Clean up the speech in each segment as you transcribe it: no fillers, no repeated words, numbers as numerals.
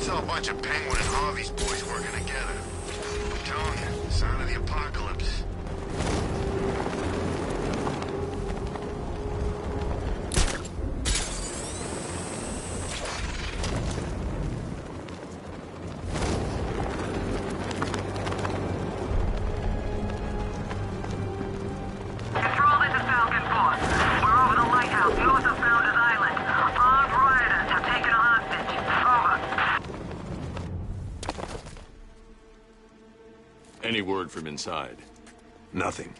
saw a bunch of Penguin and Harvey's boys working together. I'm telling you, sign of the apocalypse. Any word from inside? Nothing.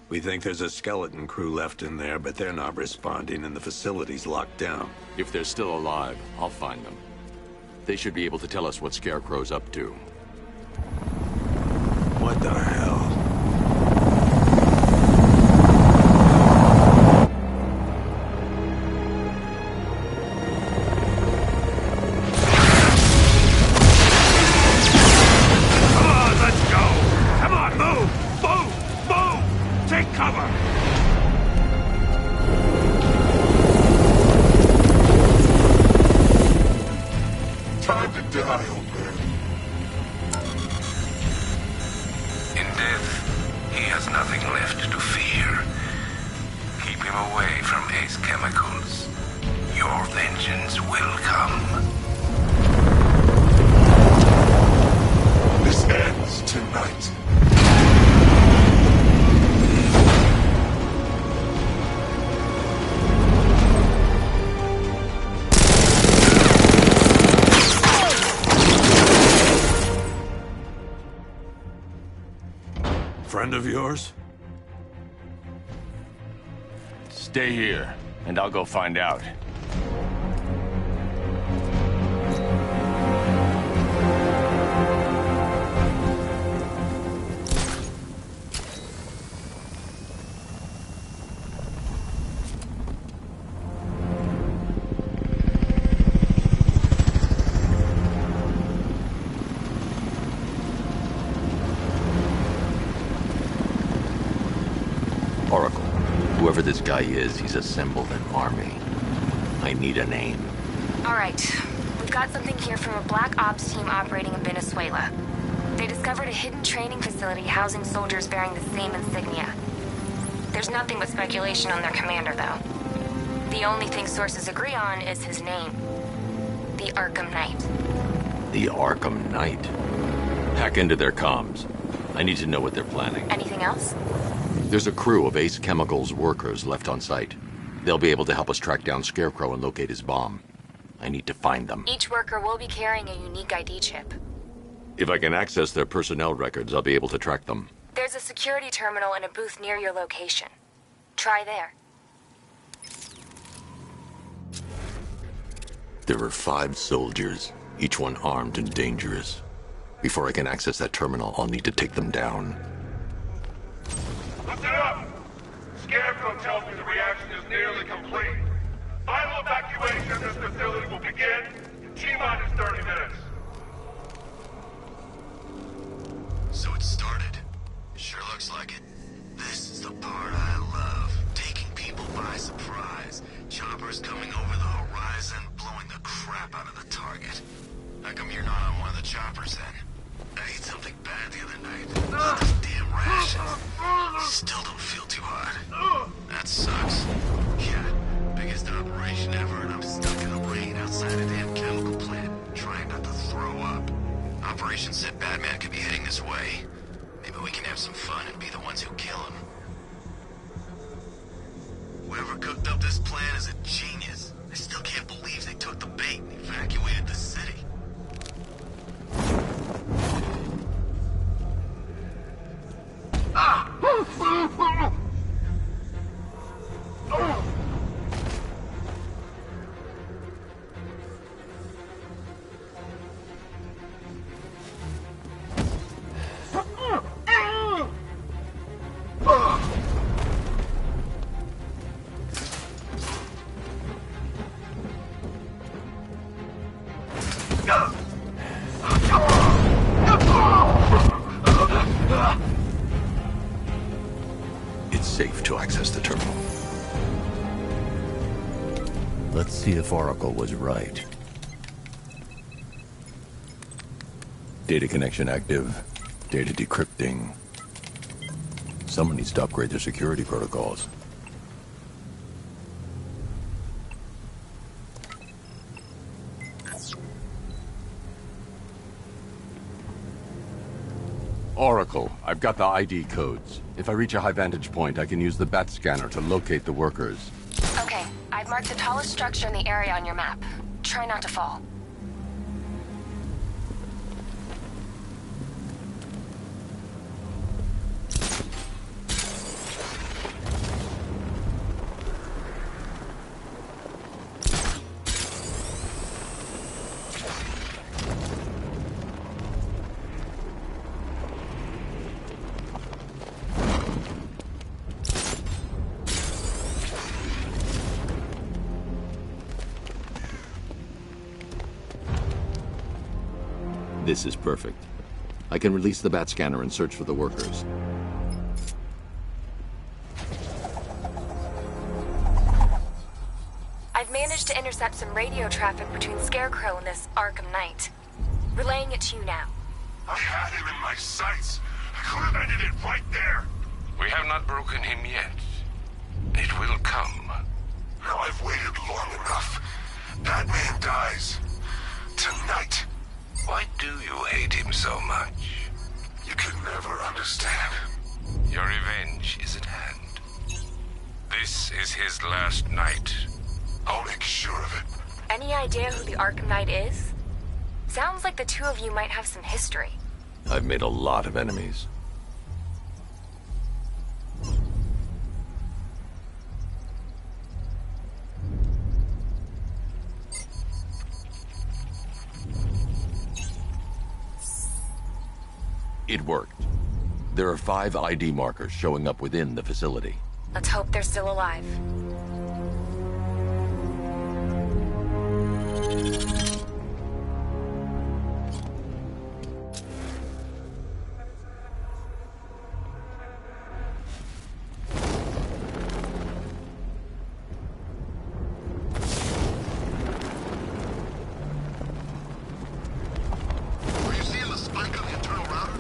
We think there's a skeleton crew left in there, but they're not responding and the facility's locked down. If they're still alive, I'll find them. They should be able to tell us what Scarecrow's up to. What the hell? Friend of yours? Stay here, and I'll go find out. Whoever this guy is, he's assembled an army. I need a name. All right. We've got something here from a Black Ops team operating in Venezuela. They discovered a hidden training facility housing soldiers bearing the same insignia. There's nothing but speculation on their commander, though. The only thing sources agree on is his name. The Arkham Knight. The Arkham Knight? Hack into their comms. I need to know what they're planning. Anything else? There's a crew of Ace Chemicals workers left on site. They'll be able to help us track down Scarecrow and locate his bomb. I need to find them. Each worker will be carrying a unique ID chip. If I can access their personnel records, I'll be able to track them. There's a security terminal in a booth near your location. Try there. There are 5 soldiers, each one armed and dangerous. Before I can access that terminal, I'll need to take them down. Listen up! Scarecrow tells me the reaction is nearly complete. Final evacuation of this facility will begin in T-minus 30 minutes. So it started. Sure looks like it. This is the part I love. Taking people by surprise. Choppers coming over the horizon, blowing the crap out of the target. How come you're not on one of the choppers then? I ate something bad the other night. Those damn rations. Still don't feel too hot. That sucks. Yeah, biggest operation ever, and I'm stuck in the rain outside a damn chemical plant, trying not to throw up. Operation said Batman could be heading this way. Maybe we can have some fun and be the ones who kill him. Whoever cooked up this plan is a genius. I still can't believe they took the bait and evacuated the city. It's safe to access the terminal. Let's see if Oracle was right. Data connection active. Data decrypting. Someone needs to upgrade their security protocols. Oracle, I've got the ID codes. If I reach a high vantage point, I can use the bat scanner to locate the workers. Okay, I've marked the tallest structure in the area on your map. Try not to fall. This is perfect. I can release the bat scanner and search for the workers. I've managed to intercept some radio traffic between Scarecrow and this ARKHAM Knight. Relaying it to you now. I had him in my sights. I could have ended it right there. We have not broken him yet. It will come. Now I've waited long enough. Batman dies. Tonight. Why do you hate him so much? You can never understand. Your revenge is at hand. This is his last night. I'll make sure of it. Any idea who the ARKHAM Knight is? Sounds like the two of you might have some history. I've made a lot of enemies. It worked. There are 5 ID markers showing up within the facility. Let's hope they're still alive. Were you seeing the spike on the internal router?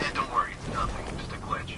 Yeah, don't worry, it's nothing. Just a glitch.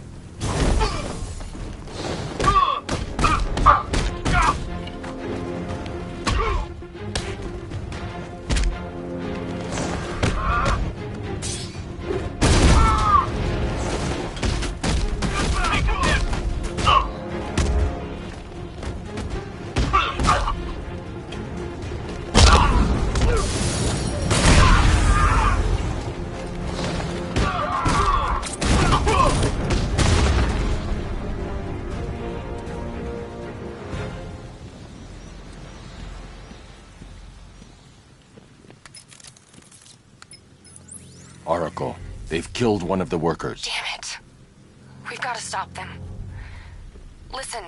Oracle, they've killed one of the workers. Damn it. We've got to stop them. Listen,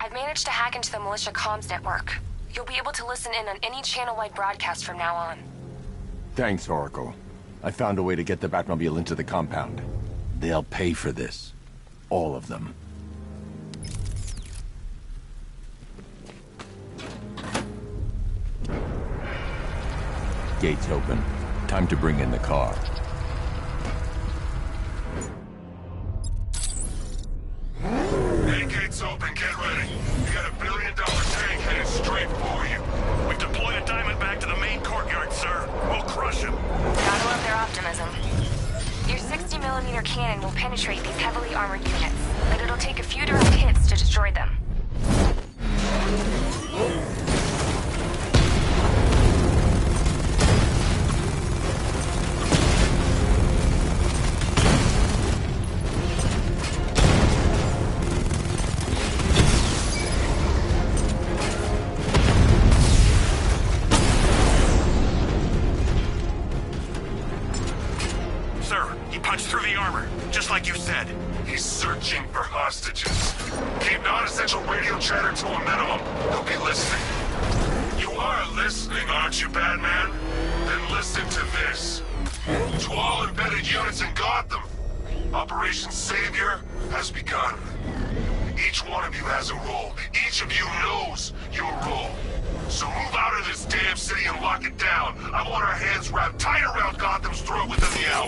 I've managed to hack into the militia comms network. You'll be able to listen in on any channel-wide broadcast from now on. Thanks, Oracle. I found a way to get the Batmobile into the compound. They'll pay for this. All of them. Gates open. Time to bring in the car. Hey, gates open, get ready. You got $1 billion tank headed straight for you. We've deployed a Diamondback to the main courtyard, sir. We'll crush him. Gotta love their optimism. Your 60mm cannon will penetrate these heavily armored units, but it'll take a few direct hits to destroy them. Sir, he punched through the armor, just like you said. He's searching for hostages. Keep non-essential radio chatter to a minimum. He'll be listening. You are listening, aren't you, Batman? Then listen to this. To all embedded units in Gotham, Operation Savior has begun. Each one of you has a role. Each of you knows your role. So move out of this damn city and lock it down. I want our hands wrapped tight around Gotham's throat within the hour.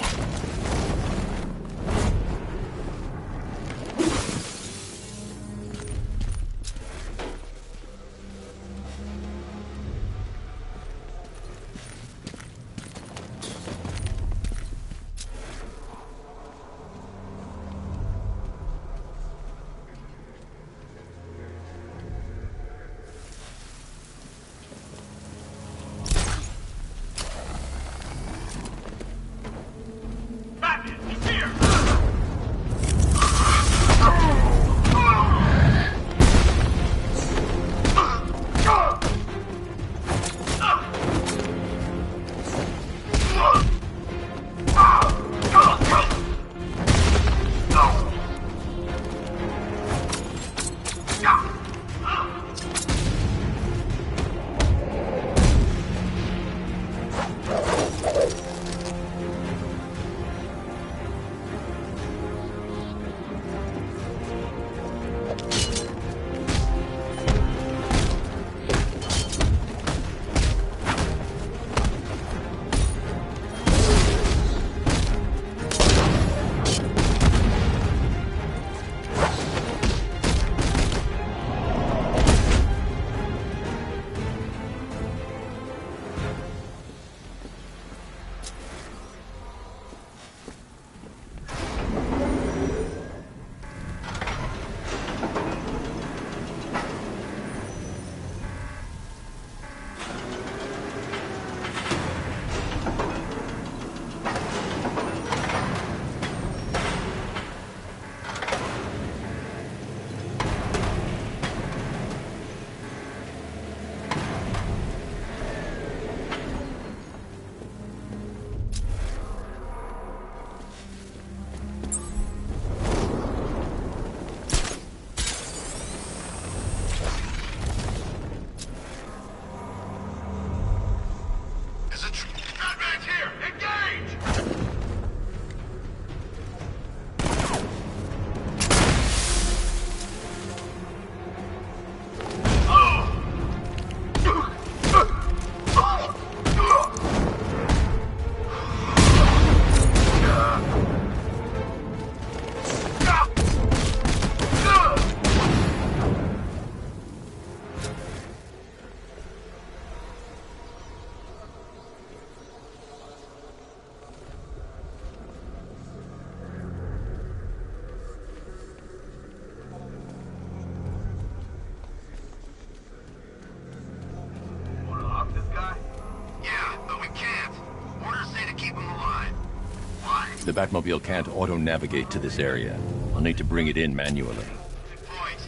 The Batmobile can't auto-navigate to this area. I'll need to bring it in manually. Good point.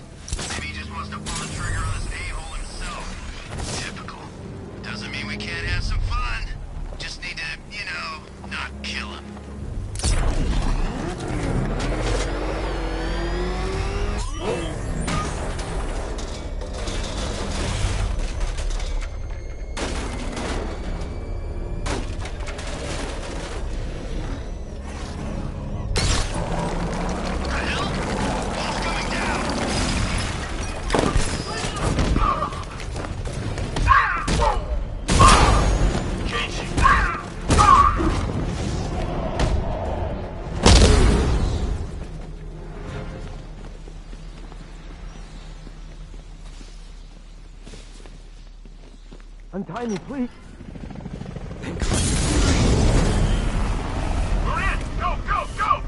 Maybe he just wants to pull the trigger on this a-hole himself. Typical. Doesn't mean we can't have some fun. Just need to, you know, not kill him. Untie me, please. We're in! Go, go, go!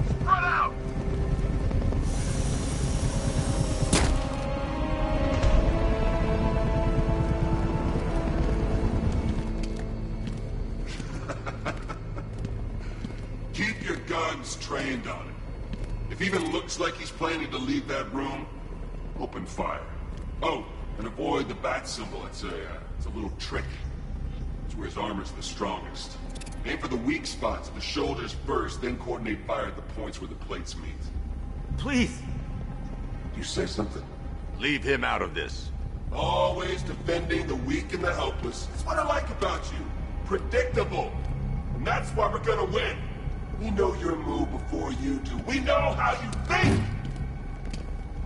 Spread out! Keep your guns trained on him. If he even looks like he's planning to leave that room, open fire. Oh, and avoid the bat symbol. It's a little trick. It's where his armor's the strongest. Aim for the weak spots, the shoulders first, then coordinate fire at the points where the plates meet. Please. You say something? Leave him out of this. Always defending the weak and the helpless. That's what I like about you. Predictable. And that's why we're gonna win. We know your move before you do. We know how you think!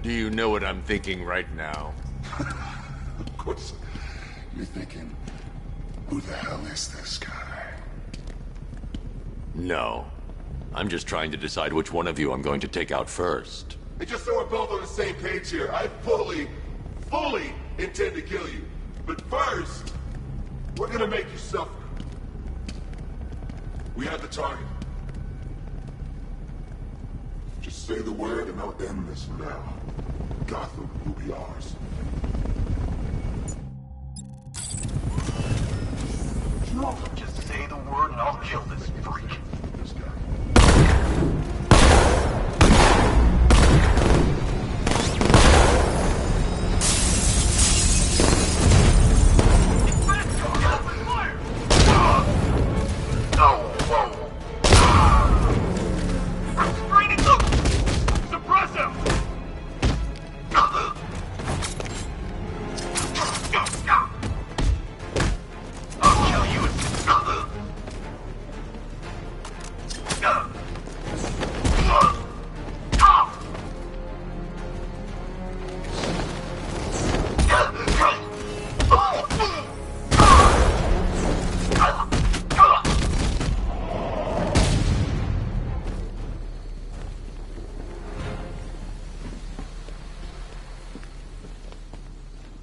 Do you know what I'm thinking right now? Of course. You're thinking, who the hell is this guy? No. I'm just trying to decide which one of you I'm going to take out first. And just so we're both on the same page here, I fully intend to kill you. But first, we're gonna make you suffer. We have the target. Just say the word and I'll end this now. Gotham will be ours. Just say the word and I'll kill this freak. This guy.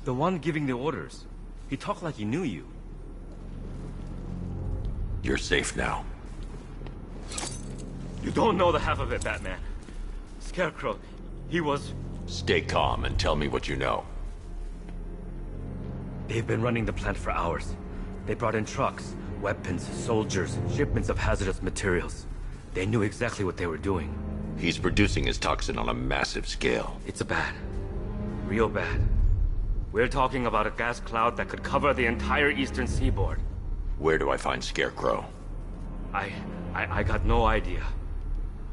The one giving the orders. He talked like he knew you. You're safe now. You don't know the half of it, Batman. Scarecrow, he was... Stay calm and tell me what you know. They've been running the plant for hours. They brought in trucks, weapons, soldiers, shipments of hazardous materials. They knew exactly what they were doing. He's producing his toxin on a massive scale. It's bad. Real bad. We're talking about a gas cloud that could cover the entire eastern seaboard. Where do I find Scarecrow? I got no idea.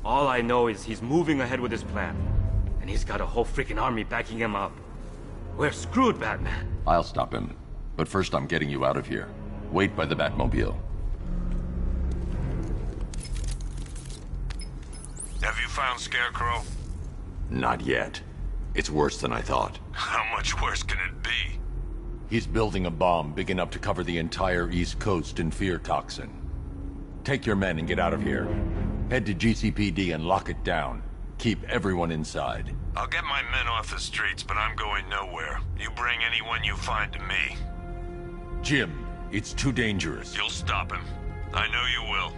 All I know is he's moving ahead with his plan. And he's got a whole freaking army backing him up. We're screwed, Batman. I'll stop him. But first I'm getting you out of here. Wait by the Batmobile. Have you found Scarecrow? Not yet. It's worse than I thought. How much worse can it be? He's building a bomb big enough to cover the entire East Coast in fear toxin. Take your men and get out of here. Head to GCPD and lock it down. Keep everyone inside. I'll get my men off the streets, but I'm going nowhere. You bring anyone you find to me. Jim, it's too dangerous. You'll stop him. I know you will.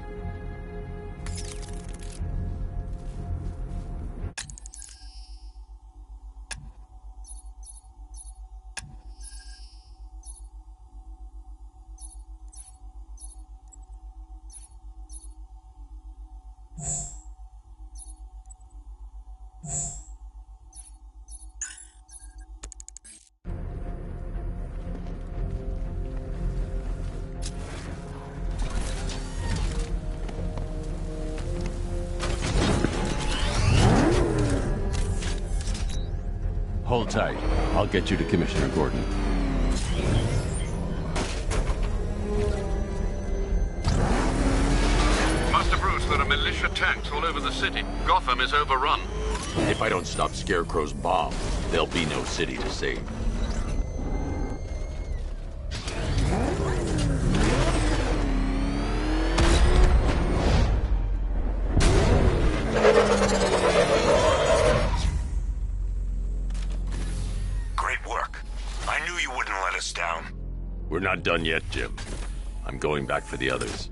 tight. I'll get you to Commissioner Gordon. Master Bruce, there are militia tanks all over the city. Gotham is overrun. If I don't stop Scarecrow's bomb, there'll be no city to save. Great work. I knew you wouldn't let us down. We're not done yet, Jim. I'm going back for the others.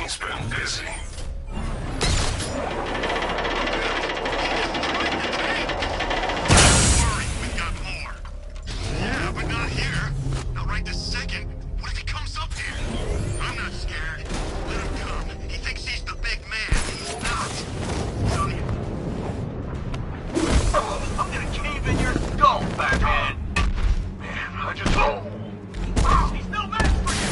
He's been busy. I'm not scared. Let him come. He thinks he's the big man. He's not. So yourself, Batman! Man, I just... Oh! He's no match for you!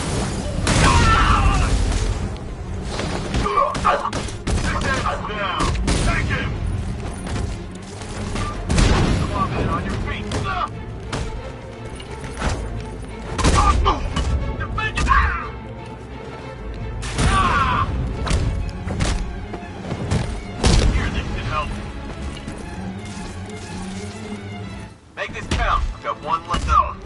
Take that down! Take him! Come on, man, on your feet! Defend it! Here, this can help. Make this count. I've got one left on.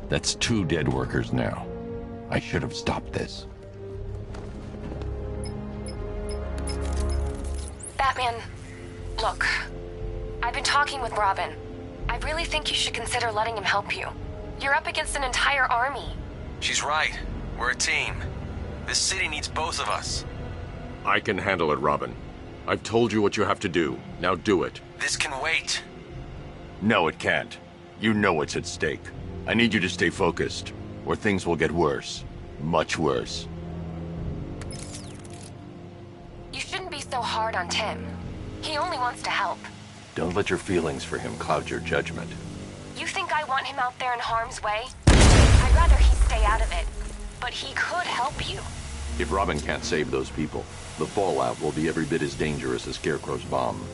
That's 2 dead workers now. I should have stopped this. Batman, look. I've been talking with Robin. I really think you should consider letting him help you. You're up against an entire army. She's right. We're a team. This city needs both of us. I can handle it, Robin. I've told you what you have to do. Now do it. This can wait. No, it can't. You know what's at stake. I need you to stay focused, or things will get worse. Much worse. You shouldn't be so hard on Tim. He only wants to help. Don't let your feelings for him cloud your judgment. You think I want him out there in harm's way? I'd rather he stay out of it. But he could help you. If Robin can't save those people, the fallout will be every bit as dangerous as Scarecrow's bomb.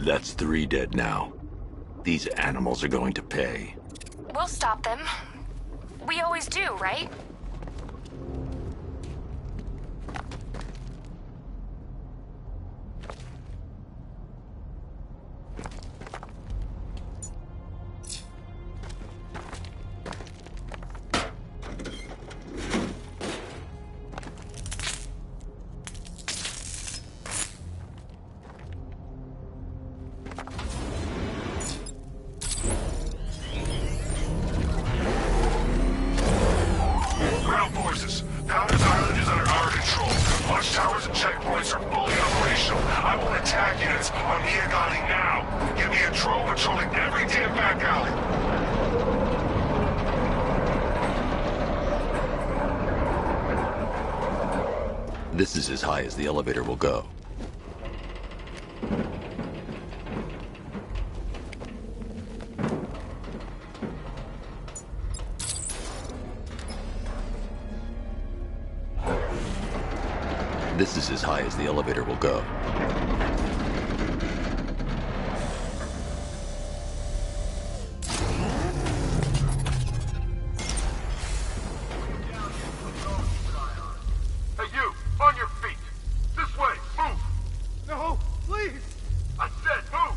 That's 3 dead now. These animals are going to pay. We'll stop them. We always do, right? Powder's Island is under our control. Watchtowers and checkpoints are fully operational. I will attack units on Mia Gali now. Give me a drone patrolling every damn back alley. This is as high as the elevator will go. This is as high as the elevator will go. Hey, you! On your feet! This way! Move! No, please! I said move!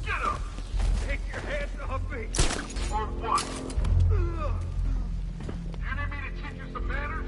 Get up! Take your hands off me! Or what? You need me to teach you some manners?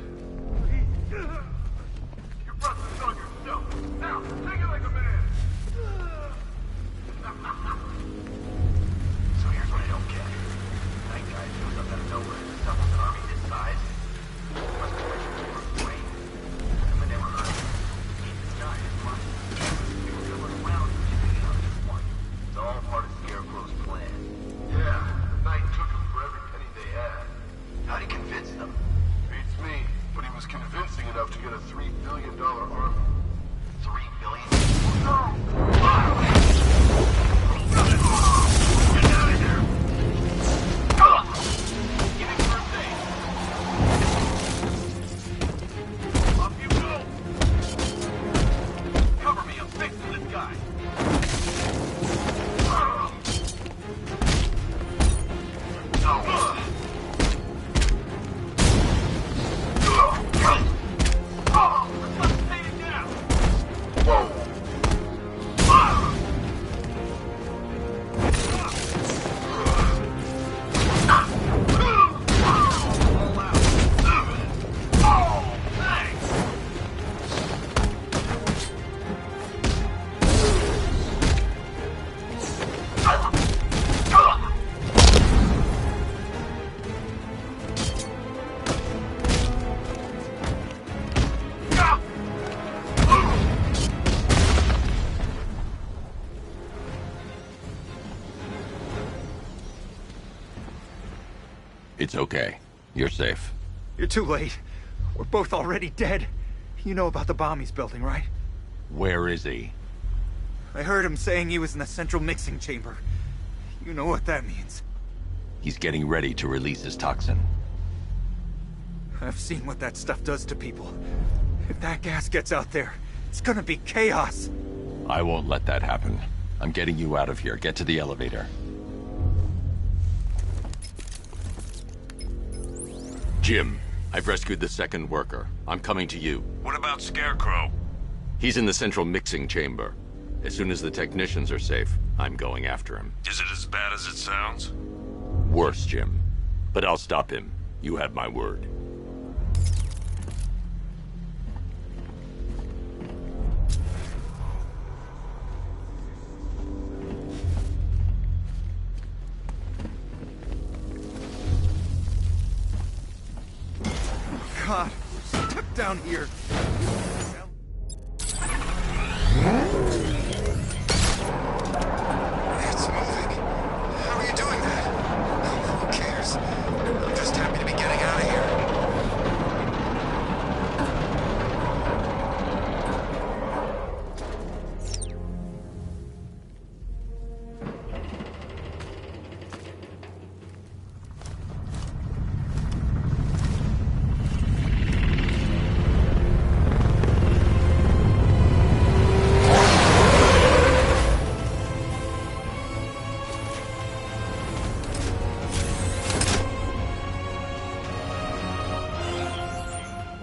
It's okay. You're safe. You're too late. We're both already dead. You know about the bomb he's building, right? Where is he? I heard him saying he was in the central mixing chamber. You know what that means. He's getting ready to release his toxin. I've seen what that stuff does to people. If that gas gets out there, it's gonna be chaos. I won't let that happen. I'm getting you out of here. Get to the elevator. Jim, I've rescued the second worker. I'm coming to you. What about Scarecrow? He's in the central mixing chamber. As soon as the technicians are safe, I'm going after him. Is it as bad as it sounds? Worse, Jim. But I'll stop him. You have my word. God, we're stuck down here. It's moving. How are you doing that? Who cares? I'm just happy to be getting out of here.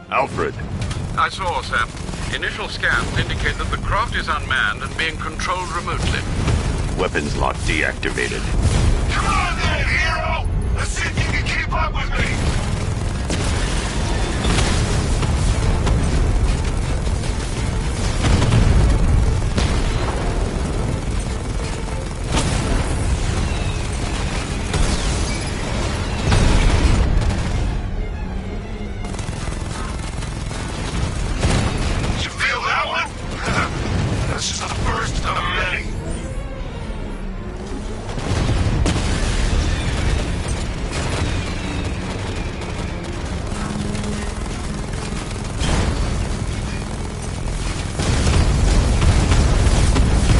Alfred! I saw, Sam. Initial scans indicate that the craft is unmanned and being controlled remotely. Weapons lock deactivated. Come on then, hero! Let's see if you can keep up with me! You feel that one? That's just the first of many.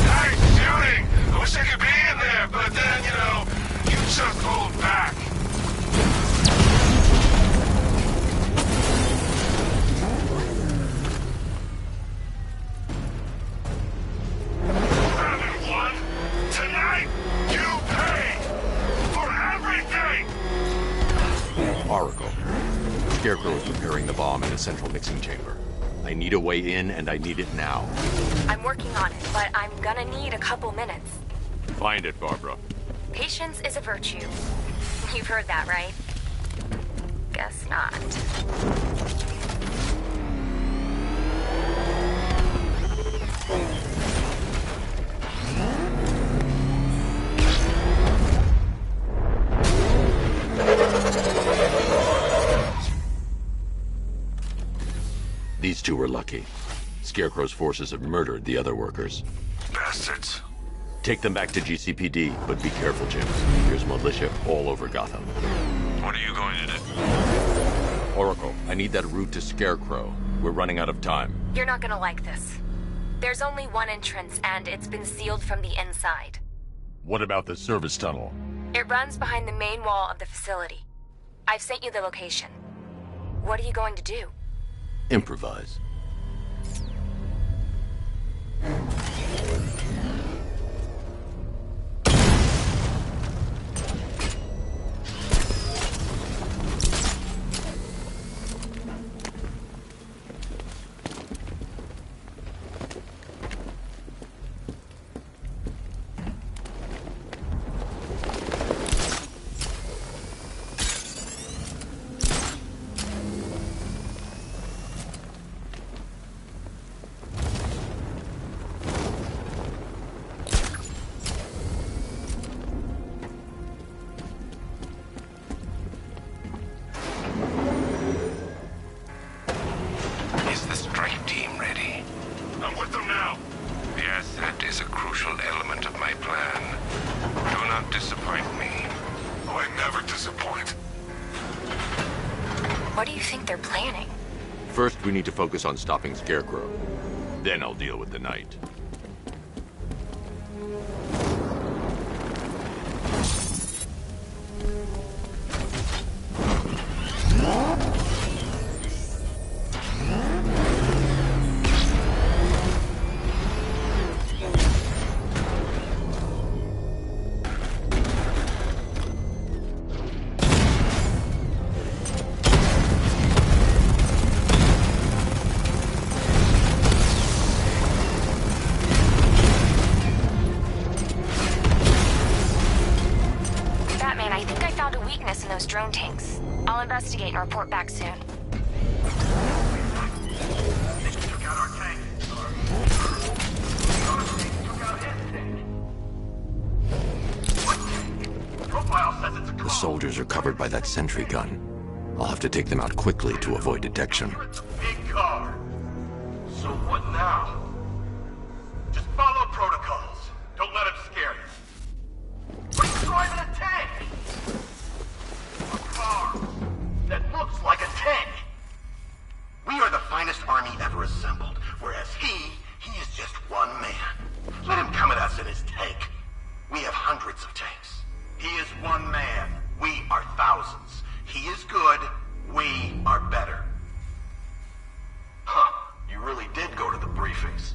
Nice shooting! I wish I could be in there, but then, you just hold back. Round one. Tonight, you pay for everything! Oracle. Scarecrow is preparing the bomb in the central mixing chamber. I need a way in, and I need it now. I'm working on it, but I'm gonna need a couple minutes. Find it, Barbara. Patience is a virtue. You've heard that, right? Guess not. These two were lucky. Scarecrow's forces have murdered the other workers. Bastards. Take them back to GCPD, but be careful, Jim. There's militia all over Gotham. What are you going to do? Oracle, I need that route to Scarecrow. We're running out of time. You're not gonna like this. There's only one entrance, and it's been sealed from the inside. What about the service tunnel? It runs behind the main wall of the facility. I've sent you the location. What are you going to do? Improvise. Is the strike team ready? I'm with them now. Yes, that is a crucial element of my plan. Do not disappoint me. Oh, I never disappoint. What do you think they're planning? First, we need to focus on stopping Scarecrow. Then I'll deal with the Knight. Drone tanks. I'll investigate and report back soon. Took out our tank. Took out his tank. What? Profile says it's a The soldiers are covered by that sentry gun. I'll have to take them out quickly to avoid detection. It's a big car. So what now? Just follow protocols. Don't let him scare you. What are you driving a tank? That looks like a tank. We are the finest army ever assembled, whereas he is just one man. Let him come at us in his tank. We have hundreds of tanks. He is one man. We are thousands. He is good. We are better. Huh. You really did go to the briefings.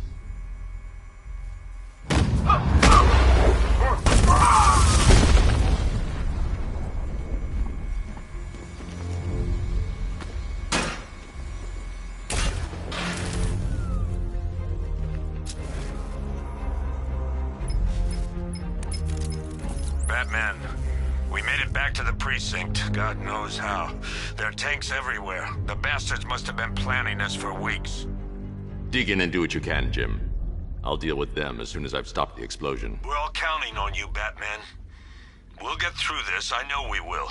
Batman, we made it back to the precinct, God knows how. There are tanks everywhere. The bastards must have been planning this for weeks. Dig in and do what you can, Jim. I'll deal with them as soon as I've stopped the explosion. We're all counting on you, Batman. We'll get through this, I know we will.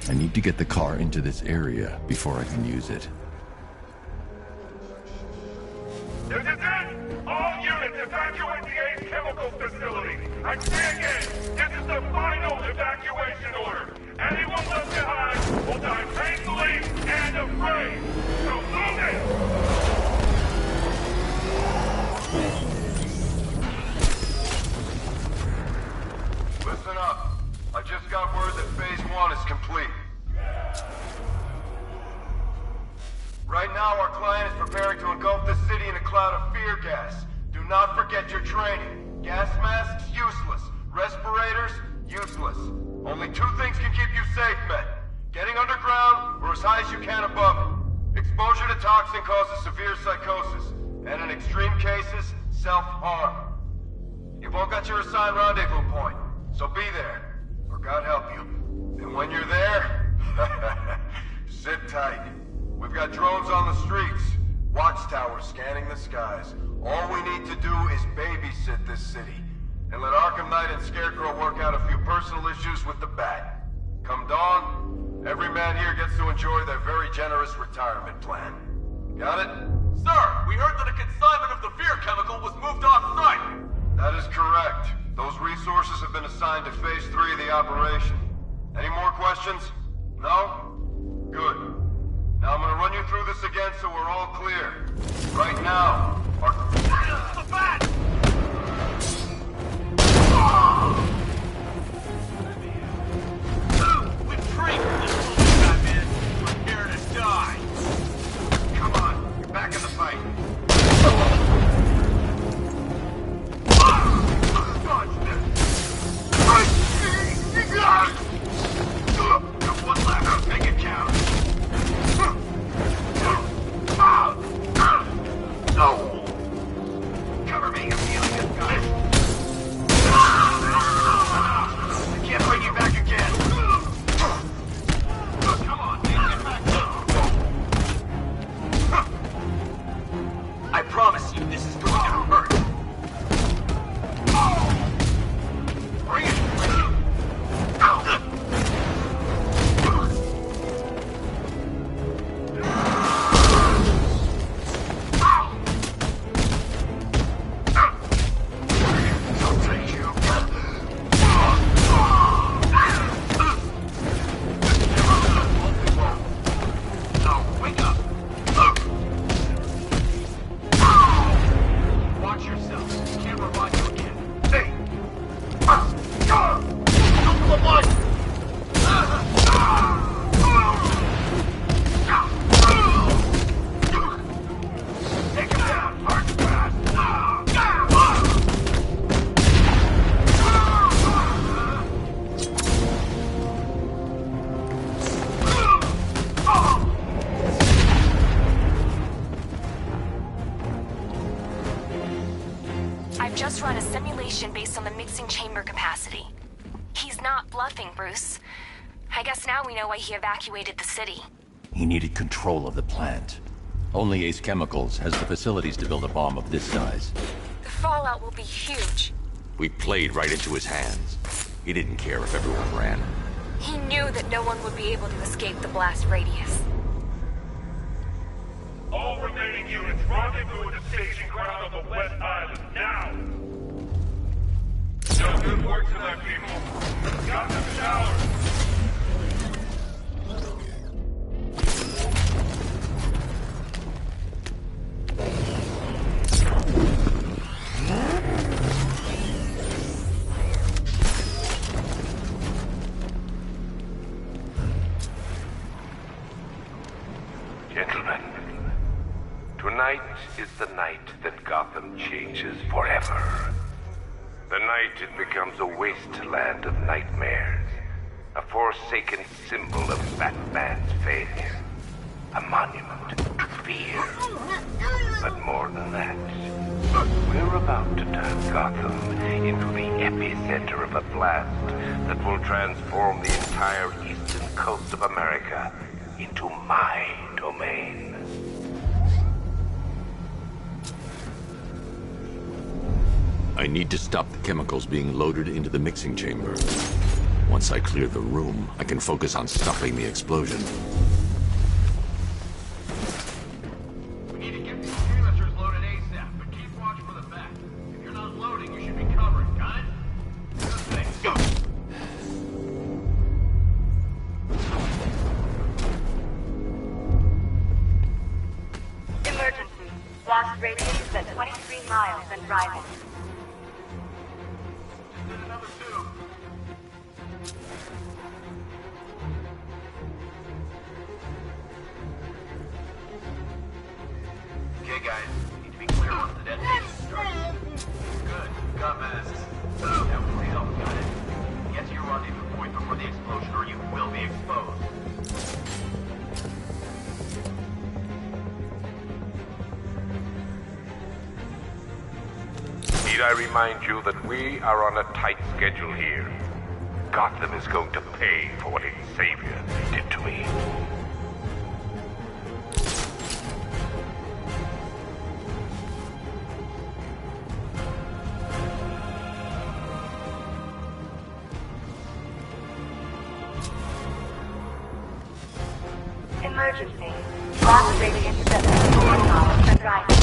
I need to get the car into this area before I can use it. This is it! All units evacuate the ACE Chemicals facility! I say again, this is the final evacuation order! Anyone left behind will die painfully and afraid! So move it! Listen up. I just got word that Phase 1 is complete. Right now, our client is preparing to engulf the city in a cloud of fear gas. Do not forget your training. Gas masks, useless. Respirators, useless. Only two things can keep you safe, men. Getting underground, or as high as you can above it. Exposure to toxin causes severe psychosis, and in extreme cases, self-harm. You've all got your assigned rendezvous point, so be there, or God help you. And when you're there, sit tight. We've got drones on the streets, watchtowers scanning the skies. All we need to do is babysit this city, and let Arkham Knight and Scarecrow work out a few personal issues with the Bat. Come dawn, every man here gets to enjoy their very generous retirement plan. Got it? Sir, we heard that a consignment of the fear chemical was moved off-site. That is correct. Those resources have been assigned to Phase 3 of the operation. Any more questions? No? Good. Now I'm gonna run you through this again so we're all clear. Right now, our... The Bat! We've trained for this little Batman. We're here to die. Come on, you're back in the fight. One left, make it count. Cover me, I'm feeling this guy. I can't bring you back again. Come on, man, get back. I promise you, this is going to hurt. Bring it. just run a simulation based on the mixing chamber capacity. He's not bluffing, Bruce. I guess now we know why he evacuated the city. He needed control of the plant. Only Ace Chemicals has the facilities to build a bomb of this size. The fallout will be huge. We played right into his hands. He didn't care if everyone ran. He knew that no one would be able to escape the blast radius. All remaining units, rendezvous at the staging ground on the West Island, now! No good work tonight, people. Got the shower. Gentlemen, tonight is the night that Gotham changes forever. The night it becomes a wasteland of nightmares, a forsaken symbol of Batman's failure, a monument to fear. But more than that, we're about to turn Gotham into the epicenter of a blast that will transform the entire eastern coast of America into my domain. I need to stop the chemicals being loaded into the mixing chamber. Once I clear the room, I can focus on stopping the explosion. We need to get these canisters loaded ASAP, but keep watch for the back. If you're not loading, you should be covering, got it? Good thing. Go! Emergency. Blast radius is at 23 miles and rising. Another two. Okay, guys. Need to be clear once the detonation starts. Good. Got masks. That will help, got it? Get to your rendezvous point before the explosion or you will be exposed. Need I remind you that we are on a tight schedule here? Gotham is going to pay for what its savior did to me. Emergency. Blast radius is at 24 miles and rising.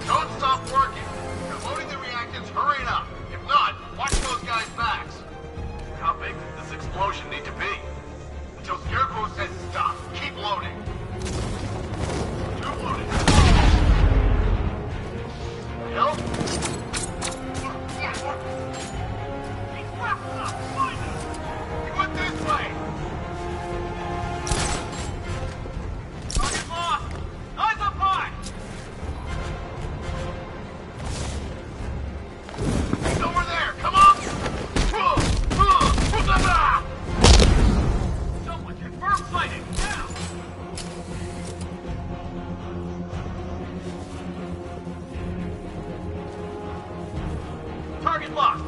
Don't stop working. You're loading the reactants. Hurry it up. If not, watch those guys' backs. How big does this explosion need to be? Until Scarecrow says stop. Keep loading. Too loaded. Help? He went this way. Target lost. Eyes up high. He's over there. Come on. Someone confirm fighting now. Target locked.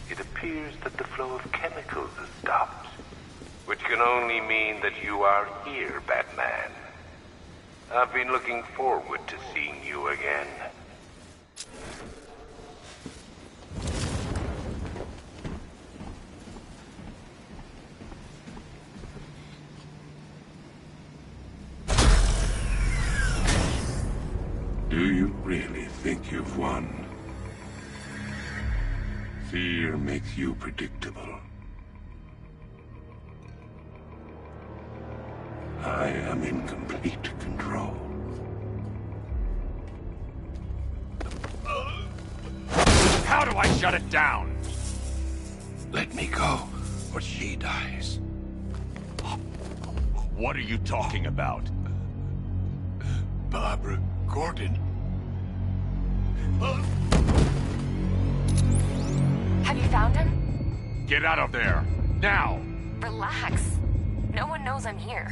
It appears that the flow of chemicals has stopped, which can only mean that you are here, Batman. I've been looking forward to seeing you again. Do you really think you've won? Fear makes you predictable. I am in complete control. How do I shut it down? Let me go, or she dies. What are you talking about? Barbara Gordon. Have you found him? Get out of there! Now! Relax. No one knows I'm here.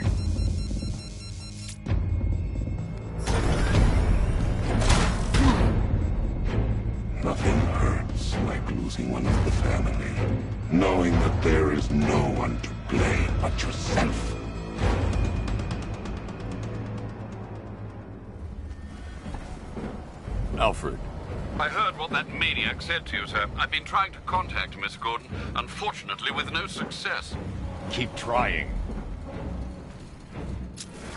Nothing hurts like losing one of the family. Knowing that there is no one to blame but yourself. Alfred. I heard what that maniac said to you, sir. I've been trying to contact Miss Gordon, unfortunately with no success. Keep trying.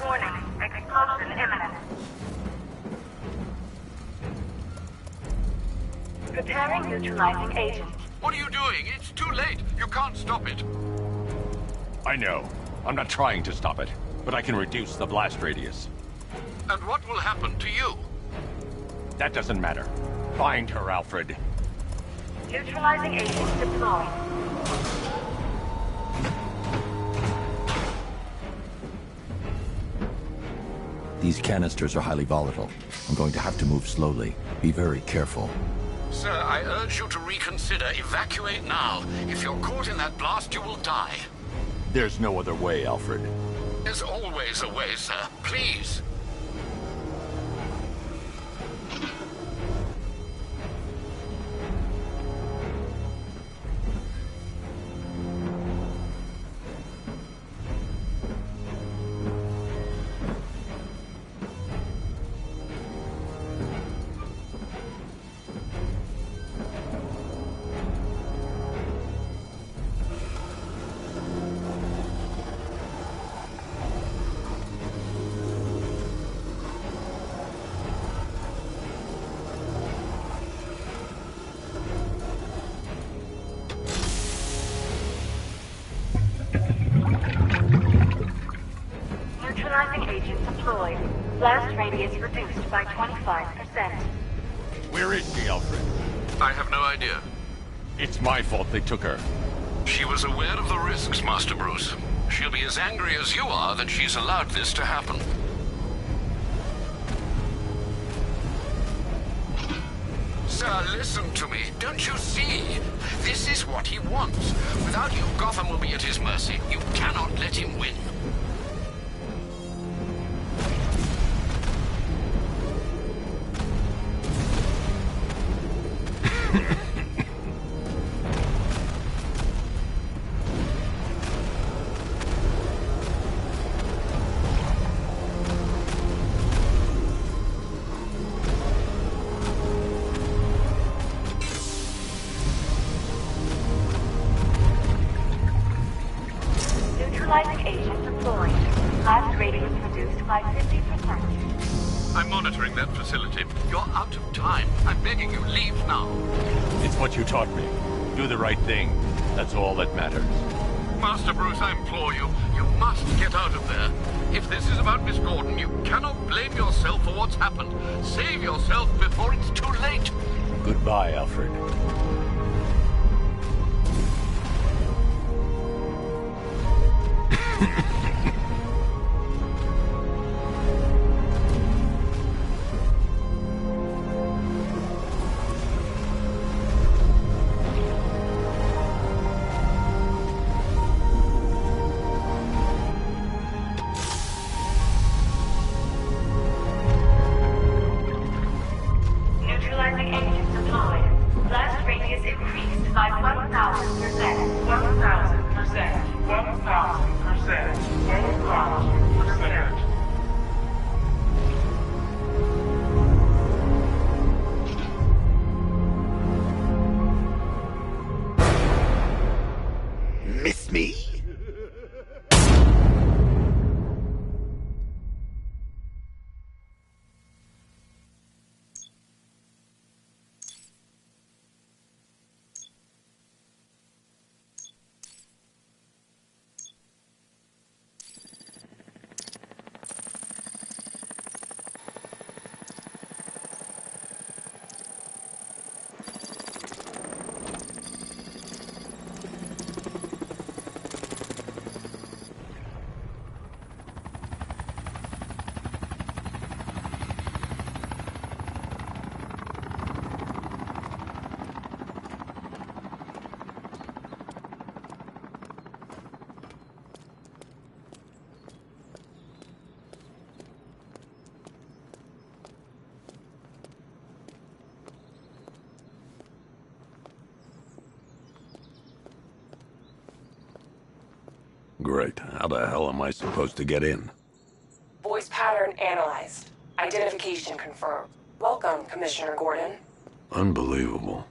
Warning, explosion imminent. Preparing neutralizing agent. What are you doing? It's too late. You can't stop it. I know. I'm not trying to stop it, but I can reduce the blast radius. And what will happen to you? That doesn't matter. Find her, Alfred. Neutralizing agent deployed. These canisters are highly volatile. I'm going to have to move slowly. Be very careful. Sir, I urge you to reconsider. Evacuate now. If you're caught in that blast, you will die. There's no other way, Alfred. There's always a way, sir. Please. Neutralizing agent deployed. Blast radius reduced by 25%. Where is she, Alfred? I have no idea. It's my fault they took her. She was aware of the risks, Master Bruce. She'll be as angry as you are that she's allowed this to happen. Sir, listen to me. Don't you see? This is what he wants. Without you, Gotham will be at his mercy. You cannot let him win. Neutralizing agent deployed. Blast radius reduced by 50%. I'm monitoring that facility. You're out of time. I'm begging you, leave now. It's what you taught me. Do the right thing. That's all that matters. Master Bruce, I implore you, you must get out of there. If this is about Miss Gordon, you cannot blame yourself for what's happened. Save yourself before it's too late. Goodbye, Alfred. Neutralizing agent deployed. Blast radius increased by 1,000%. 1,000%. 1,000%. 1,000%. Miss me? Great. How the hell am I supposed to get in? Voice pattern analyzed. Identification confirmed. Welcome, Commissioner Gordon. Unbelievable.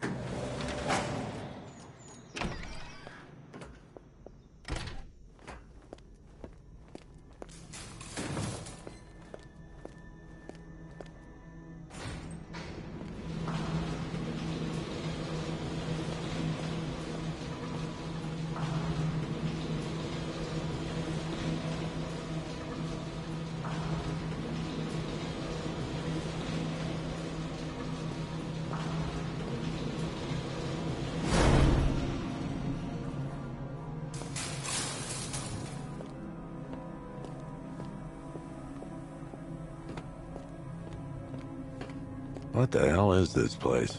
What the hell is this place?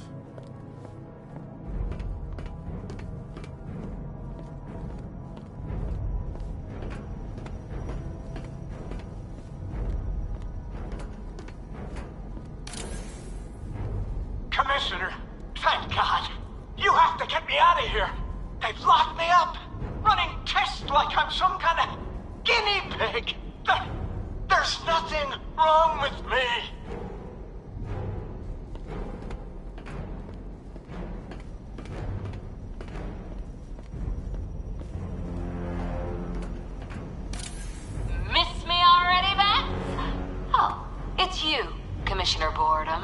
Commissioner, thank God. You have to get me out of here. They've locked me up, running tests like I'm some kind of guinea pig. There's nothing wrong with me. Miss me already, Bats? Oh, it's you, Commissioner Boredom.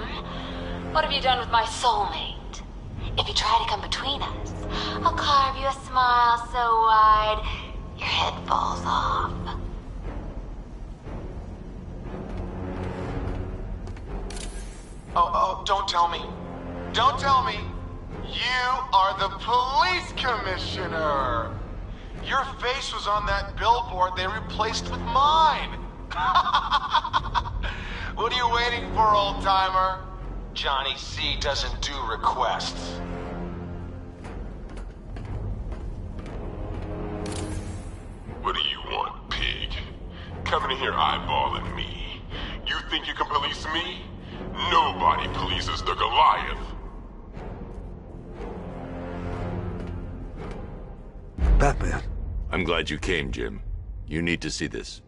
What have you done with my soulmate? If you try to come between us, I'll carve you a smile so wide, your head falls off. Oh, don't tell me. Don't tell me. You are the police commissioner. Your face was on that billboard they replaced with mine. What are you waiting for, old-timer? Johnny C doesn't do requests. What do you want, pig? Coming in here eyeballing me. You think you can police me? Nobody polices the Goliath. Batman. I'm glad you came, Jim. You need to see this.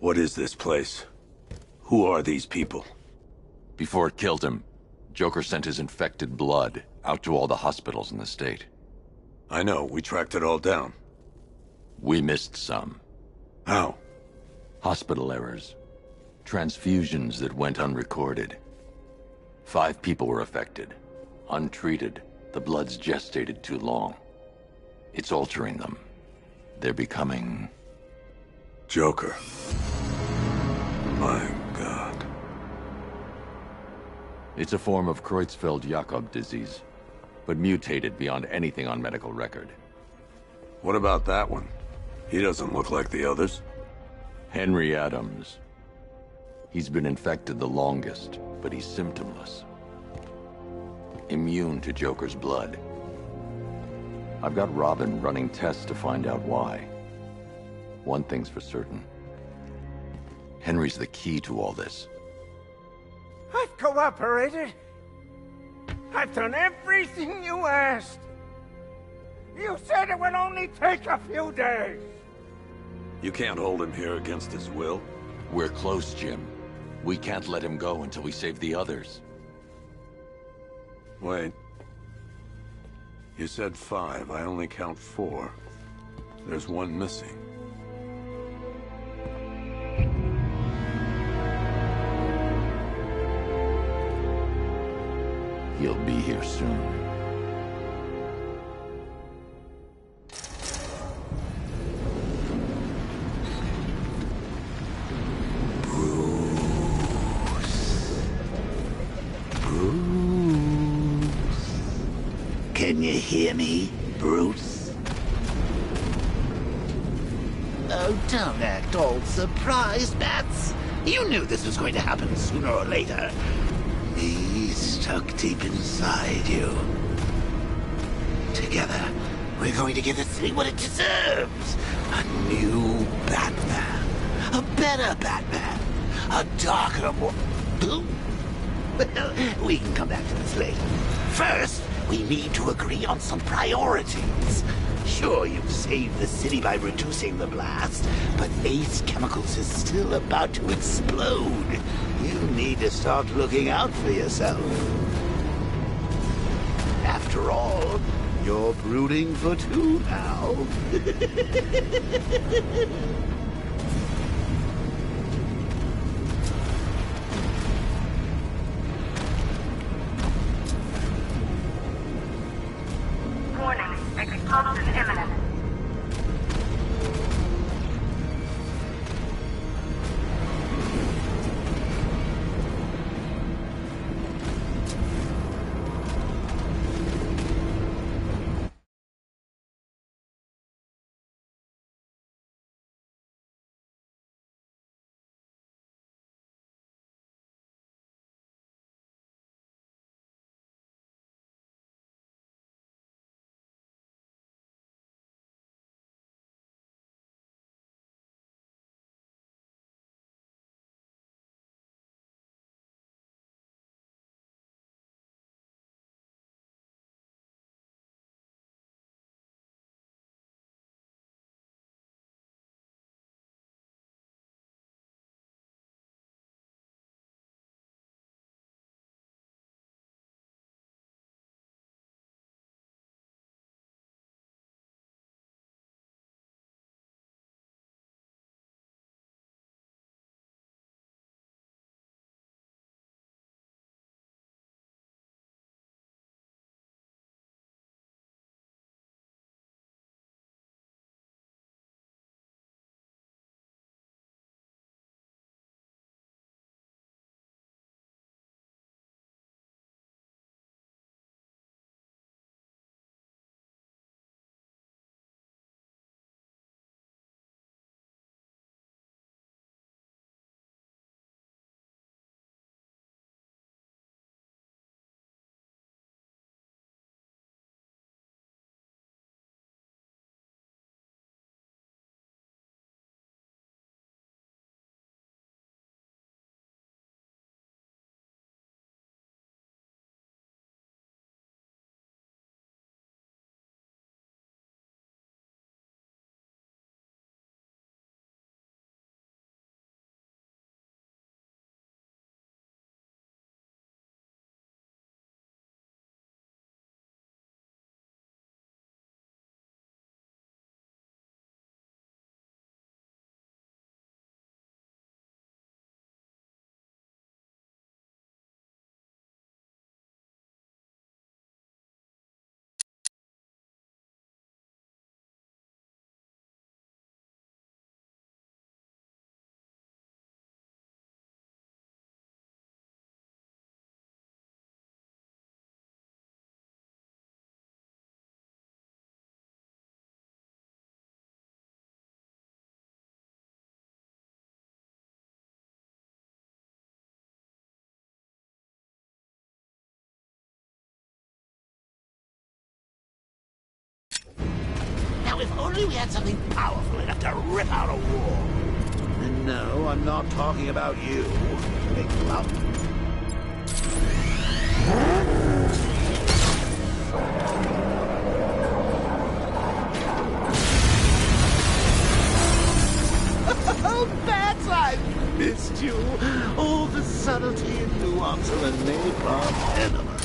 What is this place? Who are these people? Before it killed him, Joker sent his infected blood out to all the hospitals in the state. I know, we tracked it all down. We missed some. How? Hospital errors. Transfusions that went unrecorded. 5 people were affected. Untreated, the blood's gestated too long. It's altering them. They're becoming... Joker. My God. It's a form of Creutzfeldt-Jakob disease, but mutated beyond anything on medical record. What about that one? He doesn't look like the others. Henry Adams. He's been infected the longest, but he's symptomless. Immune to Joker's blood. I've got Robin running tests to find out why. One thing's for certain. Henry's the key to all this. I've cooperated. I've done everything you asked. You said it would only take a few days. You can't hold him here against his will. We're close, Jim. We can't let him go until we save the others. Wait. You said 5. I only count 4. There's one missing. He'll be here soon. Can you hear me, Bruce? Oh, don't act all surprised, Bats. You knew this was going to happen sooner or later. Me stuck deep inside you. Together, we're going to give the city what it deserves. A new Batman. A better Batman. A darker, more... Well, we can come back to this later. First, We need to agree on some priorities. Sure, you've saved the city by reducing the blast, but Ace Chemicals is still about to explode. You need to start looking out for yourself. After all, you're brooding for two now. Warning, explosion imminent. Now, if only we had something powerful enough to rip out a wall. And no, I'm not talking about you, Big Lump. Oh, Bats, I've missed you. All the subtlety and nuance of a napalm enema.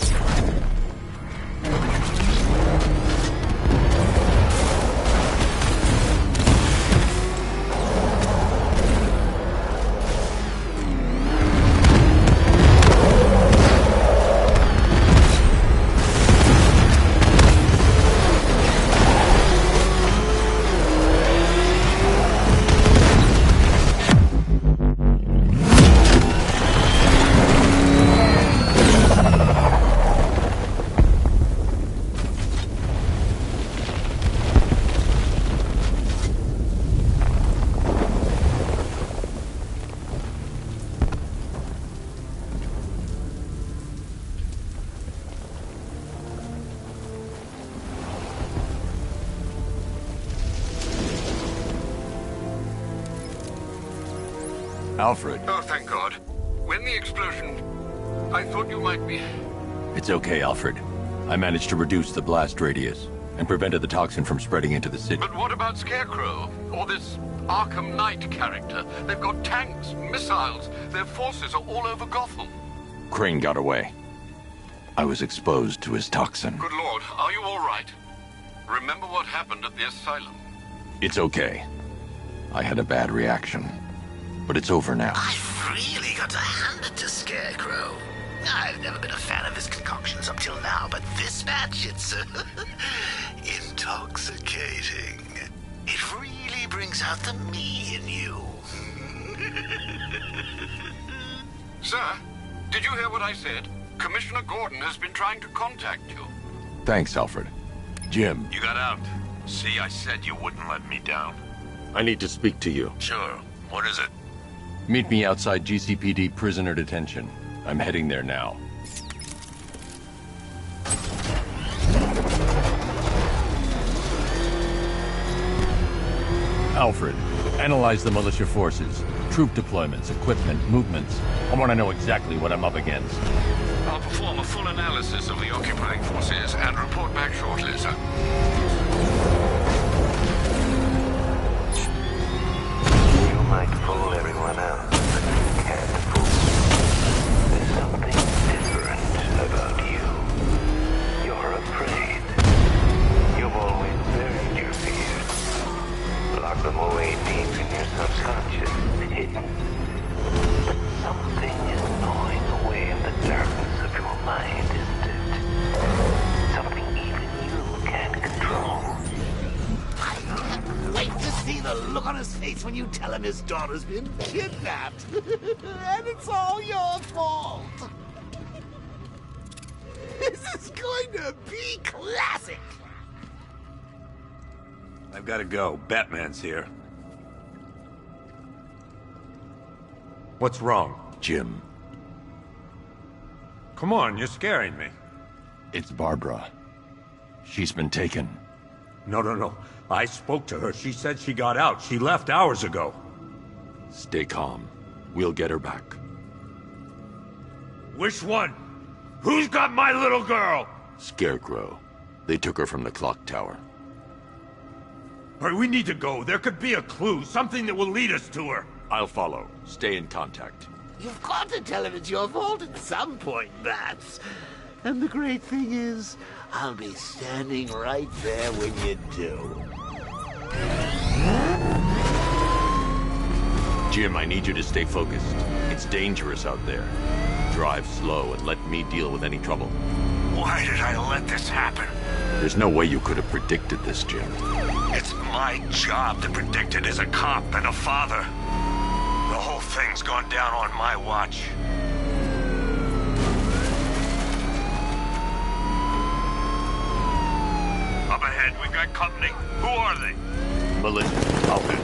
Alfred. Oh, thank God. When the explosion... I thought you might be... It's okay, Alfred. I managed to reduce the blast radius and prevented the toxin from spreading into the city. But what about Scarecrow? Or this Arkham Knight character? They've got tanks, missiles. Their forces are all over Gotham. Crane got away. I was exposed to his toxin. Good Lord, are you all right? Remember what happened at the asylum? It's okay. I had a bad reaction. But it's over now. I've really got to hand it to Scarecrow. I've never been a fan of his concoctions up till now, but this batch, it's intoxicating. It really brings out the me in you. Sir, did you hear what I said? Commissioner Gordon has been trying to contact you. Thanks, Alfred. Jim. You got out. See, I said you wouldn't let me down. I need to speak to you. Sure. What is it? Meet me outside GCPD prisoner detention. I'm heading there now. Alfred, analyze the militia forces, troop deployments, equipment, movements. I want to know exactly what I'm up against. I'll perform a full analysis of the occupying forces and report back shortly, sir. You might fool everyone else, but you can't fool me. There's something different about you. You're afraid. You've always buried your fears. Lock them away deep in your subconscious, hidden. But something is gnawing away in the darkness of your mind, isn't it? Something even you can't control. I can't wait to see the look on his face when you tell him his daughter's been kidnapped. And it's all your fault. This is going to be classic. I've got to go. Batman's here. What's wrong, Jim? Come on, you're scaring me. It's Barbara. She's been taken. No. I spoke to her. She said she got out. She left hours ago. Stay calm. We'll get her back. Which one? Who's got my little girl? Scarecrow. They took her from the clock tower. All right, we need to go. There could be a clue, something that will lead us to her. I'll follow. Stay in contact. You've got to tell him it's your fault at some point, Bats. And the great thing is, I'll be standing right there when you do. Jim, I need you to stay focused. It's dangerous out there. Drive slow and let me deal with any trouble. Why did I let this happen? There's no way you could have predicted this, Jim. It's my job to predict it as a cop and a father. The whole thing's gone down on my watch. Up ahead, we've got company. Who are they? Militia. Alfred.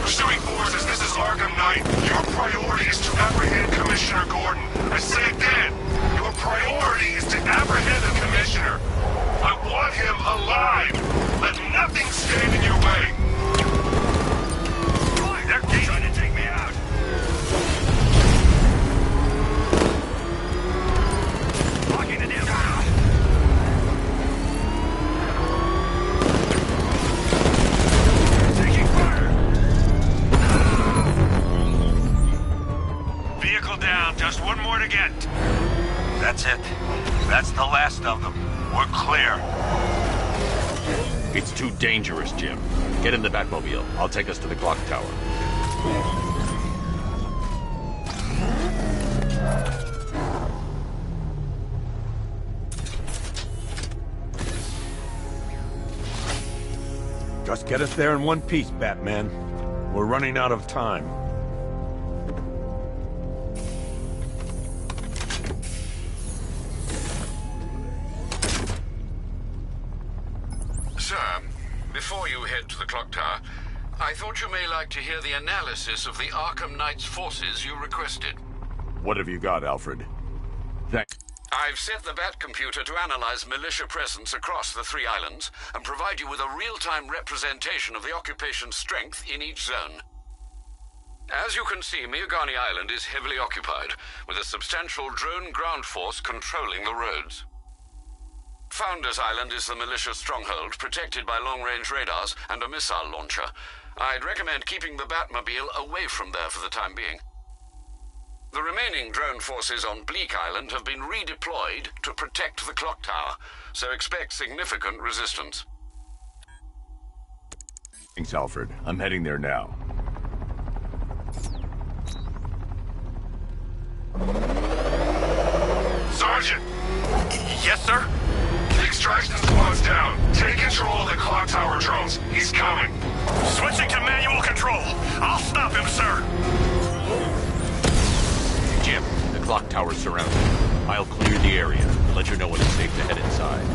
Pursuing forces, this is Arkham Knight. Your priority is to apprehend Commissioner Gordon. I say again, your priority is to apprehend the Commissioner. I want him alive. Let nothing stand in your way. They're trying to take me out. Locking the damn door. Taking fire. Vehicle down, just one more to get. That's it. That's the last of them. We're clear. It's too dangerous, Jim. Get in the Batmobile. I'll take us to the clock tower. Just get us there in one piece, Batman. We're running out of time. Sir, before you head to the clock tower, I thought you may like to hear the analysis of the Arkham Knight's forces you requested. What have you got, Alfred? I've set the Bat computer to analyze militia presence across the 3 islands and provide you with a real-time representation of the occupation's strength in each zone. As you can see, Miagani Island is heavily occupied, with a substantial drone ground force controlling the roads. Founders Island is the militia stronghold, protected by long-range radars and a missile launcher. I'd recommend keeping the Batmobile away from there for the time being. The remaining drone forces on Bleak Island have been redeployed to protect the clock tower, so expect significant resistance. Thanks, Alfred. I'm heading there now. Sergeant! Yes, sir? The extraction squad's down. Take control of the clock tower drones. He's coming. Switching to manual control. I'll stop him, sir. Jim, the clock tower's surrounded. I'll clear the area and let you know when it's safe to head inside.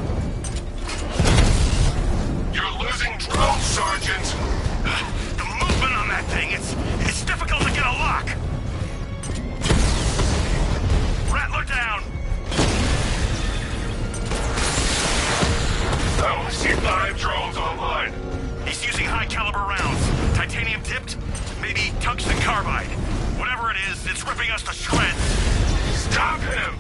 You're losing drones, Sergeant! The movement on that thing, it's difficult to get a lock. Rattler down. I only see 5 drones online. He's using high-caliber rounds. Titanium tipped? Maybe tungsten carbide. Whatever it is, it's ripping us to shreds. Stop him!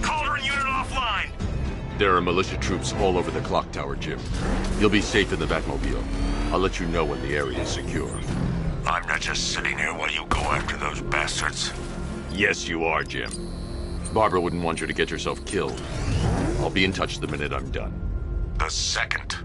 Calderon unit offline. There are militia troops all over the clock tower, Jim. You'll be safe in the Batmobile. I'll let you know when the area is secure. I'm not just sitting here while you go after those bastards. Yes, you are, Jim. Barbara wouldn't want you to get yourself killed. I'll be in touch the minute I'm done. The second.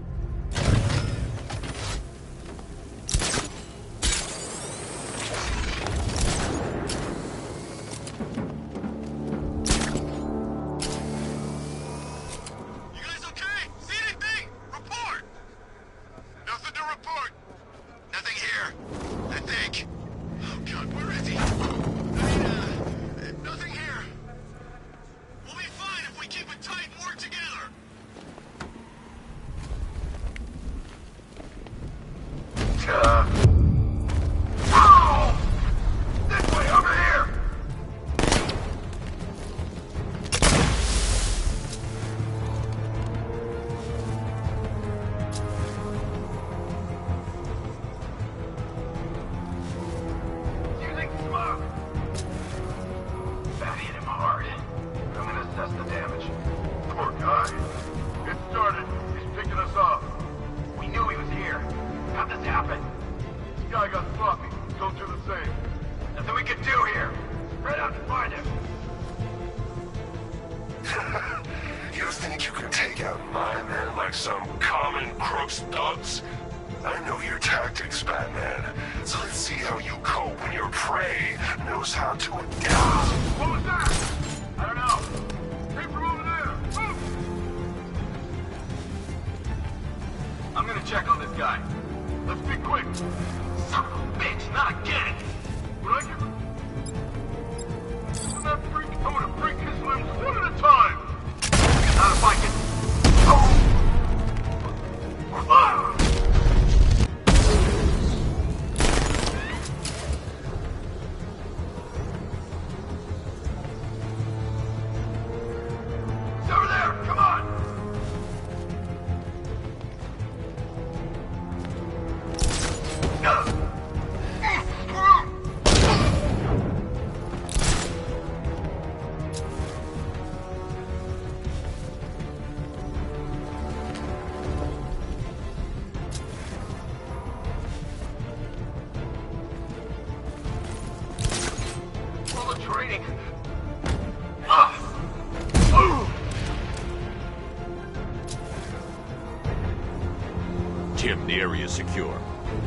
Jim, the area is secure.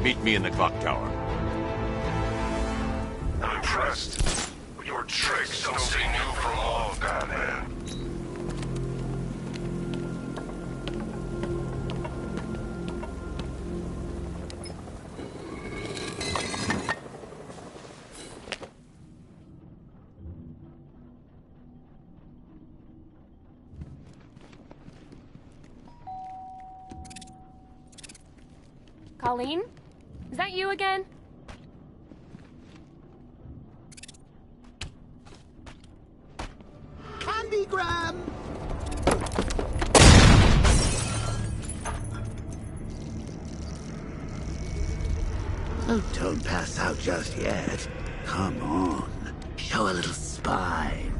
Meet me in the clock tower. I'm impressed. But your tricks don't stay new for long, Batman. Colleen? Is that you again? Candygram! Oh, don't pass out just yet. Come on. Show a little spine.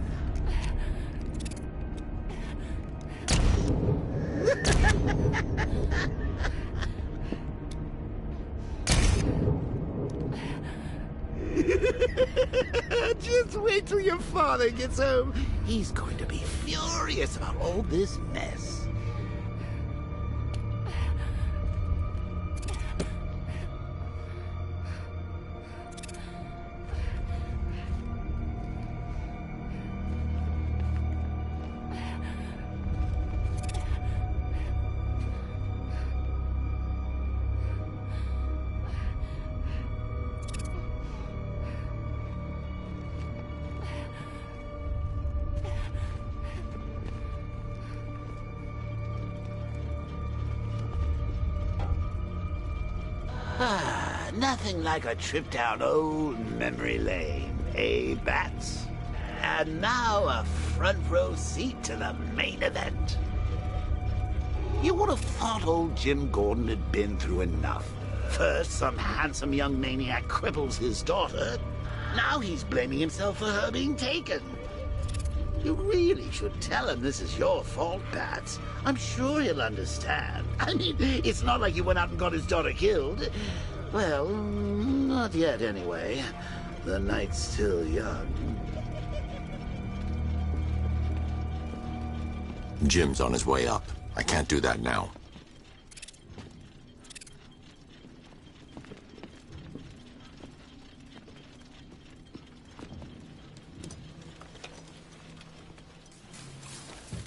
Just wait till your father gets home. He's going to be furious about all this mess. Nothing like a trip down old memory lane, eh, Bats? And now a front row seat to the main event. You would have thought old Jim Gordon had been through enough. First, some handsome young maniac cripples his daughter. Now he's blaming himself for her being taken. You really should tell him this is your fault, Bats. I'm sure he'll understand. I mean, it's not like you went out and got his daughter killed. Well, not yet anyway. The night's still young. Jim's on his way up. I can't do that now.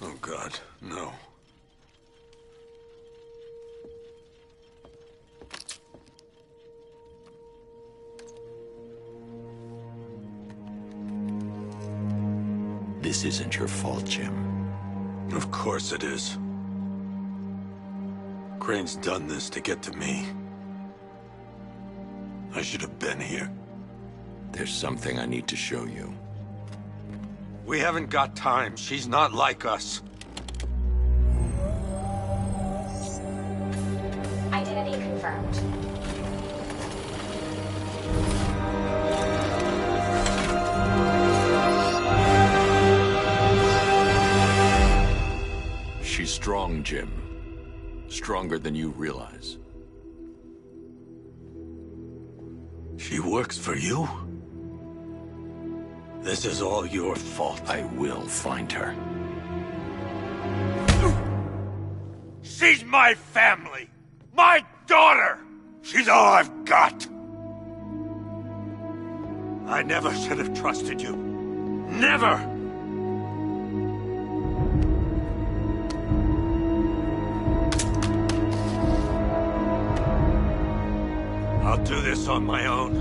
Oh, God, no. This isn't your fault, Jim. Of course it is. Crane's done this to get to me. I should have been here. There's something I need to show you. We haven't got time. She's not like us. Identity confirmed. She's strong, Jim. Stronger than you realize. She works for you? This is all your fault. I will find her. She's my family! My daughter! She's all I've got! I never should have trusted you. Never! I'll do this on my own.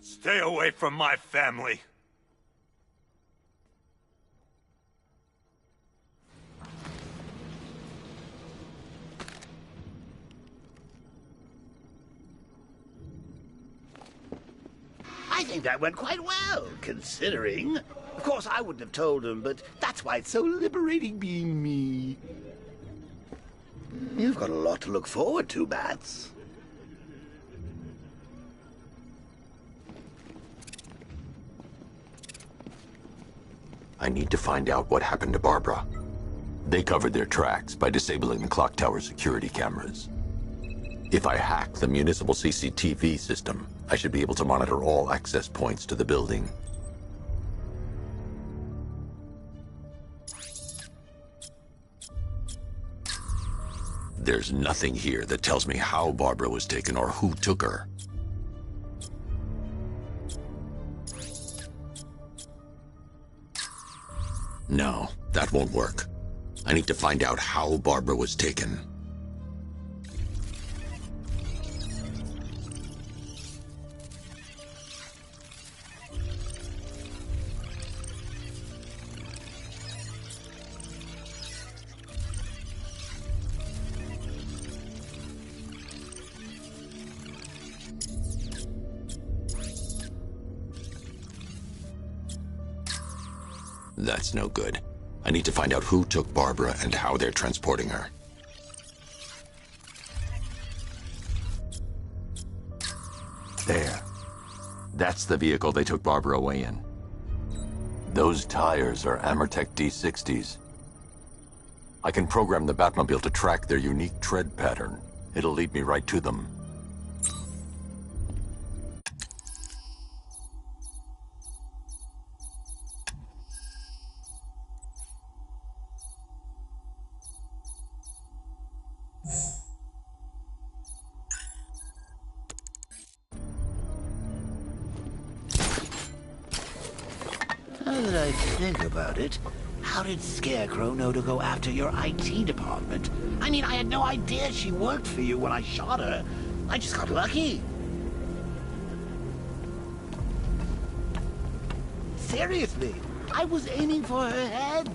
Stay away from my family. I think that went quite well, considering. Of course, I wouldn't have told him, but that's why it's so liberating being me. You've got a lot to look forward to, Bats. I need to find out what happened to Barbara. They covered their tracks by disabling the clock tower security cameras. If I hack the municipal CCTV system, I should be able to monitor all access points to the building. There's nothing here that tells me how Barbara was taken or who took her. No, that won't work. I need to find out how Barbara was taken. That's no good. I need to find out who took Barbara and how they're transporting her. There. That's the vehicle they took Barbara away in. Those tires are Amertech D60s. I can program the Batmobile to track their unique tread pattern. It'll lead me right to them. Now that I think about it, how did Scarecrow know to go after your IT department? I mean, I had no idea she worked for you when I shot her. I just got lucky. Seriously, I was aiming for her head.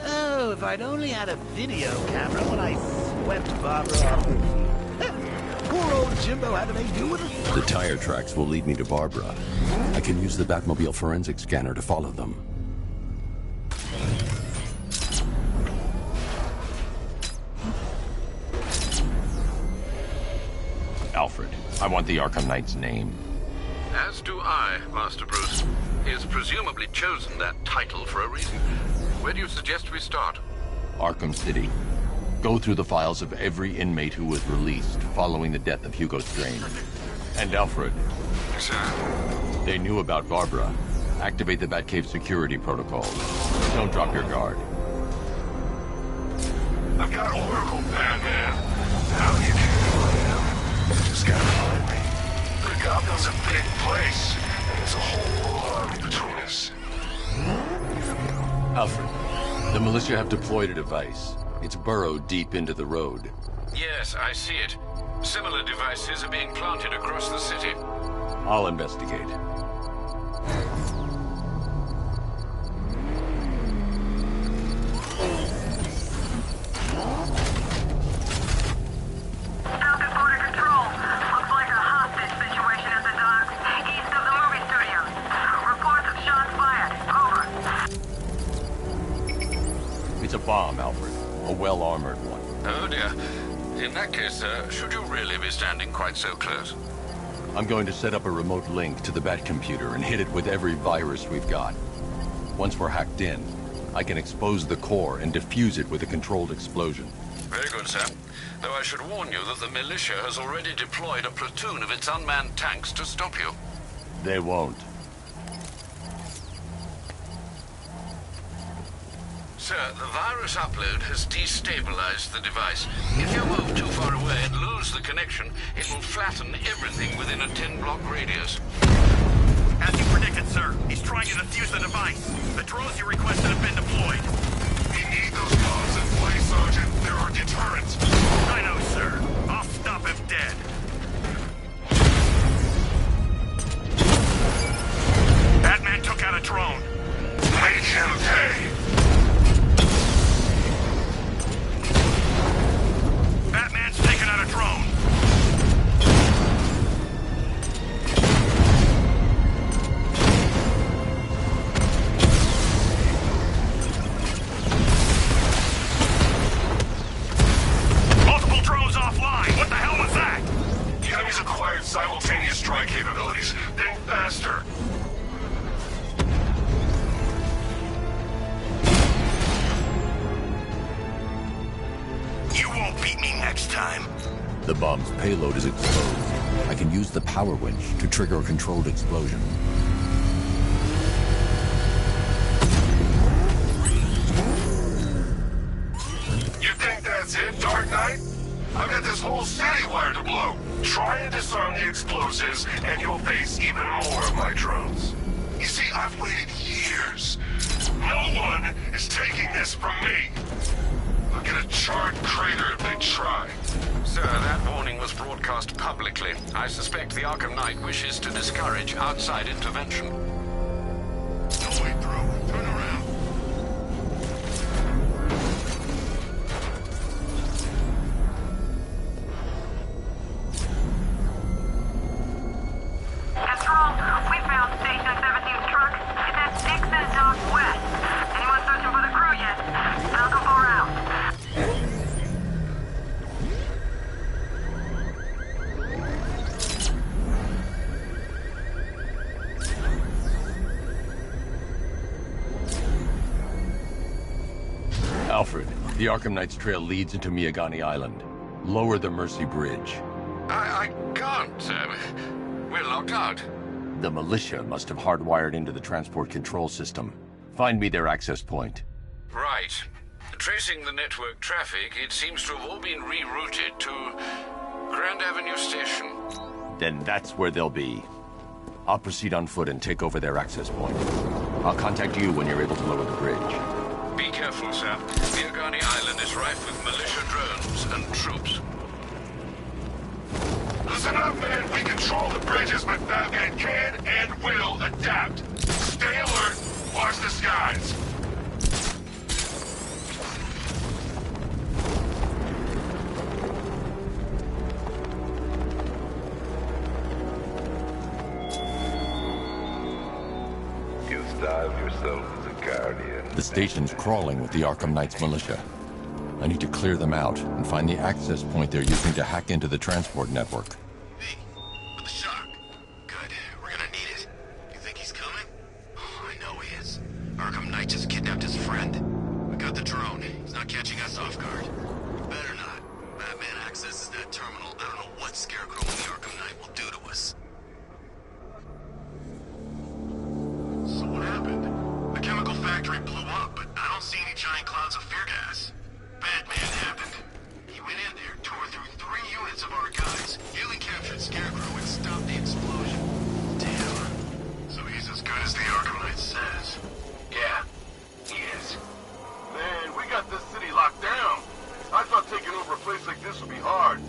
Oh, if I'd only had a video camera when I swept Barbara off her feet. Poor old Jimbo had to make do with it. The tire tracks will lead me to Barbara. I can use the Batmobile forensic scanner to follow them. Alfred, I want the Arkham Knight's name. As do I, Master Bruce. He has presumably chosen that title for a reason. Where do you suggest we start? Arkham City. Go through the files of every inmate who was released following the death of Hugo Strange. And Alfred. Sir? They knew about Barbara. Activate the Batcave security protocols. Don't drop your guard. I've got Oracle, Batman. How do you care who I am? You just gotta find me. The Gotham's a big place, and there's a whole army between us. Alfred, the militia have deployed a device. It's burrowed deep into the road. Yes, I see it. Similar devices are being planted across the city. I'll investigate. Falcon Border Control. Looks like a hostage situation at the docks, east of the movie studios. Reports of shots fired. Over. It's a bomb, Alfred. A well-armored one. Oh dear. In that case, should you really be standing quite so close? I'm going to set up a remote link to the Bat computer and hit it with every virus we've got. Once we're hacked in, I can expose the core and defuse it with a controlled explosion. Very good, sir. Though I should warn you that the militia has already deployed a platoon of its unmanned tanks to stop you. They won't. Sir, the virus upload has destabilized the device. If you move too far away and lose the connection, it will flatten everything within a 10-block radius. As you predicted, sir, he's trying to defuse the device. The drones you requested have been deployed. We need those bombs in place, Sergeant. They're our deterrent. I know, sir. I'll stop him dead. Batman took out a drone. Make him pay. Batman's taken out a drone. Multiple drones offline. What the hell was that? The enemy's acquired simultaneous strike capabilities. Think faster. You won't beat me next time. The bomb's payload is exposed. I can use the power winch to trigger a controlled explosion. You think that's it, Dark Knight? I've got this whole city wired to blow. Try and disarm the explosives, and you'll face even more of my drones. You see, I've waited years. No one is taking this from me. I'll get a charred crater if they try. Sir, that warning was broadcast publicly. I suspect the Arkham Knight wishes to discourage outside intervention. No way through. Turn around. Control, we found Station 17's truck. It's at Dixon Dock West. Anyone searching for the crew yet? Falcon 4 out. The Arkham Knight's trail leads into Miagani Island. Lower the Mercy Bridge. I can't, we're locked out. The militia must have hardwired into the transport control system. Find me their access point. Right. Tracing the network traffic, it seems to have all been rerouted to Grand Avenue Station. Then that's where they'll be. I'll proceed on foot and take over their access point. I'll contact you when you're able to lower the bridge. Be careful, sir. Miagani Island is rife with militia drones and troops. Listen up, man. We control the bridges, but Batman can and will adapt. Stay alert. Watch the skies. You style yourself as a guardian. The station's crawling with the Arkham Knight's militia. I need to clear them out and find the access point they're using to hack into the transport network. Hey, with the shock. Good. We're gonna need it. You think he's coming? Oh, I know he is. Arkham Knight just kidnapped his friend. We got the drone. He's not catching us off guard. Better not. Batman accesses that terminal. I don't know what Scarecrow and the Arkham Knight will do to us. So what happened? The chemical factory blew up, but I don't see any giant clouds of fear gas. Batman happened. He went in there, tore through 3 units of our guys, nearly captured Scarecrow, and stopped the explosion. Damn. So he's as good as the Arkham Knight says. Yeah, he is. Man, we got this city locked down. I thought taking over a place like this would be hard.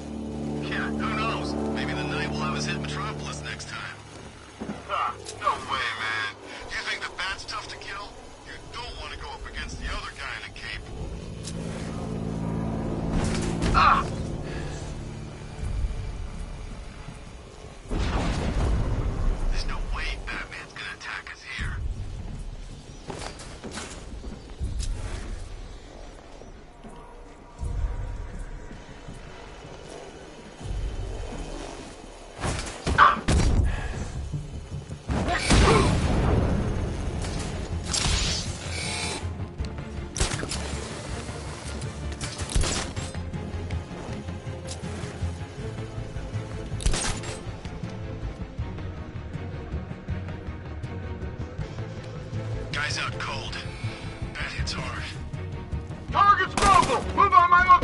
Yeah, who knows? Maybe the Knight will have us hit Metropolis next time. Ha, no way, man. You think the Bat's tough to kill? You don't want to go up against the other guy in a cape. Ah! There's no way Batman's gonna attack us here. Guy's out cold. Bat hits hard. Target's mobile! Move on my own!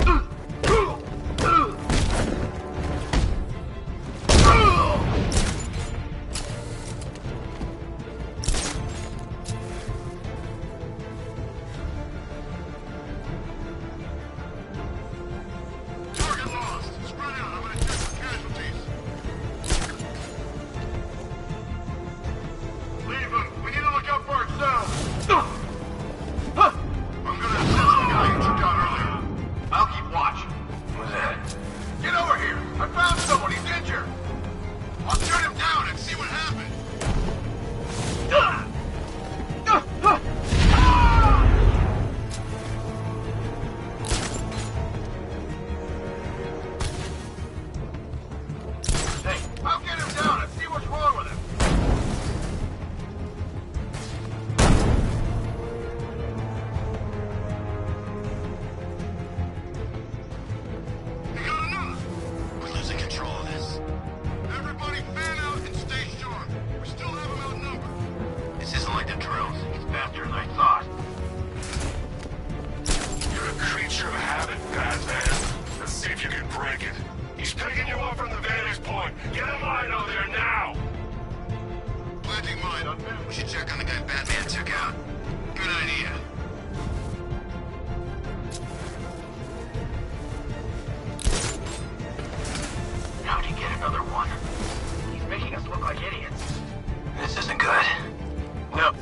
Target lost. Spread out. I'm gonna check for casualties. Leave him! We need to look out for ourselves! I'm gonna assess the guy you took out earlier. I'll keep watch. Who's that? Get over here! I found someone! He's injured! I'll shoot him down and see what happened. Hey, I'll get him down and see what's wrong with him! We got another. We're losing control of this. Everybody fan out and stay sharp. We still have him outnumbered. This isn't like the drills. It's faster than I thought. You're a creature of habit, Batman. Let's see if you can break it. He's picking you up from the vantage point. Get a line out there now! Planting mine. We should check on the guy Batman took out. Good idea. How'd he get another one? He's making us look like idiots. This isn't good. No.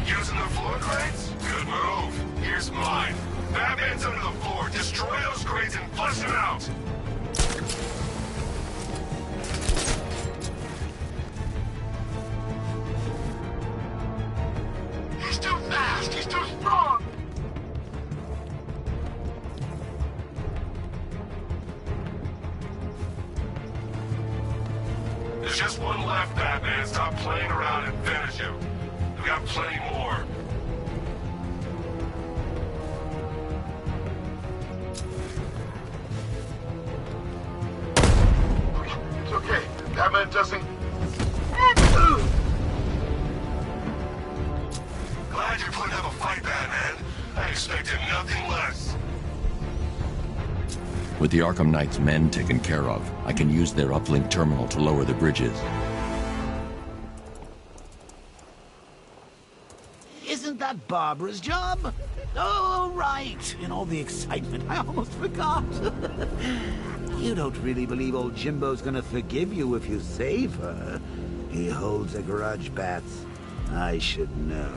Using the floor crates? Good move. Here's mine. Batman's under the floor. Destroy those crates and flush him out! He's too fast. He's too strong. There's just one left, Batman. Stop playing around and finish him. We got plenty more. man, Jesse? Glad you're putting up a fight, Batman. I expected nothing less. With the Arkham Knight's men taken care of, I can use their uplink terminal to lower the bridges. Isn't that Barbara's job? Oh, right. In all the excitement, I almost forgot. You don't really believe old Jimbo's gonna forgive you if you save her. He holds a grudge, Bats. I should know.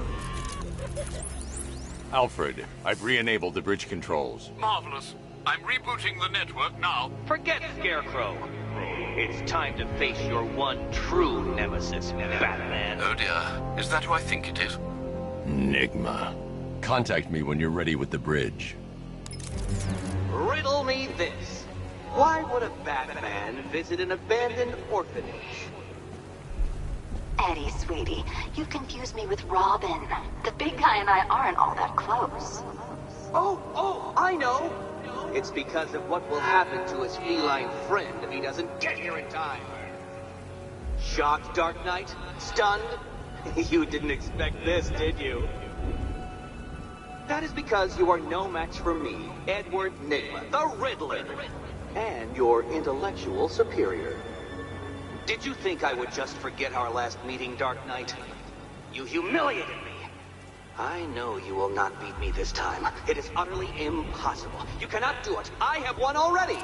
Alfred, I've re-enabled the bridge controls. Marvelous. I'm rebooting the network now. Forget Scarecrow. It's time to face your one true nemesis, Batman. Oh dear. Is that who I think it is? Enigma. Contact me when you're ready with the bridge. Riddle me this. Why would a Batman visit an abandoned orphanage? Eddie, sweetie, you confused me with Robin. The big guy and I aren't all that close. Oh, I know. It's because of what will happen to his feline friend if he doesn't get here in time. Shocked, Dark Knight? Stunned? You didn't expect this, did you? That is because you are no match for me, Edward Nigma, the Riddler, and your intellectual superior. Did you think I would just forget our last meeting, Dark Knight? You humiliated me. I know you will not beat me this time. It is utterly impossible. You cannot do it. I have won already.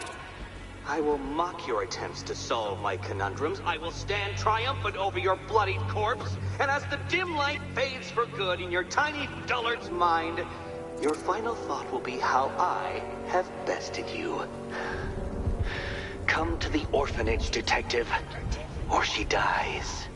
I will mock your attempts to solve my conundrums. I will stand triumphant over your bloodied corpse. And as the dim light fades for good in your tiny dullard's mind, your final thought will be how I have bested you. Come to the orphanage, detective, or she dies.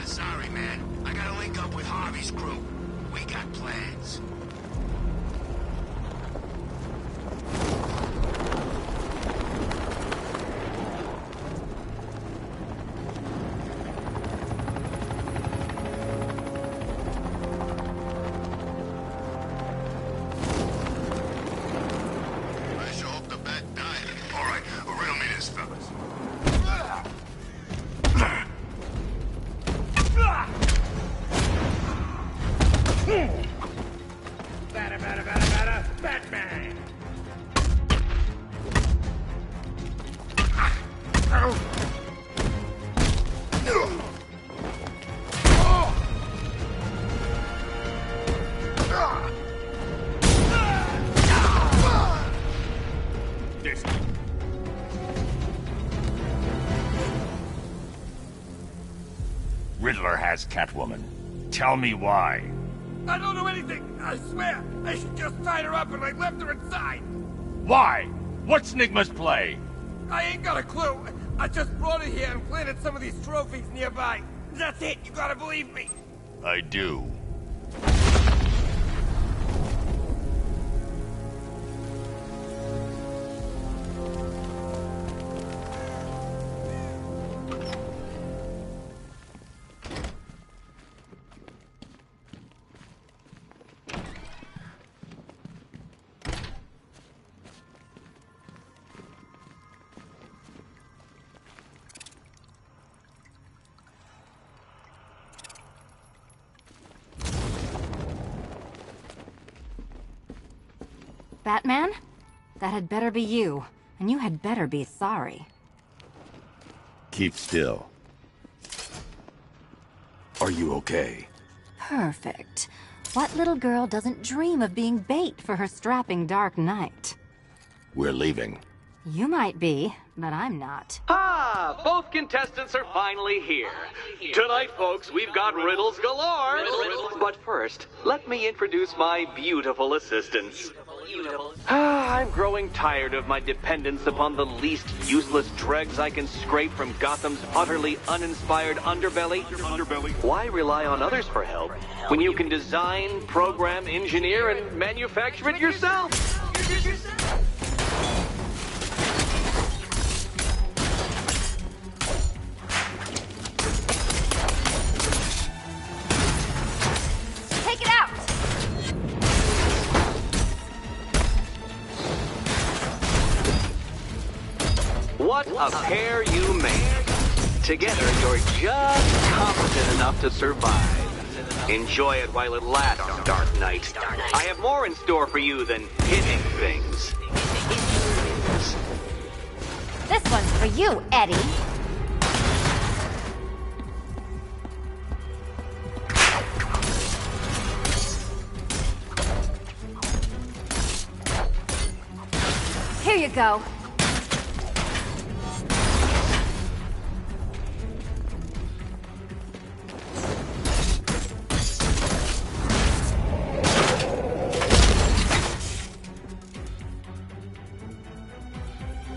Sorry, man. I gotta link up with Harvey's crew. We got plans. I sure hope the bat died. All right, riddle me this, fellas. Batman! Riddler has Catwoman. Tell me why. I don't know anything, I swear! I just tied her up and I left her inside! Why? What's Nigma's play? I ain't got a clue. I just brought her here and planted some of these trophies nearby. That's it, you gotta believe me. I do. Batman? That had better be you, and you had better be sorry. Keep still. Are you okay? Perfect. What little girl doesn't dream of being bait for her strapping Dark Knight? We're leaving. You might be, but I'm not. Ah, both contestants are finally here. Tonight, folks, we've got riddles galore. But first, let me introduce my beautiful assistants. I'm growing tired of my dependence upon the least useless dregs I can scrape from Gotham's utterly uninspired underbelly. Why rely on others for help when you can design, program, engineer, and manufacture it yourself? Take it out! What a pair you make. Together, you're just competent enough to survive. Enjoy it while it lasts, Dark Knight. I have more in store for you than hitting things. This one's for you, Eddie. Here you go.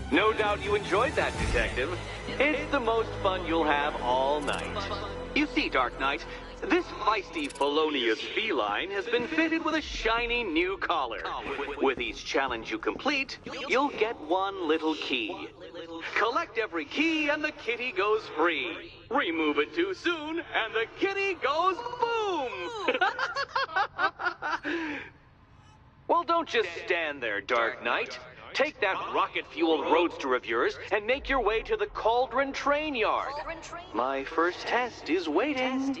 No doubt you enjoyed that, Detective. It's the most fun you'll have all night. You see, Dark Knight, this feisty, felonious feline has been fitted with a shiny new collar. With each challenge you complete, you'll get one little key. Collect every key and the kitty goes free. Remove it too soon and the kitty goes boom! Well, don't just stand there, Dark Knight. Take that rocket-fueled roadster of yours and make your way to the Cauldron Train Yard. My first test is waiting.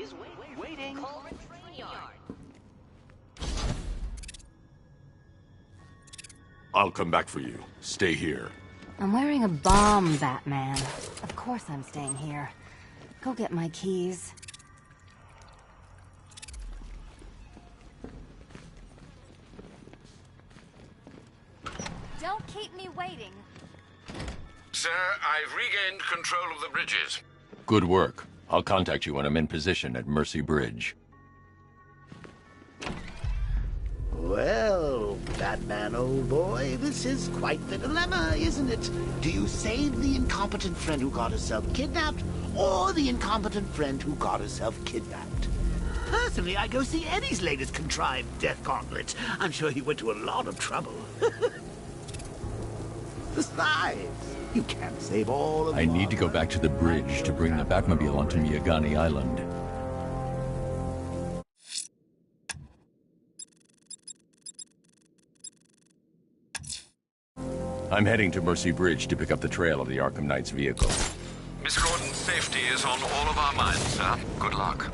I'll come back for you. Stay here. I'm wearing a bomb, Batman. Of course I'm staying here. Go get my keys. Don't keep me waiting. Sir, I've regained control of the bridges. Good work. I'll contact you when I'm in position at Mercy Bridge. Well, Batman, old boy, this is quite the dilemma, isn't it? Do you save the incompetent friend who got herself kidnapped, or the incompetent friend who got herself kidnapped? Personally, I go see Eddie's latest contrived death gauntlet. I'm sure he went to a lot of trouble. Besides, you can't save all of I need to go back to the bridge to bring the Batmobile onto Miagani Island. I'm heading to Mercy Bridge to pick up the trail of the Arkham Knight's vehicle. Miss Gordon's safety is on all of our minds, sir. Good luck.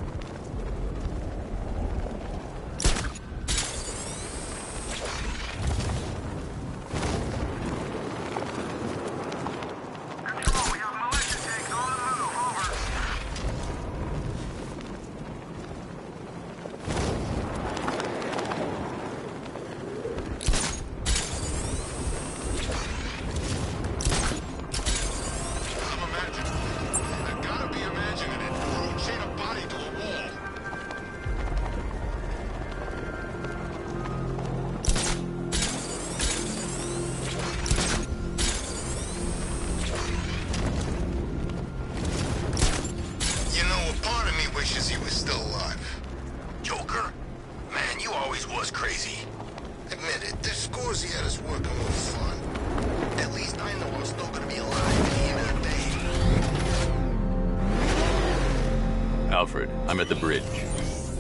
Alfred, I'm at the bridge.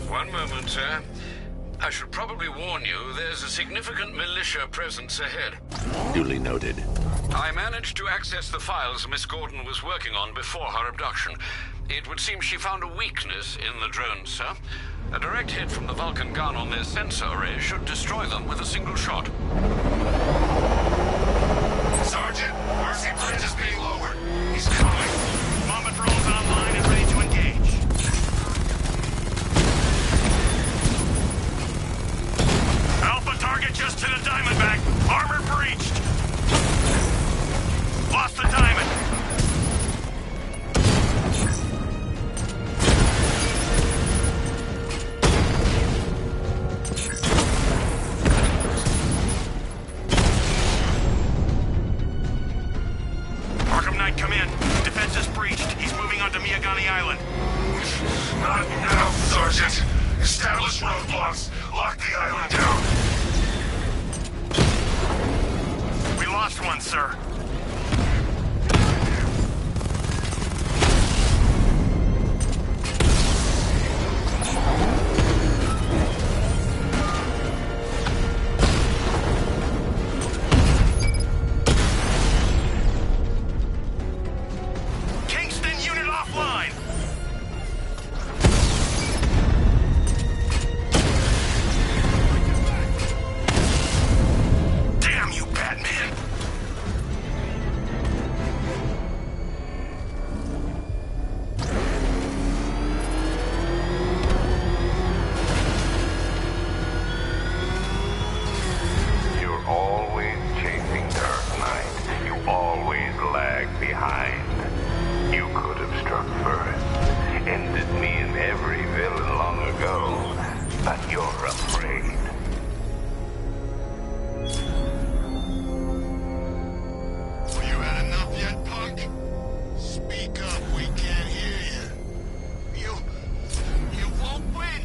One moment, sir. I should probably warn you, there's a significant militia presence ahead. Duly noted. I managed to access the files Miss Gordon was working on before her abduction. It would seem she found a weakness in the drones, sir. A direct hit from the Vulcan gun on their sensor array should destroy them with a single shot. Sergeant, Mercy Bridge is being lowered. He's coming. Mama drone's online and ready to engage. Alpha target just to the Diamondback. Armor breached. Lost the Diamond. Arkham Knight, come in. Defense is breached. He's moving onto Miyagani Island. Not now, Sergeant. Establish roadblocks. Lock the island down. We lost one, sir. Kingston unit offline. Damn you, Batman! You're always chasing Dark Knight. You always lag behind. You could have struck first, ended me and every villain long ago, but you're afraid. You had enough yet, punk? Speak up, we can't hear you. You won't win.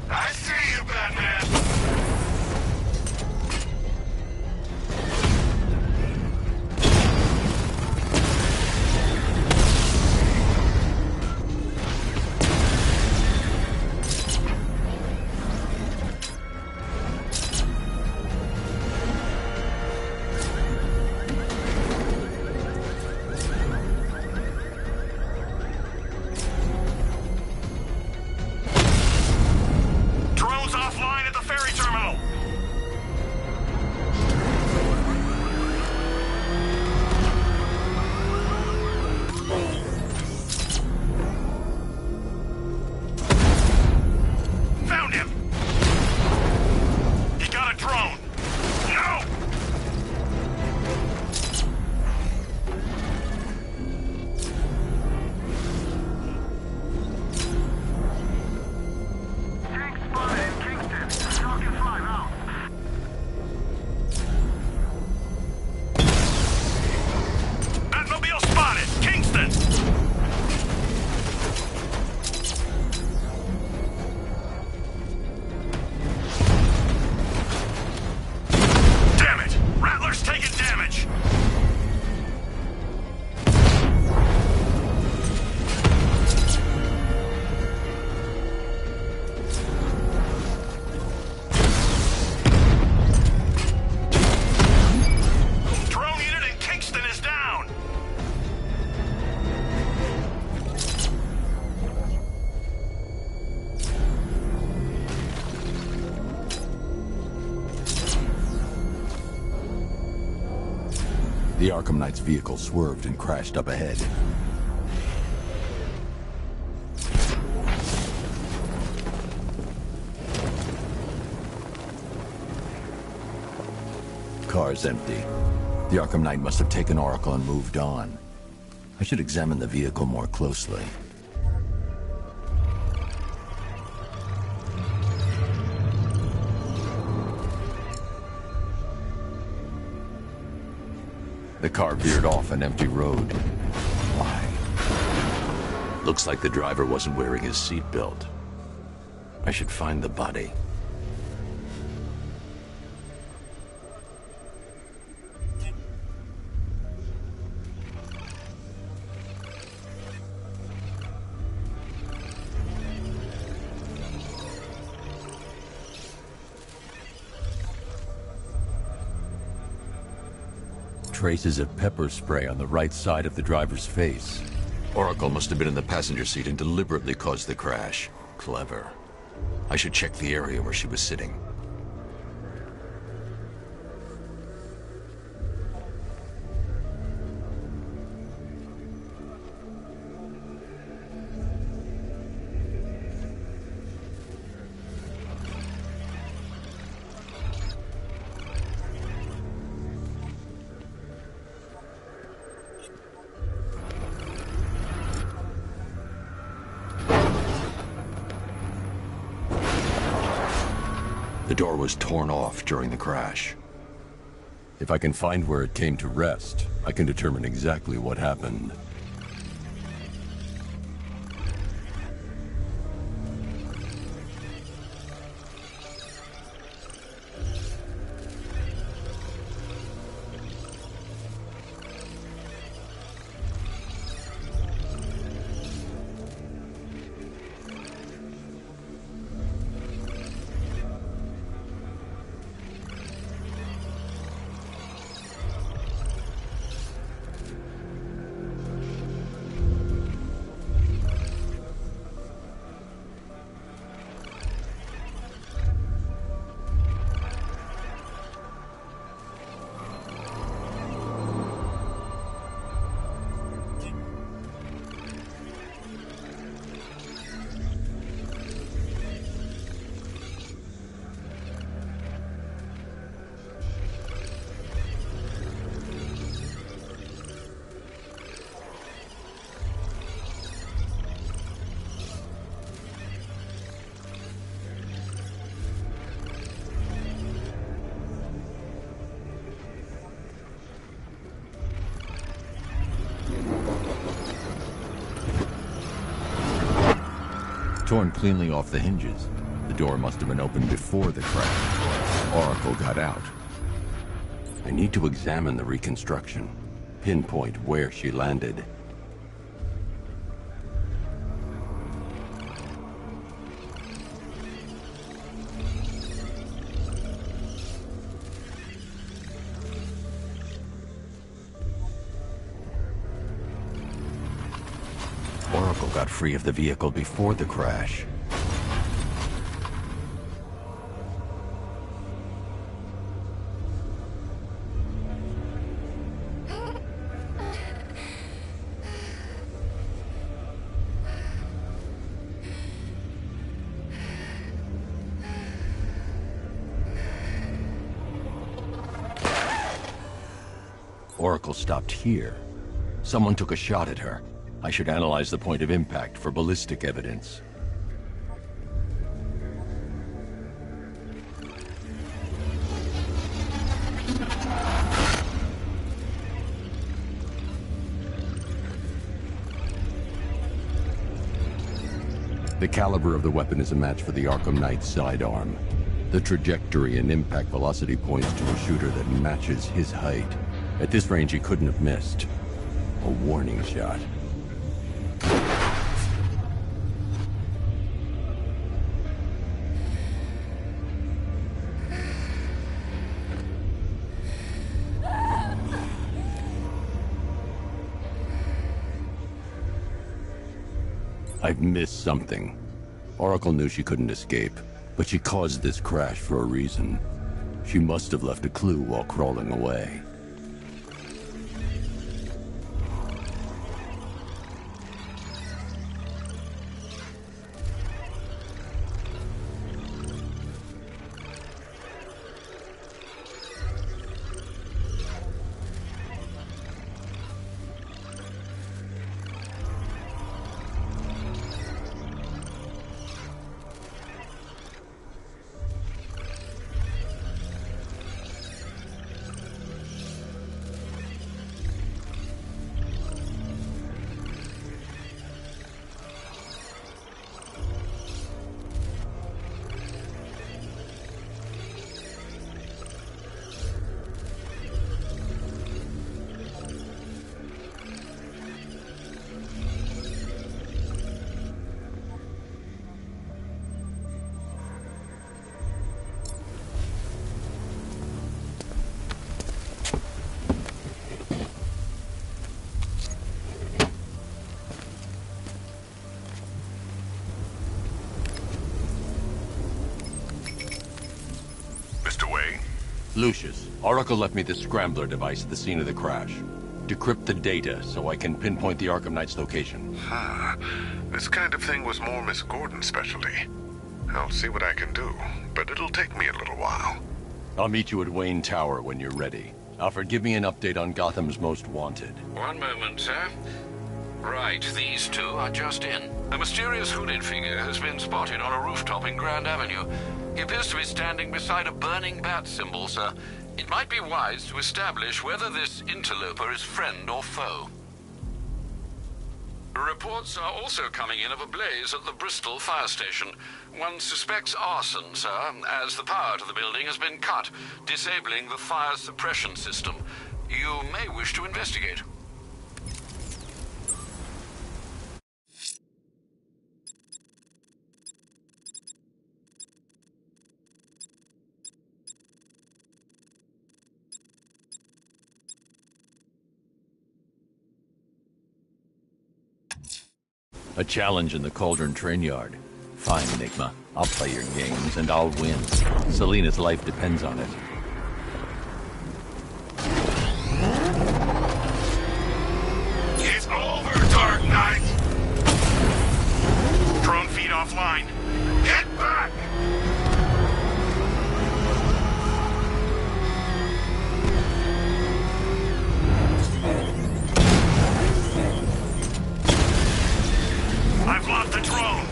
I see you, Batman. Drones offline at the ferry terminal. Found him. He got a drone. No! Tank spotted in Kingston. Falcon 5 out. Batmobile spotted. Kingston. Damn it! Rattler's taking damage. Drone unit in Kingston is down. The Arkham Knight's vehicle swerved and crashed up ahead. Car's empty. The Arkham Knight must have taken Oracle and moved on. I should examine the vehicle more closely. The car veered off an empty road. Why? Looks like the driver wasn't wearing his seatbelt. I should find the body. traces of pepper spray on the right side of the driver's face. Oracle must have been in the passenger seat and deliberately caused the crash. Clever. I should check the area where she was sitting. The door was torn off during the crash. If I can find where it came to rest, I can determine exactly what happened. Torn cleanly off the hinges. The door must have been opened before the crash. Oracle got out. I need to examine the reconstruction, pinpoint where she landed. Oracle got free of the vehicle before the crash. Oracle stopped here. Someone took a shot at her. I should analyze the point of impact for ballistic evidence. The caliber of the weapon is a match for the Arkham Knight's sidearm. The trajectory and impact velocity points to a shooter that matches his height. At this range, he couldn't have missed. A warning shot. I've missed something. Oracle knew she couldn't escape, but she caused this crash for a reason. She must have left a clue while crawling away. Lucius, Oracle left me the scrambler device at the scene of the crash. Decrypt the data so I can pinpoint the Arkham Knight's location. This kind of thing was more Miss Gordon's specialty. I'll see what I can do, but it'll take me a little while. I'll meet you at Wayne Tower when you're ready. Alfred, give me an update on Gotham's Most Wanted. One moment, sir. Right, these two are just in. A mysterious hooded figure has been spotted on a rooftop in Grand Avenue. He appears to be standing beside a burning bat symbol, sir. It might be wise to establish whether this interloper is friend or foe. Reports are also coming in of a blaze at the Bristol fire station. One suspects arson, sir, as the power to the building has been cut, disabling the fire suppression system. You may wish to investigate. A challenge in the Cauldron train yard. Fine, Enigma. I'll play your games, and I'll win. Selina's life depends on it. It's over, Dark Knight! Drone feed offline. Get back! I've locked the drone.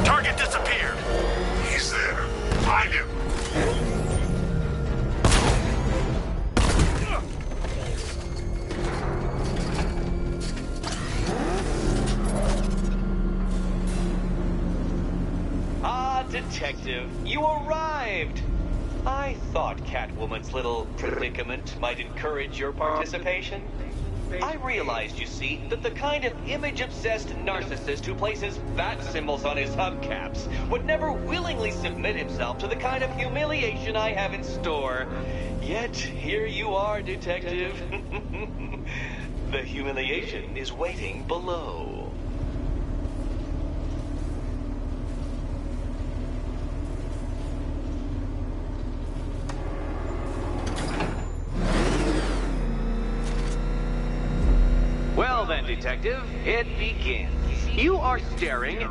Target disappeared. He's there. Find him. Detective, you arrived! I thought Catwoman's little predicament might encourage your participation. I realized, you see, that the kind of image-obsessed narcissist who places bat symbols on his hubcaps would never willingly submit himself to the kind of humiliation I have in store. Yet, here you are, Detective. The humiliation is waiting below. Well then, Detective, it begins. You are staring,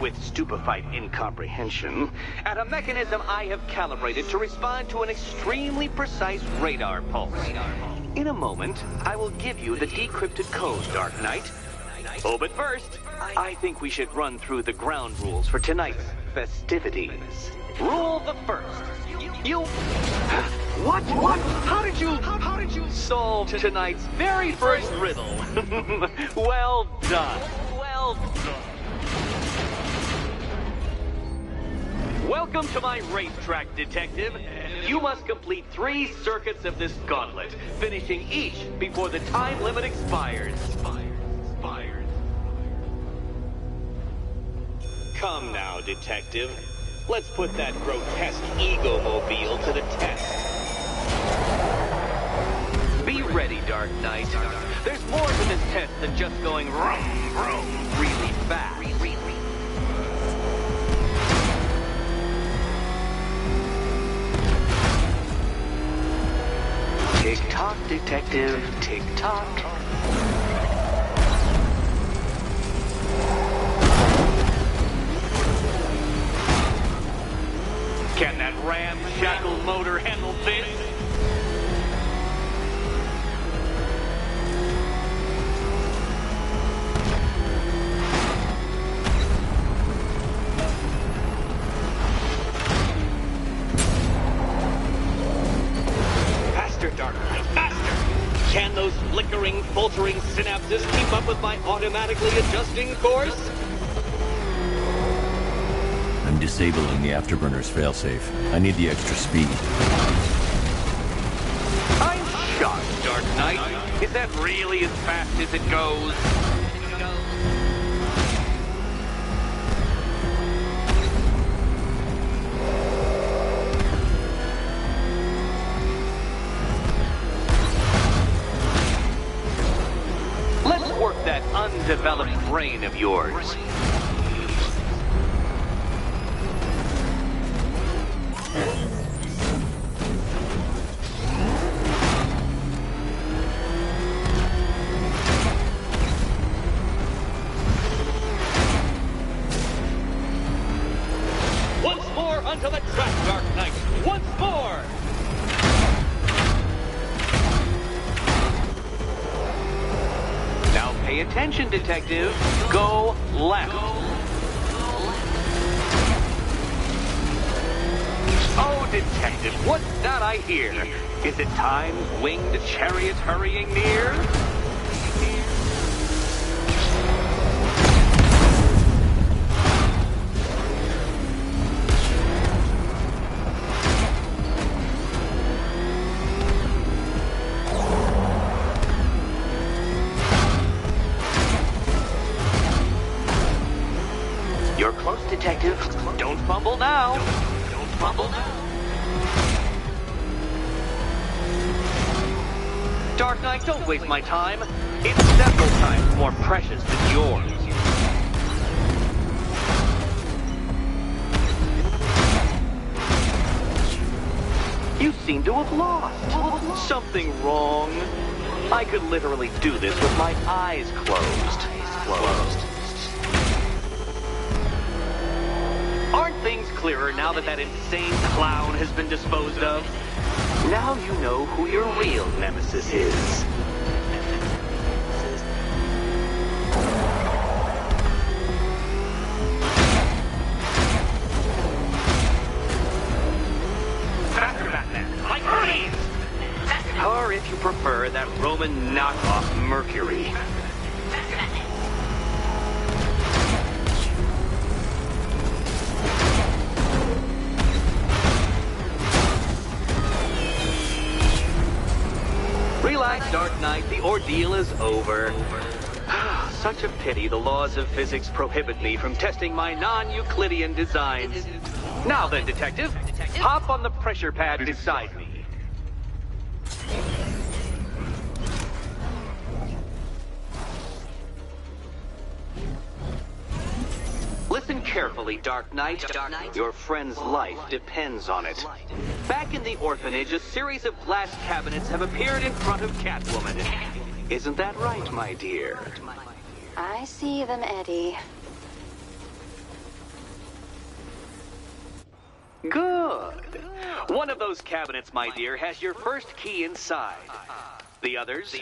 with stupefied incomprehension, at a mechanism I have calibrated to respond to an extremely precise radar pulse. In a moment, I will give you the decrypted code, Dark Knight. Oh, but first, I think we should run through the ground rules for tonight's festivities. Rule the first. You... What? How did you solve tonight's very first riddle? Well done. Well done. Welcome to my racetrack, Detective. You must complete 3 circuits of this gauntlet, finishing each before the time limit expires. Come now, Detective. Let's put that grotesque ego-mobile to the test. Be ready, Dark Knight. There's more to this test than just going vroom, vroom, really fast. Tick-tock, Detective, tick-tock. Can that ramshackle motor handle this? Faster, Dark Knight, faster! Can those flickering, faltering synapses keep up with my automatically adjusting course? I'm disabling the afterburner's failsafe. I need the extra speed. I'm shocked, Dark Knight. Is that really as fast as it goes? brain of yours. Once more onto the track, Dark Knight! Once more! Now pay attention, detective. Go left. Oh, detective, what's that I hear? Is it time's winged chariot hurrying near? You're close, detective. Don't fumble now. Don't fumble now. Dark Knight, don't waste my time. It's several times more precious than yours. You seem to have lost. Something wrong. I could literally do this with my eyes closed. Aren't things clearer now that that insane clown has been disposed of? Now you know who your real nemesis is. Faster, Batman! Like freeze! Or if you prefer, that Roman knockoff Mercury. Relax, Dark Knight. The ordeal is over. Such a pity the laws of physics prohibit me from testing my non-Euclidean designs. Now then, detective, hop on the pressure pad beside me. Listen carefully, Dark Knight. Your friend's life depends on it. Back in the orphanage, a series of glass cabinets have appeared in front of Catwoman. Isn't that right, my dear? I see them, Eddie. Good. One of those cabinets, my dear, has your first key inside. The others,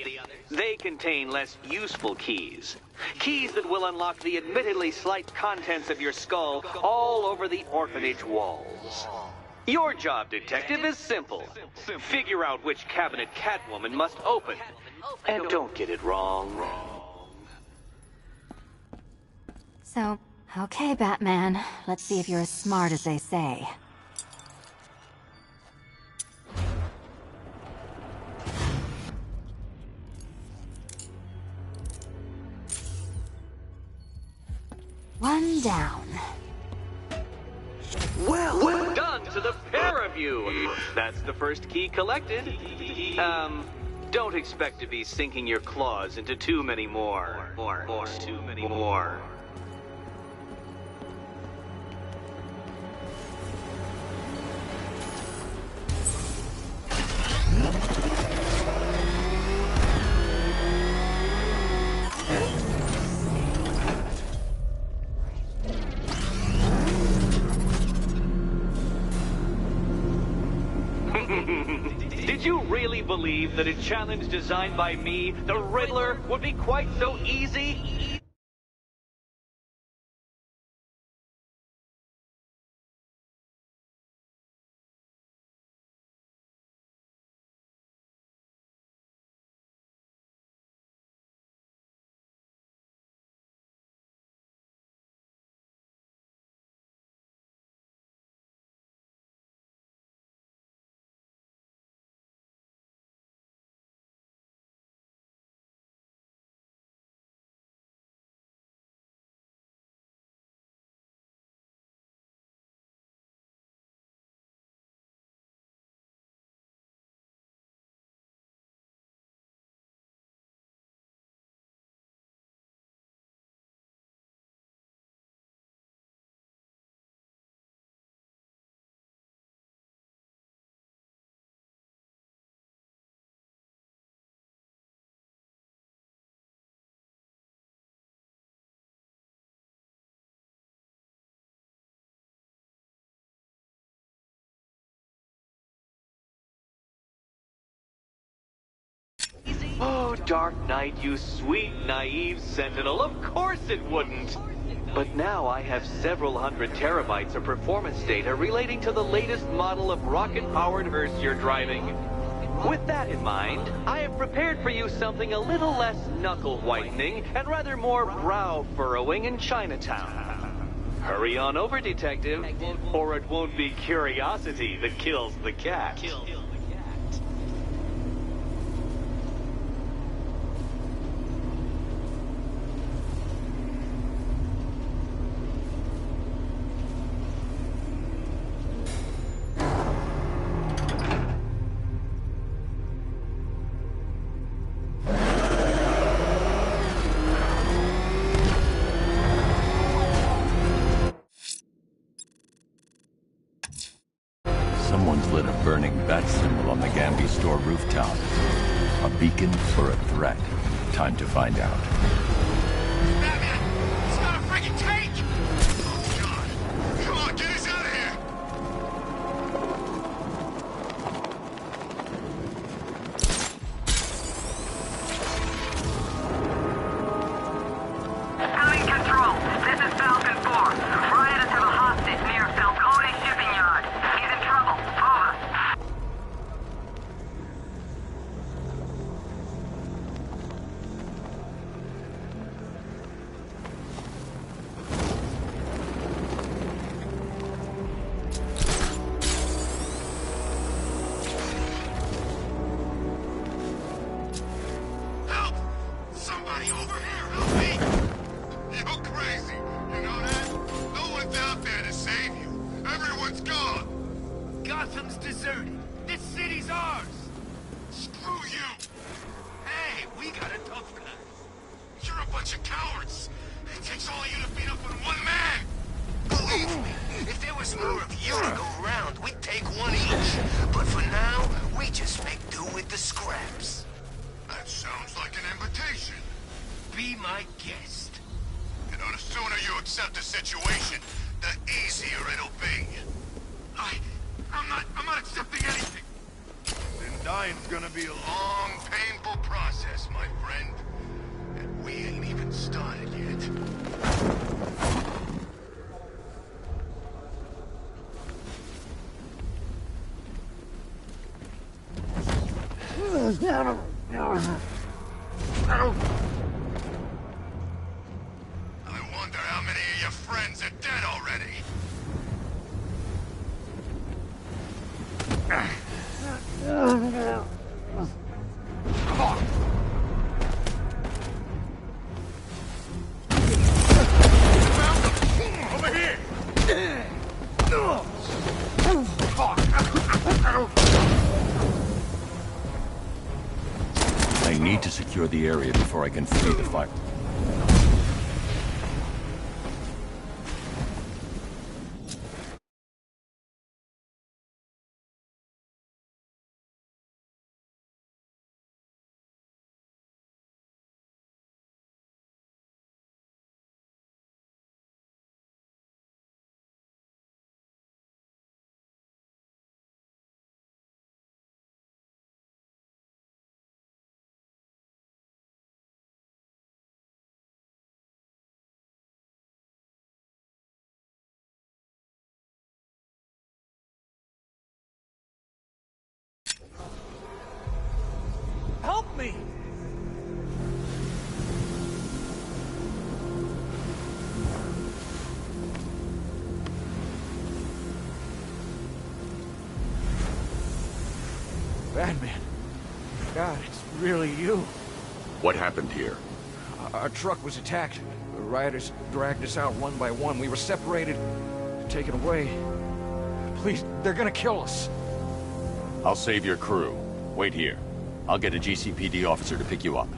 they contain less useful keys. Keys that will unlock the admittedly slight contents of your skull all over the orphanage walls. Your job, detective, is simple. Figure out which cabinet Catwoman must open. And don't get it wrong. So, okay, Batman. Let's see if you're as smart as they say. One down. Well done to the pair of you. That's the first key collected. Don't expect to be sinking your claws into too many more. Too many more. Did you really believe that a challenge designed by me, the Riddler, would be quite so easy? Oh, Dark Knight, you sweet, naive sentinel, of course it wouldn't. But now I have several hundred terabytes of performance data relating to the latest model of rocket-powered hearse you're driving. With that in mind, I have prepared for you something a little less knuckle-whitening and rather more brow-furrowing in Chinatown. Hurry on over, detective, or it won't be curiosity that kills the cat. Someone's lit a burning bat symbol on the Gambi store rooftop. A beacon or a threat? Time to find out. Batman! He's got a freaking tank! Oh, God! Come on, get us out of here! County Control, this is Falcon 4. Ryan is have a hostage near Falcone Shipping Yard. He's in trouble. Over. Help! Somebody over here, help me! You're crazy, you know that? No one's out there to save you. Everyone's gone. Gotham's deserted. This city's ours. Screw you! Hey, we got a tough guy. You're a bunch of cowards. It takes all of you to beat up on one man. Believe me, if there was more of you to go around, we'd take one each. But for now, we just make do with the scraps. That sounds like an invitation. Be my guest. You know, the sooner you accept the situation, the easier it'll be. I'm not accepting anything. Then dying's gonna be a long, painful process, my friend. And we ain't even started yet. I wonder how many of your friends are dead already. Over here! I need to secure the area before I can free the fire. Help me! Batman. God, it's really you. What happened here? Our truck was attacked. The rioters dragged us out one by one. We were separated, taken away. Please, they're gonna kill us. I'll save your crew. Wait here. I'll get a GCPD officer to pick you up.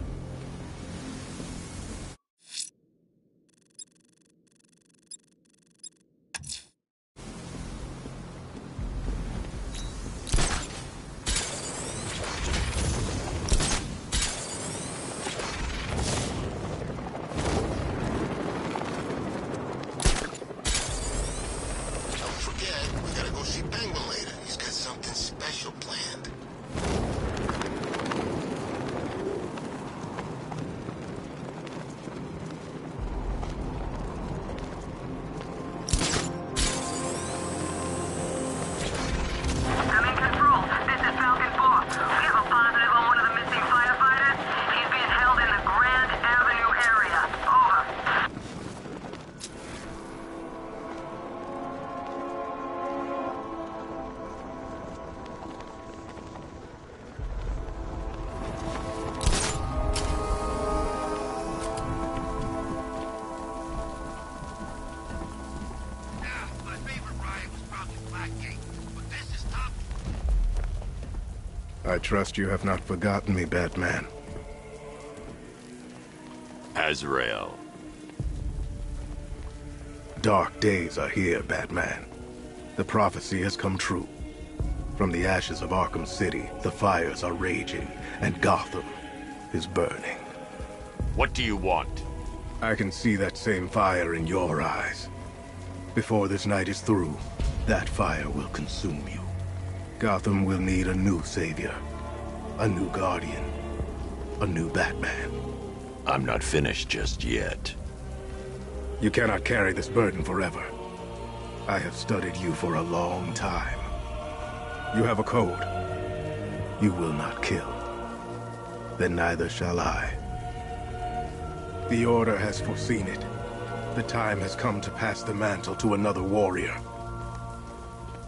Don't forget, we gotta go see Penguin later. He's got something special planned. I trust you have not forgotten me, Batman. Azrael. Dark days are here, Batman. The prophecy has come true. From the ashes of Arkham City, the fires are raging, and Gotham is burning. What do you want? I can see that same fire in your eyes. Before this night is through, that fire will consume you. Gotham will need a new savior, a new guardian, a new Batman. I'm not finished just yet. You cannot carry this burden forever. I have studied you for a long time. You have a code. You will not kill. Then neither shall I. The Order has foreseen it. The time has come to pass the mantle to another warrior.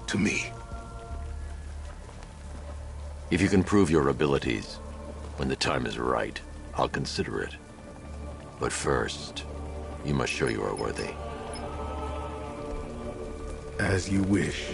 To me. If you can prove your abilities, when the time is right, I'll consider it. But first, you must show you are worthy. As you wish.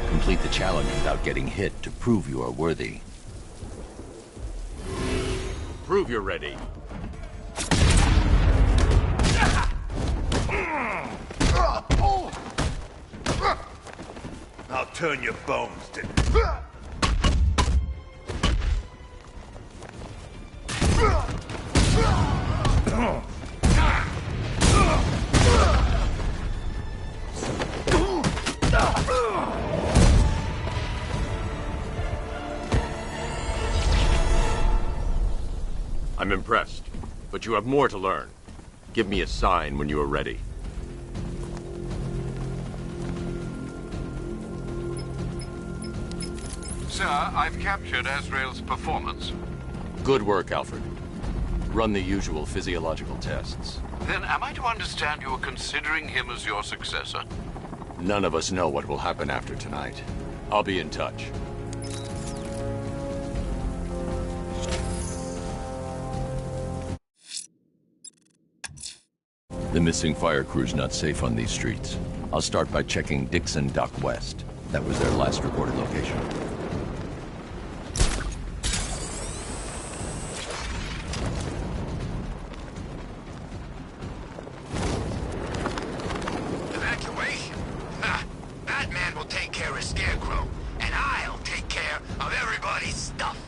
Complete the challenge without getting hit to prove you are worthy. Prove you're ready. I'll turn your bones to... I'm impressed, but you have more to learn. Give me a sign when you are ready. Sir, I've captured Azrael's performance. Good work, Alfred. Run the usual physiological tests. Then am I to understand you're considering him as your successor? None of us know what will happen after tonight. I'll be in touch. The missing fire crew's not safe on these streets. I'll start by checking Dixon Dock West. That was their last reported location. Evacuation? Ha! Batman will take care of Scarecrow, and I'll take care of everybody's stuff.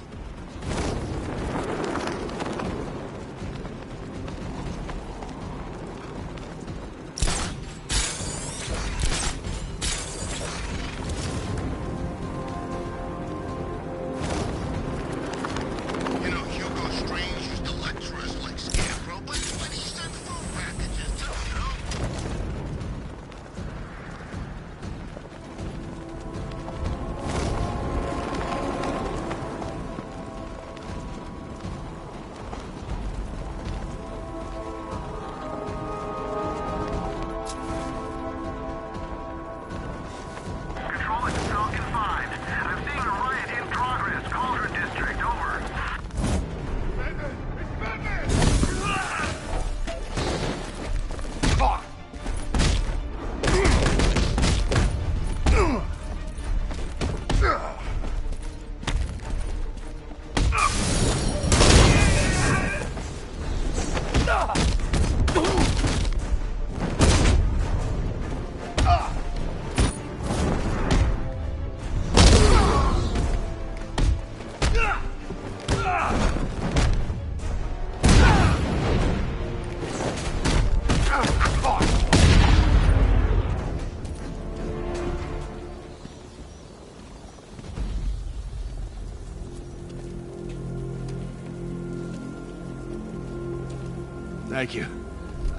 Thank you.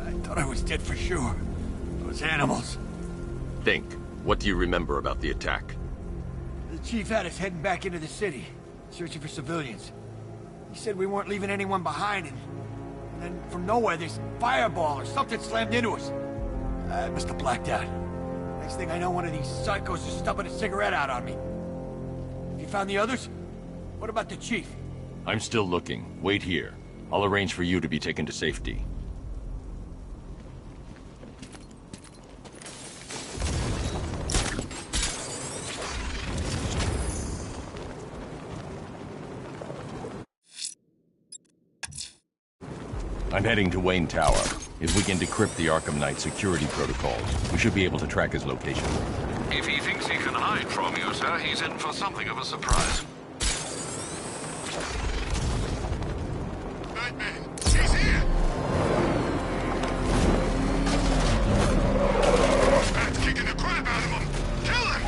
I thought I was dead for sure. Those animals. Think. What do you remember about the attack? The chief had us heading back into the city, searching for civilians. He said we weren't leaving anyone behind, and then from nowhere this fireball or something slammed into us. I must have blacked out. Next thing I know, one of these psychos is stubbing a cigarette out on me. Have you found the others? What about the chief? I'm still looking. Wait here. I'll arrange for you to be taken to safety. I'm heading to Wayne Tower. If we can decrypt the Arkham Knight security protocols, we should be able to track his location. If he thinks he can hide from you, sir, he's in for something of a surprise. Batman, he's here! Bat's kicking the crap out of him! Kill him!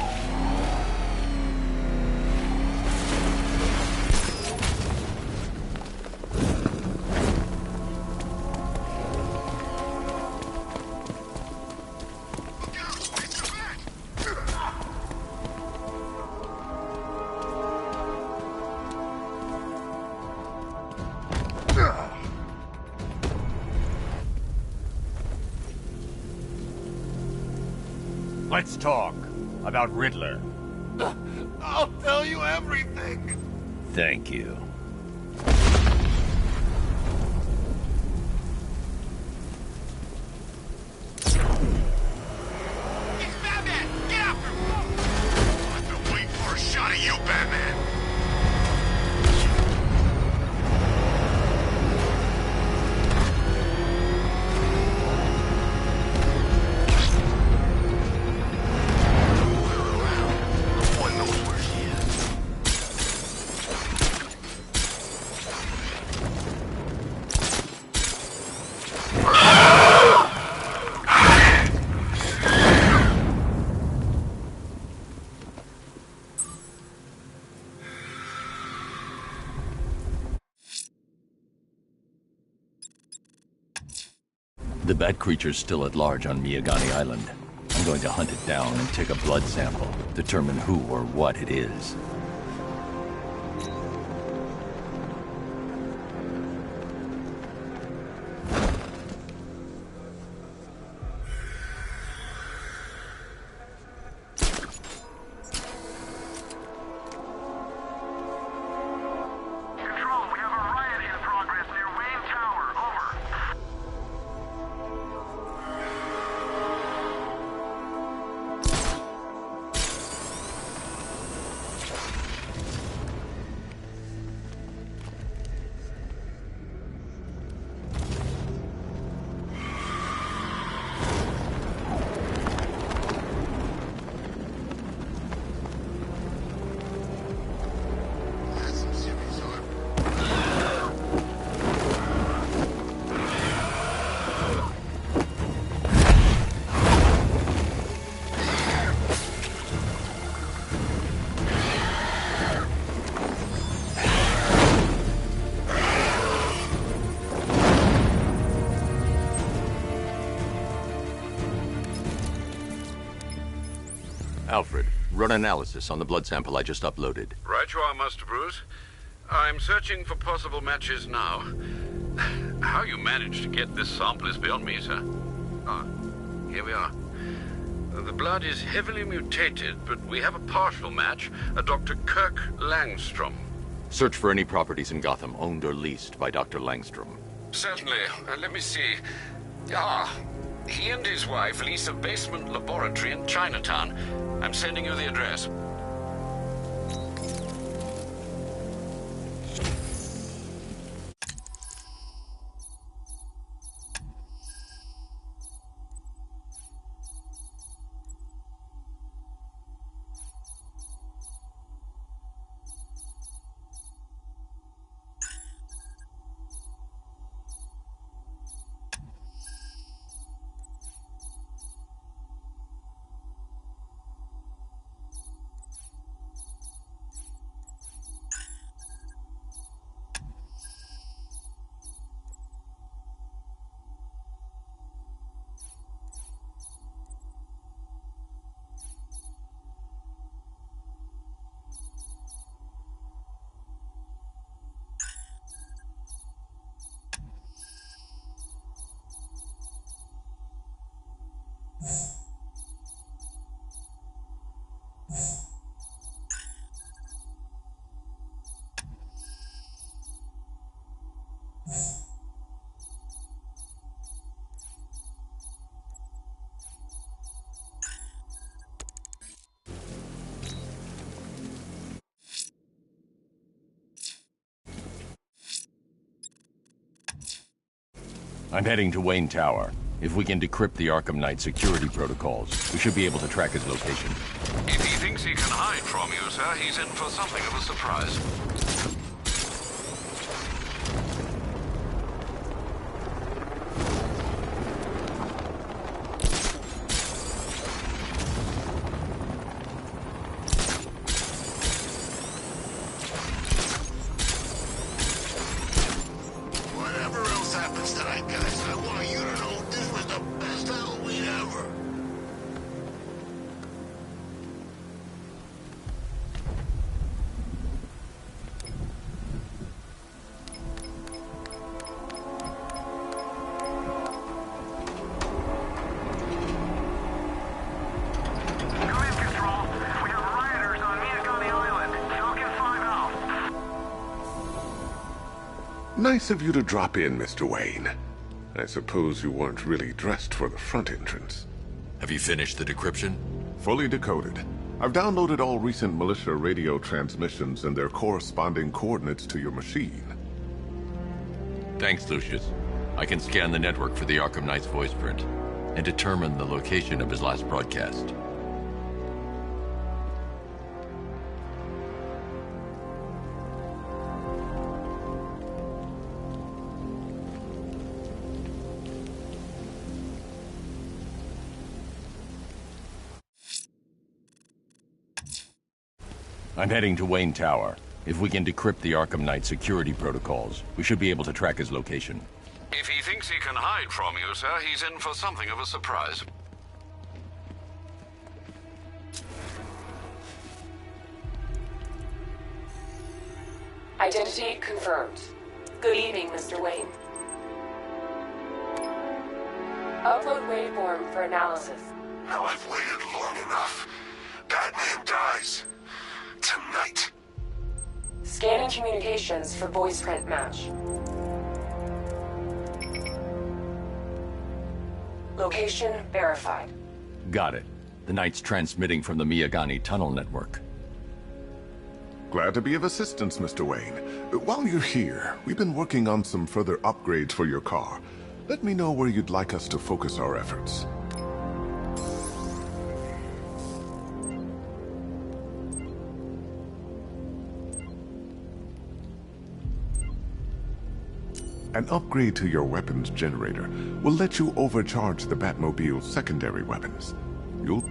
Let's talk about Riddler. I'll tell you everything! Thank you. It's Batman! Get after him! I've been waiting for a shot at you, Batman! The bat creature's still at large on Miyagani Island. I'm going to hunt it down and take a blood sample, determine who or what it is. Alfred, run analysis on the blood sample I just uploaded. Right you are, Master Bruce. I'm searching for possible matches now. How you managed to get this sample is beyond me, sir. Ah, here we are. The blood is heavily mutated, but we have a partial match, a Dr. Kirk Langstrom. Search for any properties in Gotham owned or leased by Dr. Langstrom. Certainly. Let me see. Ah, he and his wife lease a basement laboratory in Chinatown. I'm sending you the address. I'm heading to Wayne Tower. If we can decrypt the Arkham Knight security protocols, we should be able to track his location. If he thinks he can hide from you, sir, he's in for something of a surprise. Whatever else happens tonight, guys, I want you to know this was the best Halloween ever. Nice of you to drop in, Mr. Wayne. I suppose you weren't really dressed for the front entrance. Have you finished the decryption? Fully decoded. I've downloaded all recent militia radio transmissions and their corresponding coordinates to your machine. Thanks, Lucius. I can scan the network for the Arkham Knight's voice print and determine the location of his last broadcast. I'm heading to Wayne Tower. If we can decrypt the Arkham Knight security protocols, we should be able to track his location. If he thinks he can hide from you, sir, he's in for something of a surprise. Identity confirmed. Good evening, Mr. Wayne. Upload waveform for analysis. Now I've waited long enough. Batman dies. Tonight. Scanning communications for voice print match. Location verified. Got it. The Knight's transmitting from the Miyagani tunnel network. Glad to be of assistance, Mr. Wayne. While you're here, we've been working on some further upgrades for your car. Let me know where you'd like us to focus our efforts. An upgrade to your weapons generator will let you overcharge the Batmobile's secondary weapons. You'll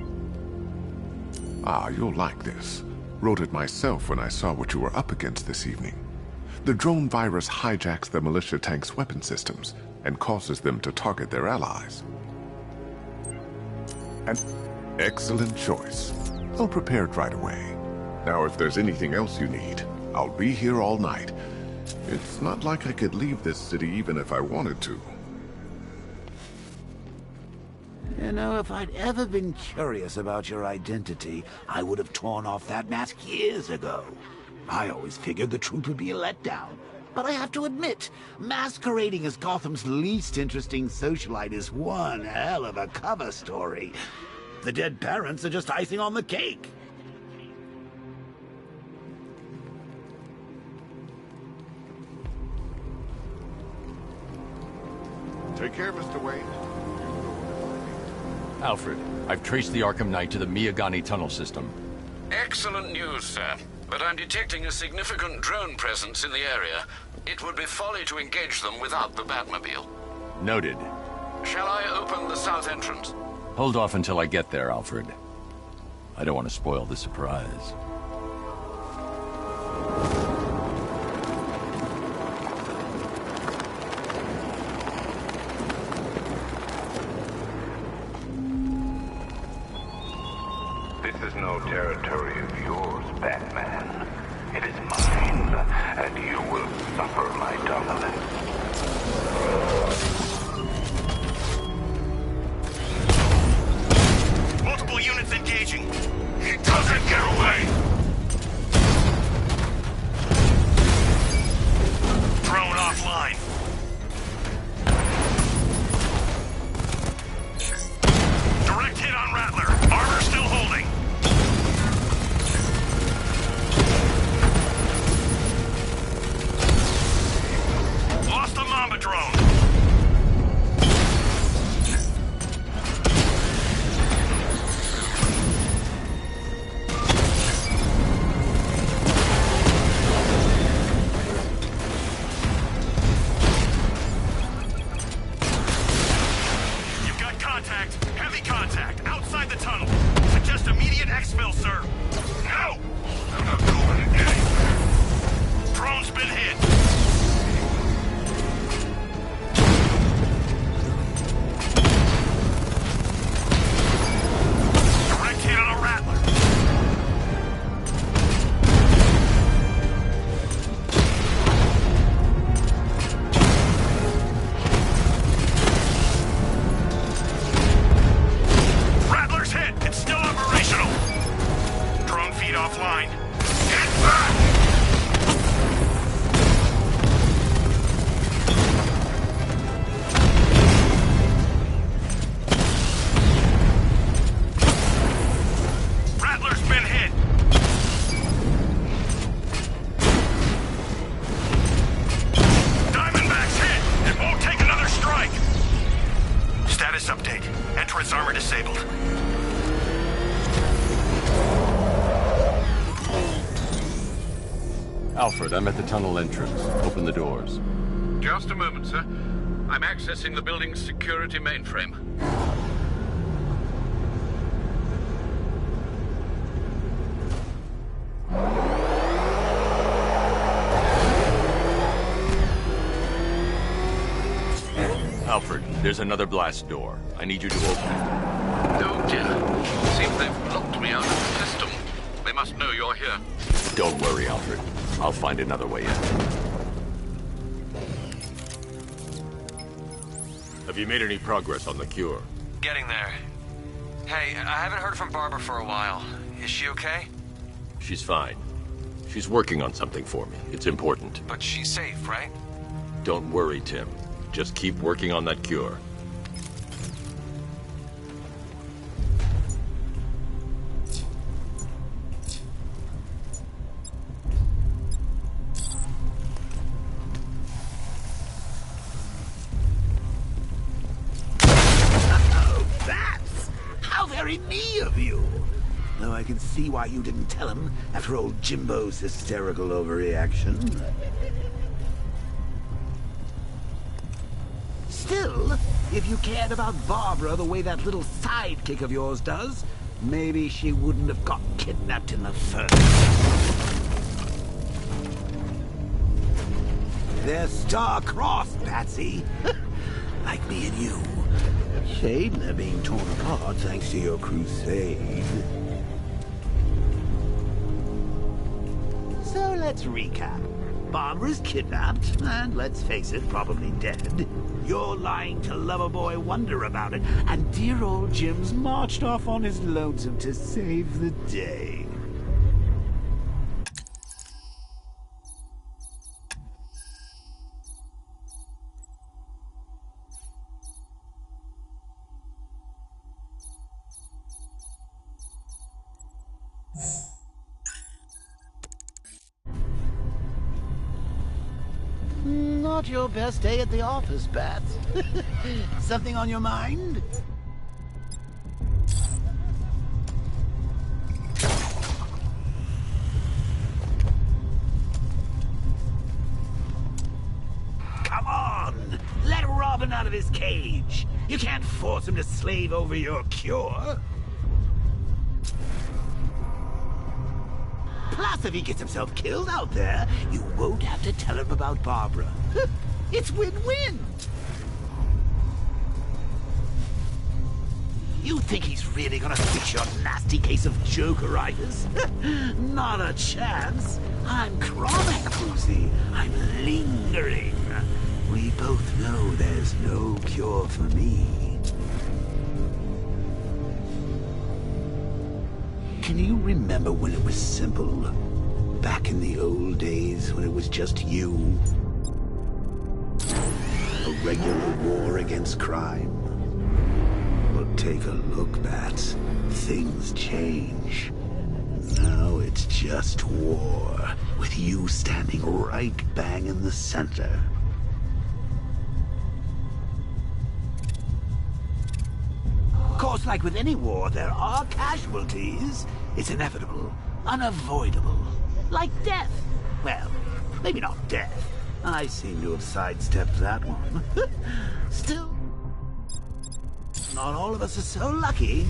like this. Wrote it myself when I saw what you were up against this evening. The drone virus hijacks the militia tank's weapon systems and causes them to target their allies. An excellent choice. I'll prepare it right away. Now, if there's anything else you need, I'll be here all night. It's not like I could leave this city even if I wanted to. You know, if I'd ever been curious about your identity, I would have torn off that mask years ago. I always figured the truth would be a letdown. But I have to admit, masquerading as Gotham's least interesting socialite is one hell of a cover story. The dead parents are just icing on the cake. Take care, Mr. Wayne. Alfred, I've traced the Arkham Knight to the Miyagani tunnel system. Excellent news, sir. But I'm detecting a significant drone presence in the area. It would be folly to engage them without the Batmobile. Noted. Shall I open the south entrance? Hold off until I get there, Alfred. I don't want to spoil the surprise. This is no territory of yours, Batman. It is mine, and you will suffer my dominance. Multiple units engaging. He doesn't get away! offline. Get back! Rattler's been hit. Diamondback's hit and won't take another strike. Status update. Entrance armor disabled. Alfred, I'm at the tunnel entrance. Open the doors. Just a moment, sir. I'm accessing the building's security mainframe. Alfred, there's another blast door. I need you to open it. Oh dear. Seems they've locked me out of the system. They must know you're here. Don't worry, Alfred. I'll find another way in. Have you made any progress on the cure? Getting there. Hey, I haven't heard from Barbara for a while. Is she okay? She's fine. She's working on something for me. It's important. But she's safe, right? Don't worry, Tim. Just keep working on that cure. Very me of you. Though I can see why you didn't tell him after old Jimbo's hysterical overreaction. Still, if you cared about Barbara the way that little sidekick of yours does, maybe she wouldn't have got kidnapped in the first place. They're star-crossed, Patsy. Like me and you. Shame they're being torn apart thanks to your crusade. So let's recap. Barbara's kidnapped, and let's face it, probably dead. You're lying to Loverboy Wonder about it, and dear old Jim's marched off on his lonesome to save the day. Not your best day at the office, Bats. Something on your mind? Come on! Let Robin out of his cage! You can't force him to slave over your cure! Plus, if he gets himself killed out there, you won't have to tell him about Barbara. It's win-win! You think he's really gonna fix your nasty case of jokeritis? Not a chance. I'm chronic, Brucey. I'm lingering. We both know there's no cure for me. Can you remember when it was simple? Back in the old days when it was just you? A regular war against crime? Well, take a look, Bats. Things change. Now it's just war, with you standing right bang in the center. Of course, like with any war, there are casualties. It's inevitable, unavoidable. Like death. Well, maybe not death. I seem to have sidestepped that one. Still, not all of us are so lucky.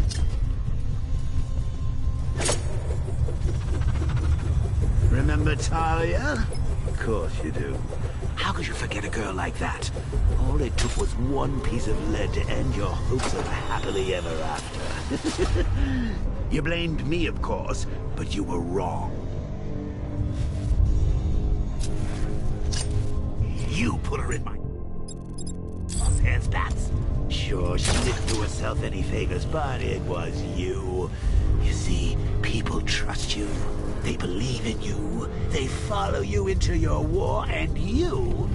Remember Talia? Of course you do. How could you forget a girl like that? All it took was one piece of lead to end your hopes of happily ever after. You blamed me, of course, but you were wrong. You put her in my hands, Bats. Sure, she didn't do herself any favors, but it was you. You see, people trust you. They believe in you. They follow you into your war, and you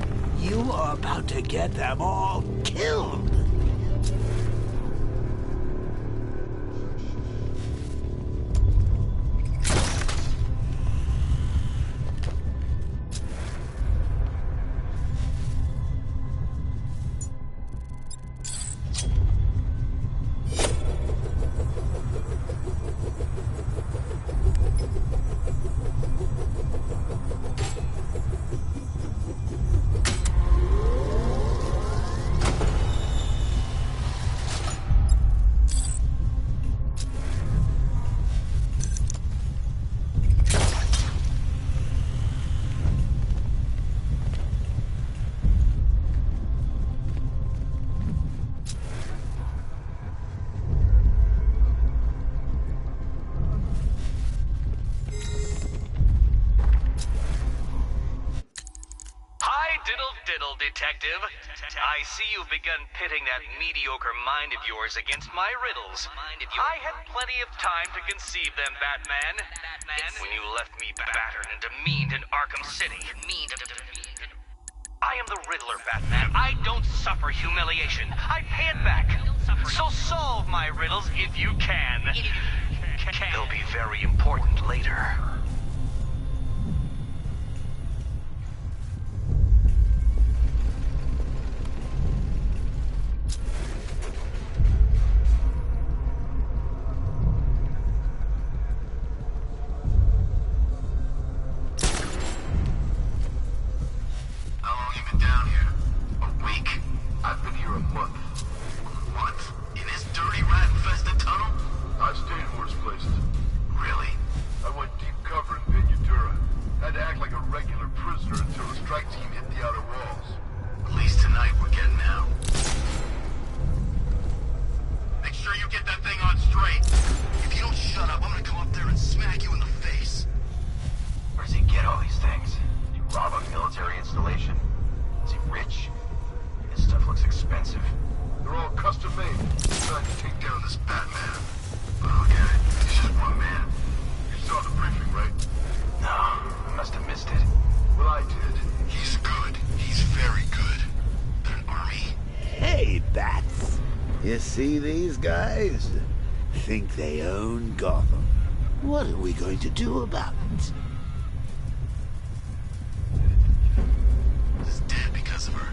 are about to get them all killed. Diddle, detective. I see you've begun pitting that mediocre mind of yours against my riddles. I had plenty of time to conceive them, Batman. When you left me battered and demeaned in Arkham City. I am the Riddler, Batman. I don't suffer humiliation. I pay it back. So solve my riddles if you can. They'll be very important later. See these guys? Think they own Gotham. What are we going to do about it? Is dead because of her.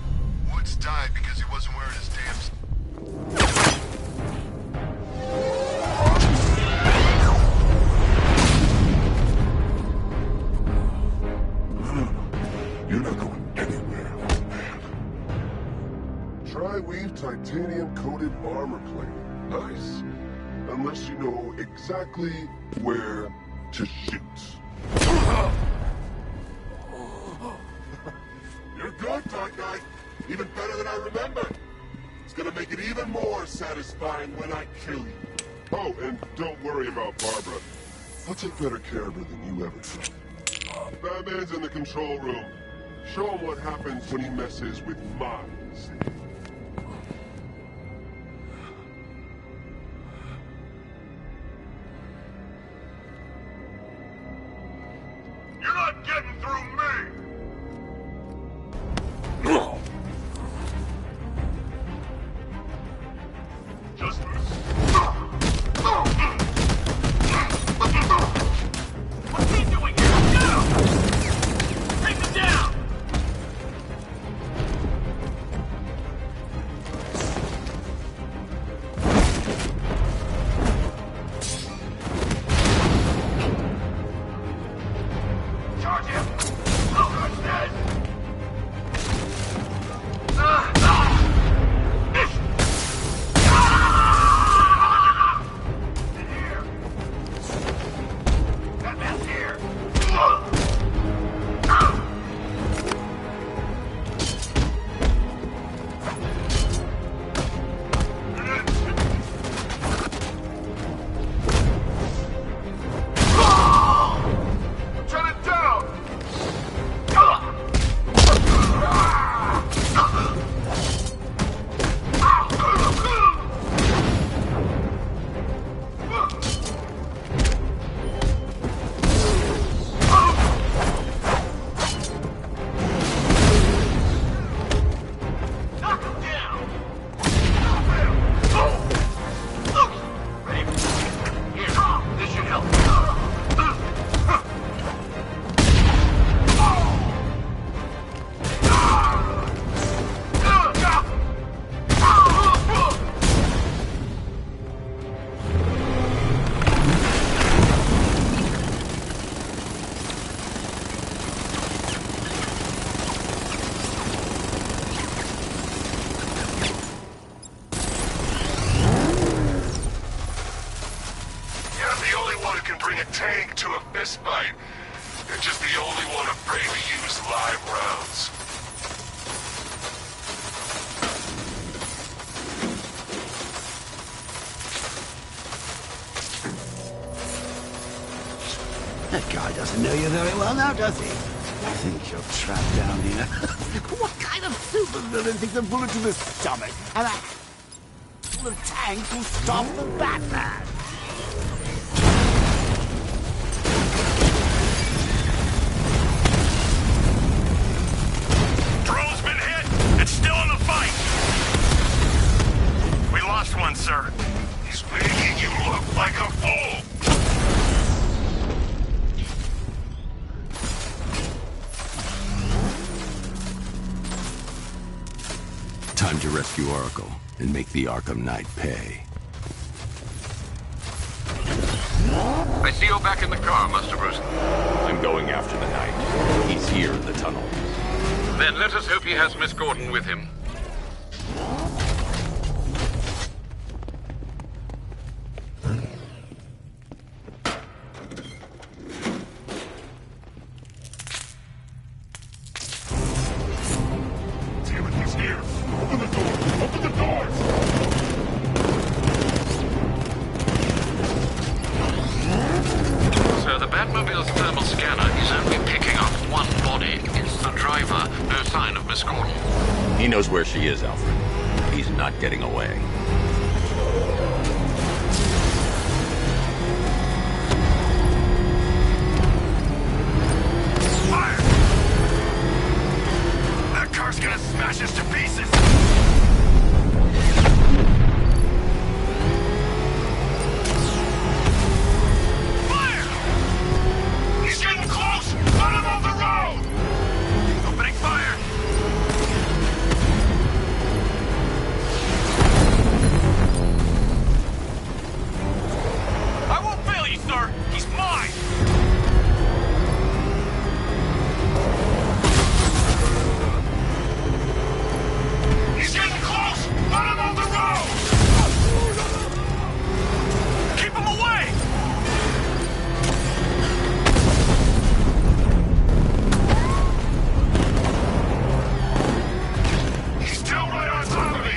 Woods died because he wasn't wearing his damn... You're not going anywhere, old man. Tri-weave titanium-coated armor plate. Nice. Unless you know exactly where to shoot. You're good, Dark Knight. Even better than I remembered. It's gonna make it even more satisfying when I kill you. Oh, and don't worry about Barbara. I'll take better care of her than you ever could. Batman's in the control room. Show him what happens when he messes with minds. You're not getting through me! Just... What's he doing here? Get him! Take him down! Charge him! You're just the only one afraid to use live rounds. That guy doesn't know you very well now, does he? I think you're trapped down here. What kind of supervillain thinks a bullet to the stomach and a full of tanks will stop the Batman? Drone's been hit. It's still in the fight. We lost one, sir. He's making you look like a fool. Time to rescue Oracle and make the Arkham Knight pay. I see you're back in the car, Master Bruce. I'm going after the Knight. He's here in the tunnel. Then let us hope he has Miss Gordon with him. He knows where she is, Alfred. He's not getting away. Fire! That car's gonna smash us to pieces! Fire! He's getting close! Let him off the road! Opening fire! Sir, he's mine! He's getting close! Let him on the road! Keep him away! He's still right on top of me!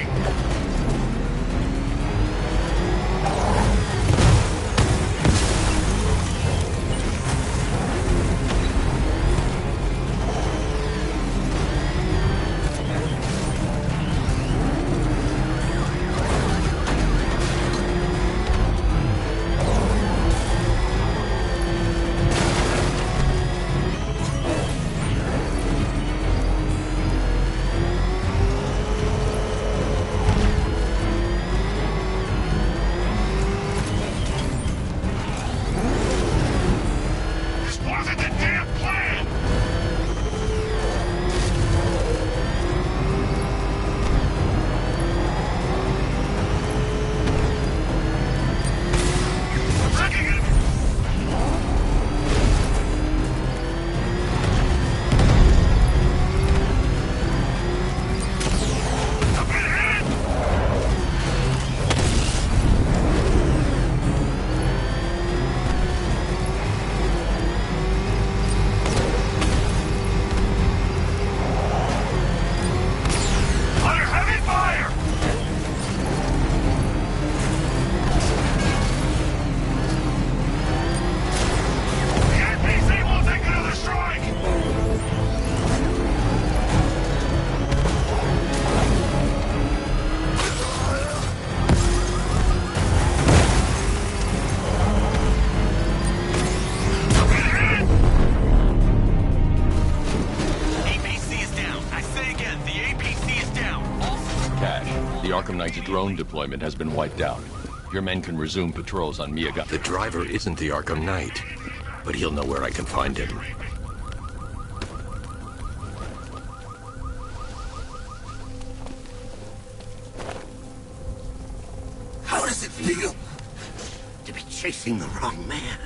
Arkham Knight's drone deployment has been wiped out. Your men can resume patrols on Miyaga. The driver isn't the Arkham Knight, but he'll know where I can find him. How does it feel to be chasing the wrong man?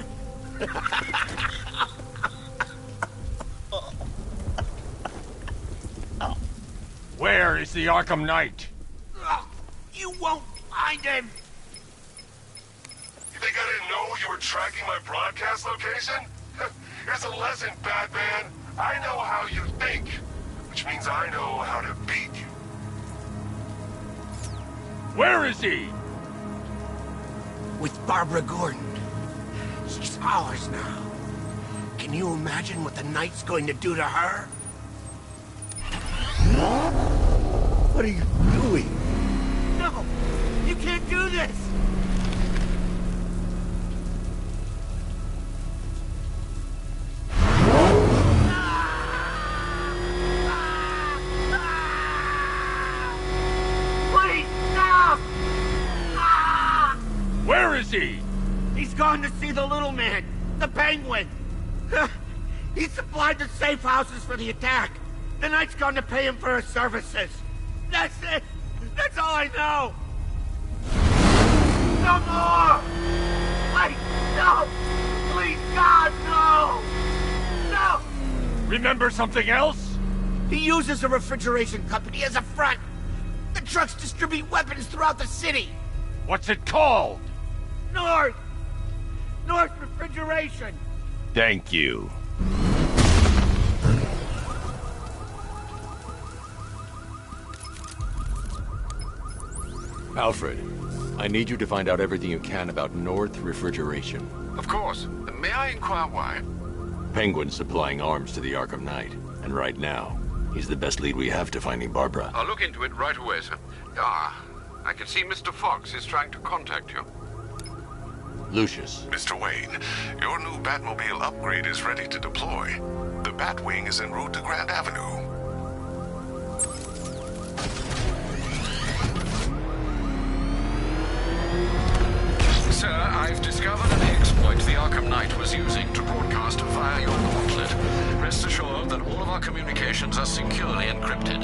Where is the Arkham Knight? You won't find him! You think I didn't know you were tracking my broadcast location? Here's a lesson, Batman. I know how you think, which means I know how to beat you. Where is he? With Barbara Gordon. She's ours now. Can you imagine what the Knight's going to do to her? What are you doing? No! You can't do this! Please, stop! Where is he? He's gone to see the little man, the Penguin. He supplied the safe houses for the attack. The Knight's gone to pay him for his services. That's it. That's all I know. No more! Wait, no! Please, God, no! No! Remember something else? He uses a refrigeration company as a front. The trucks distribute weapons throughout the city. What's it called? North Refrigeration. Thank you. Alfred, I need you to find out everything you can about North Refrigeration. Of course. May I inquire why? Penguin's supplying arms to the Arkham Knight, and right now, he's the best lead we have to finding Barbara. I'll look into it right away, sir. Ah, I can see Mr. Fox is trying to contact you. Lucius. Mr. Wayne, your new Batmobile upgrade is ready to deploy. The Batwing is en route to Grand Avenue. Sir, I've discovered an exploit the Arkham Knight was using to broadcast via your gauntlet. Rest assured that all of our communications are securely encrypted.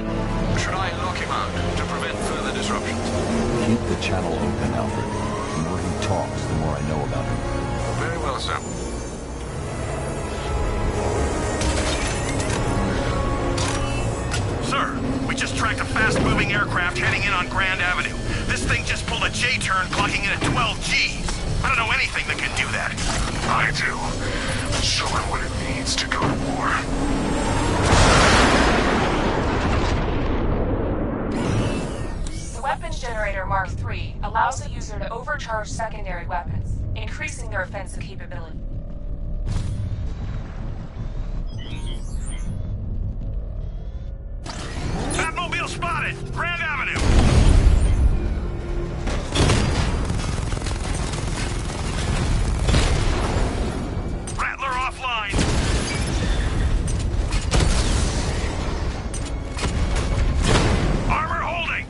Should I lock him out to prevent further disruptions? Keep the channel open, Alfred. The more he talks, the more I know about him. Very well, sir. Sir, we just tracked a fast-moving aircraft heading in on Grand Avenue. This thing just pulled a J-turn, clocking in at 12 Gs. I don't know anything that can do that. I do. Show him what it means to go to war. The weapons generator Mark III allows the user to overcharge secondary weapons, increasing their offensive capability. Batmobile spotted! Grand Avenue! Rattler offline! Armor holding!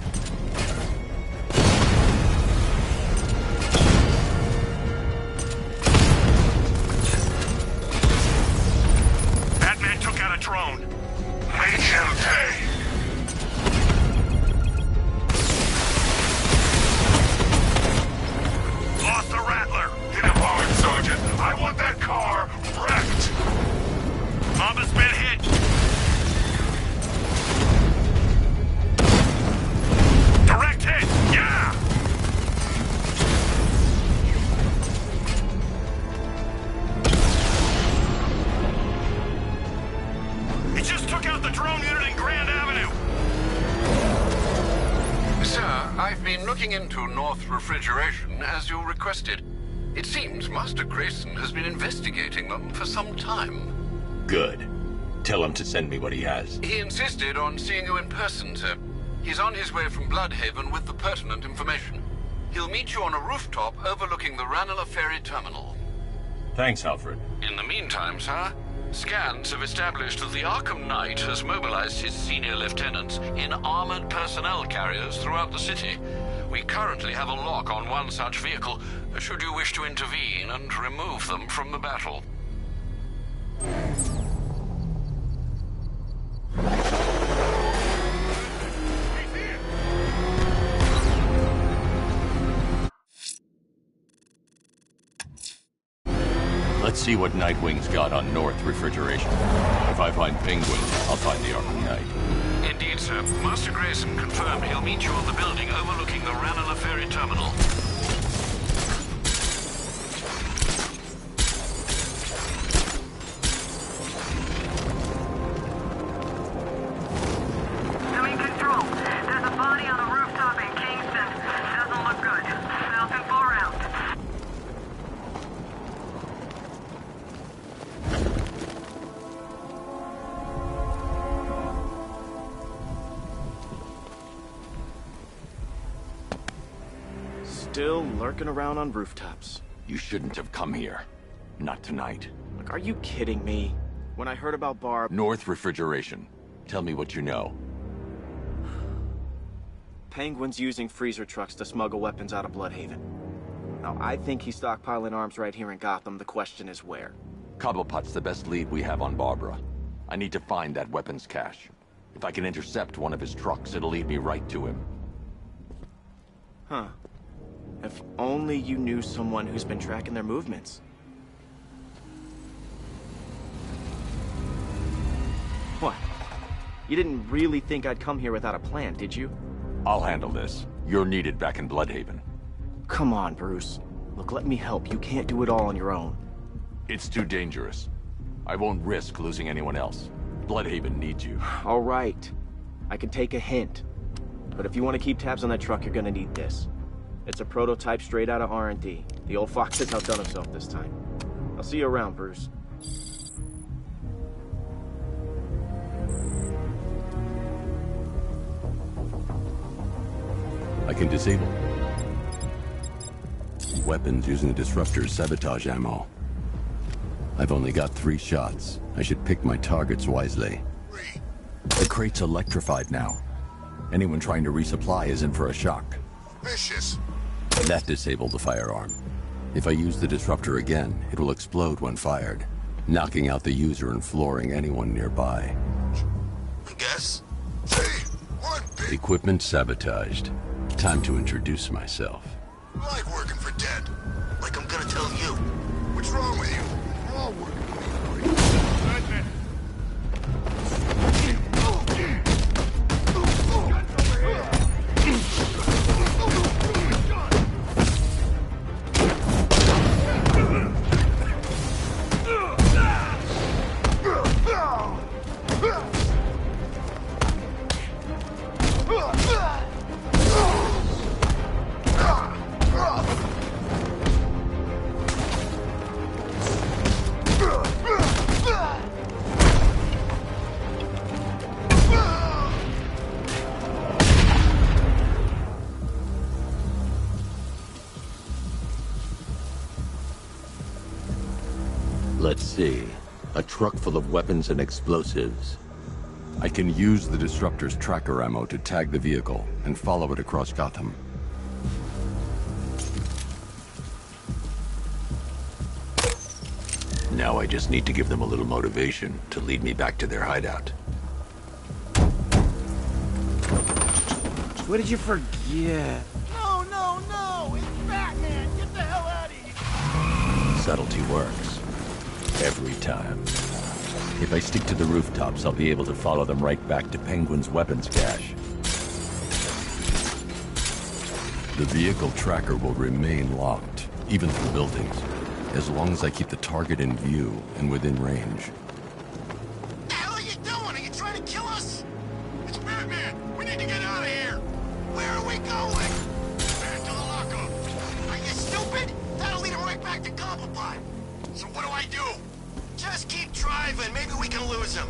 Batman took out a drone. Make him pay! Lost the Rattler! Hit him hard, Sergeant! I want that car wrecked! Mob has been hit! Direct hit! Yeah! He just took out the drone unit in Grand Avenue! Sir, I've been looking into North Refrigeration as you requested. It seems Master Grayson has been investigating them for some time. Good. Tell him to send me what he has. He insisted on seeing you in person, sir. He's on his way from Bloodhaven with the pertinent information. He'll meet you on a rooftop overlooking the Ranelagh Ferry Terminal. Thanks, Alfred. In the meantime, sir, scans have established that the Arkham Knight has mobilized his senior lieutenants in armored personnel carriers throughout the city. We currently have a lock on one such vehicle, should you wish to intervene and remove them from the battle. Let's see what Nightwing's got on North Refrigeration. If I find Penguin, I'll find the Arkham Knight. Indeed, sir. Master Grayson confirmed he'll meet you on the building overlooking the Ranelagh Ferry Terminal. still lurking around on rooftops. You shouldn't have come here. Not tonight. Like, are you kidding me? When I heard about Barb... North Refrigeration. Tell me what you know. Penguin's using freezer trucks to smuggle weapons out of Bloodhaven. Now, I think he's stockpiling arms right here in Gotham. The question is where. Cobblepot's the best lead we have on Barbara. I need to find that weapons cache. If I can intercept one of his trucks, it'll lead me right to him. Huh. If only you knew someone who's been tracking their movements. What? You didn't really think I'd come here without a plan, did you? I'll handle this. You're needed back in Bloodhaven. Come on, Bruce. Look, let me help. You can't do it all on your own. It's too dangerous. I won't risk losing anyone else. Bloodhaven needs you. All right. I can take a hint. But if you want to keep tabs on that truck, you're gonna need this. It's a prototype straight out of R&D. The old fox has outdone himself this time. I'll see you around, Bruce. I can disable weapons using the disruptor's sabotage ammo. I've only got 3 shots. I should pick my targets wisely. The crate's electrified now. Anyone trying to resupply is in for a shock. Vicious. That disabled the firearm. If I use the disruptor again, it will explode when fired, knocking out the user and flooring anyone nearby. I guess. Hey, one big... Equipment sabotaged. Time to introduce myself. Like working for dead. Like I'm gonna tell you. What's wrong with you? We're all working for me. Let's see. A truck full of weapons and explosives. I can use the disruptor's tracker ammo to tag the vehicle and follow it across Gotham. Now I just need to give them a little motivation to lead me back to their hideout. What did you forget? No, no, no! It's Batman! Get the hell out of here! Subtlety works. Every time. If I stick to the rooftops, I'll be able to follow them right back to Penguin's weapons cache. The vehicle tracker will remain locked, even through buildings, as long as I keep the target in view and within range. What the hell are you doing? Are you trying to kill us? It's Batman! We need to get out of here! Where are we going? Back to the lockup! Are you stupid? That'll lead him right back to Cobblepot! So what do? Just keep driving. Maybe we can lose him.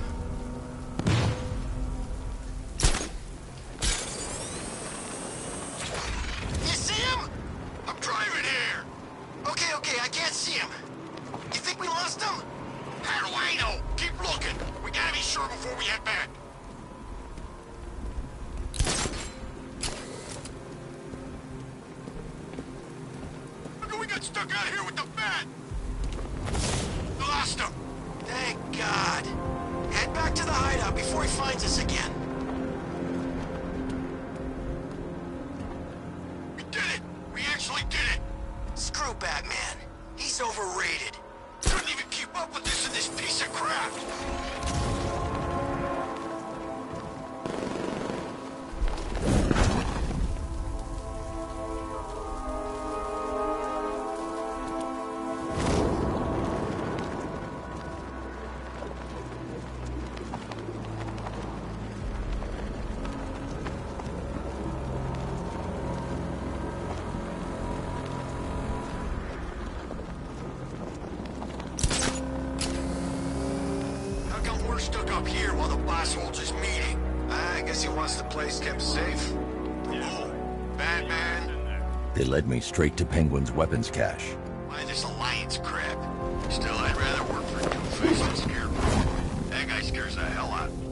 You see him? I'm driving here. Okay, I can't see him. You think we lost him? How do I know? Keep looking. We gotta be sure before we head back. Look, we got stuck out here with the Bat. Lost him. Thank God. Head back to the hideout before he finds us again. We did it! We actually did it! Screw Batman. He's overrated. Couldn't even keep up with this in this piece of crap. Stuck up here while the boss holds his meeting. I guess he wants the place kept safe. From who? Batman? They led me straight to Penguin's weapons cache. Why this alliance crap? Still, I'd rather work for Two-Face than Scarecrow. That guy scares the hell out of me.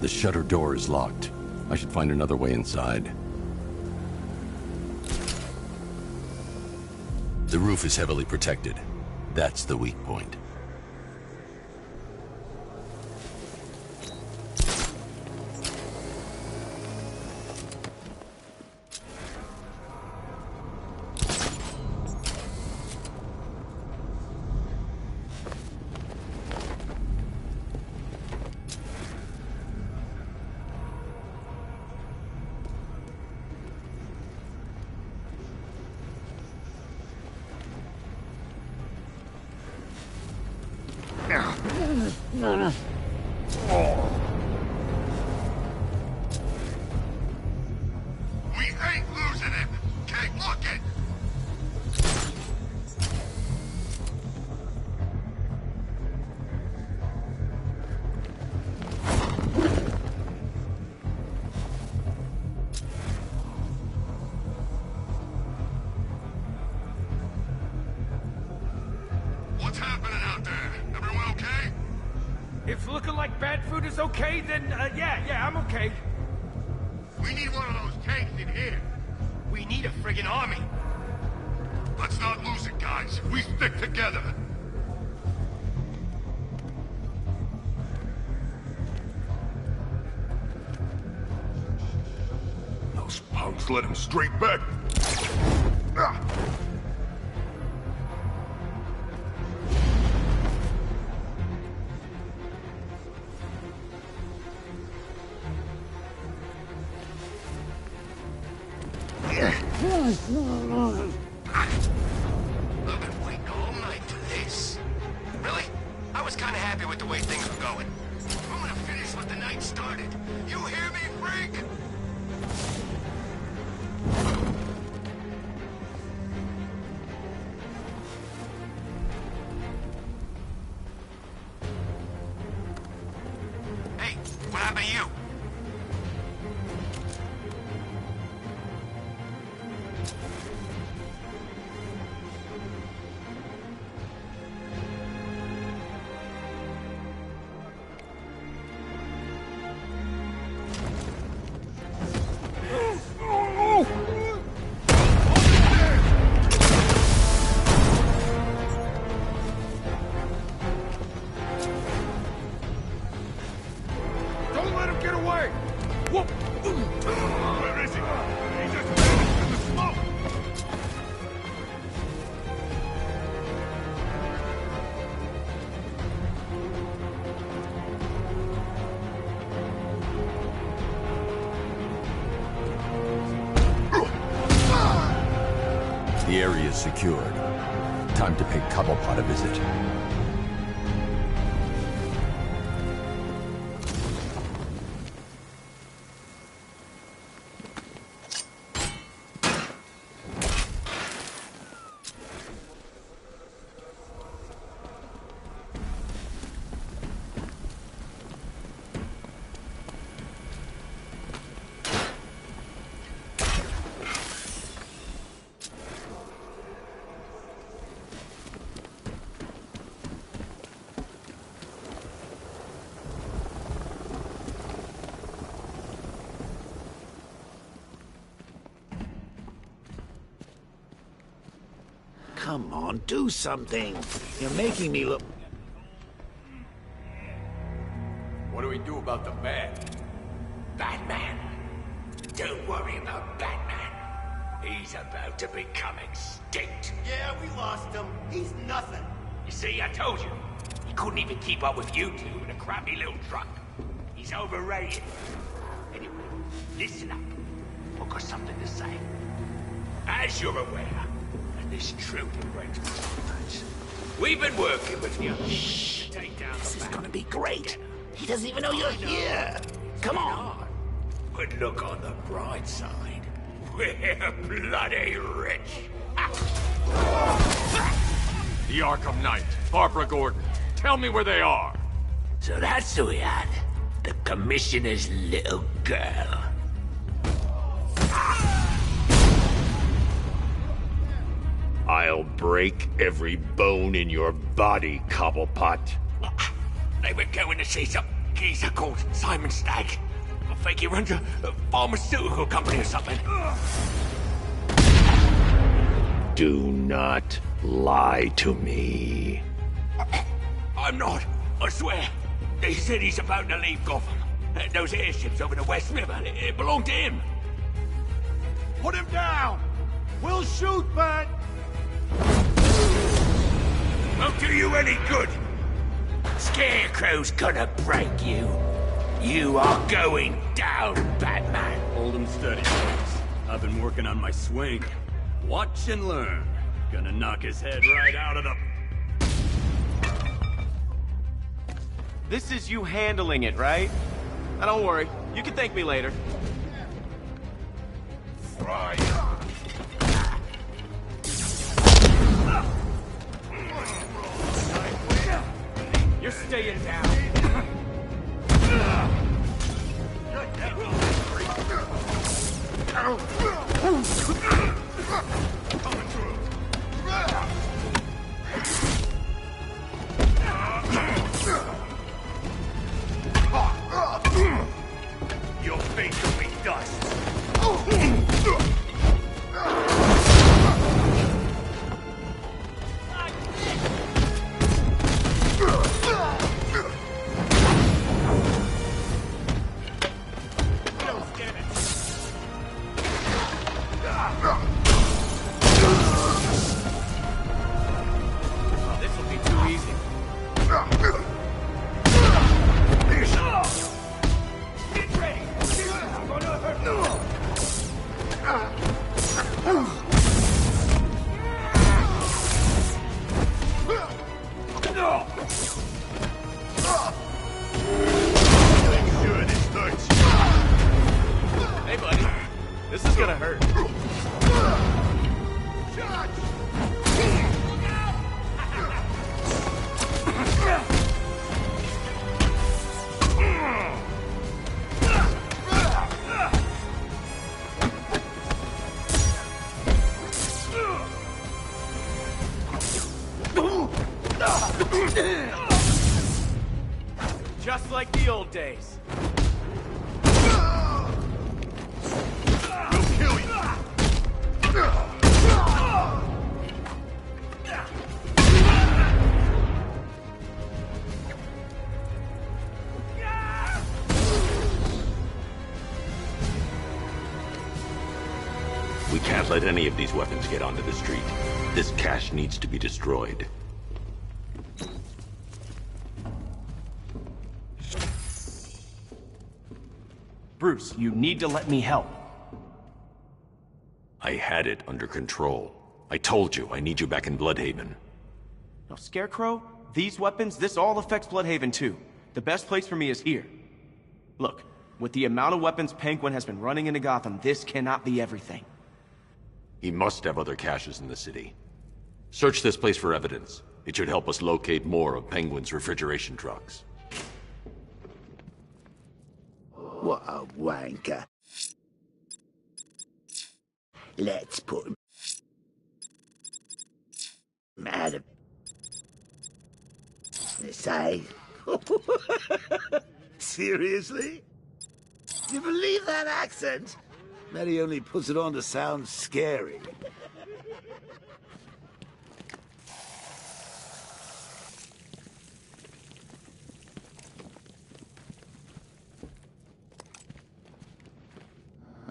The shutter door is locked. I should find another way inside. The roof is heavily protected. That's the weak point. We ain't losing him! Okay, look it! What's happening out there? Everyone okay? If looking like bad food is okay, then, yeah, I'm okay. We need one of those tanks in here. We need a friggin' army. Let's not lose it, guys. We stick together. Those punks let him straight back. Ah. I've been waiting all night for this. Really? I was kind of happy with the way things were going. I'm gonna finish what the night started. You hear me, freak? Hey, what happened to you? Don't let him get away! Whoop! Where is he? He just vanished in the smoke! The area is secured. Time to pay Cobblepot a visit. Come on, do something. You're making me look... What do we do about the man? Batman? Don't worry about Batman. He's about to become extinct. Yeah, we lost him. He's nothing. You see, I told you. He couldn't even keep up with you two in a crappy little truck. He's overrated. Anyway, listen up. I've got something to say. As you're aware, and this truly breaks my heart, we've been working with you to take down the... This is gonna be great. He doesn't even know you're here. Come on. But look on the bright side. We're bloody rich. The Arkham Knight, Barbara Gordon. Tell me where they are. So that's who we had. The Commissioner's little girl. I'll break every bone in your body, Cobblepot. They were going to see some geezer called Simon Stagg. I think he runs a pharmaceutical company or something. Do not lie to me. I'm not. I swear. They said he's about to leave Gotham. Those airships over the West River, it belonged to him. Put him down! We'll shoot, bud! Won't do you any good. Scarecrow's gonna break you. You are going down, Batman. Hold him steady, folks. I've been working on my swing. Watch and learn. Gonna knock his head right out of the... This is you handling it, right? Now don't worry. You can thank me later. You're staying down. Your face will be dust. This will be too easy. Get ready. I'm gonna hurt you. Sure this hurts. Hey, buddy. This is gonna hurt. Just like the old days. We'll kill you. We can't let any of these weapons get onto the street. This cache needs to be destroyed. Bruce, you need to let me help. I had it under control. I told you, I need you back in Bloodhaven. Now, Scarecrow, these weapons, this all affects Bloodhaven too. The best place for me is here. Look, with the amount of weapons Penguin has been running into Gotham, this cannot be everything. He must have other caches in the city. Search this place for evidence. It should help us locate more of Penguin's refrigeration trucks. What a wanker. Let's put him out of say. Seriously? You believe that accent? Bet he only puts it on to sound scary.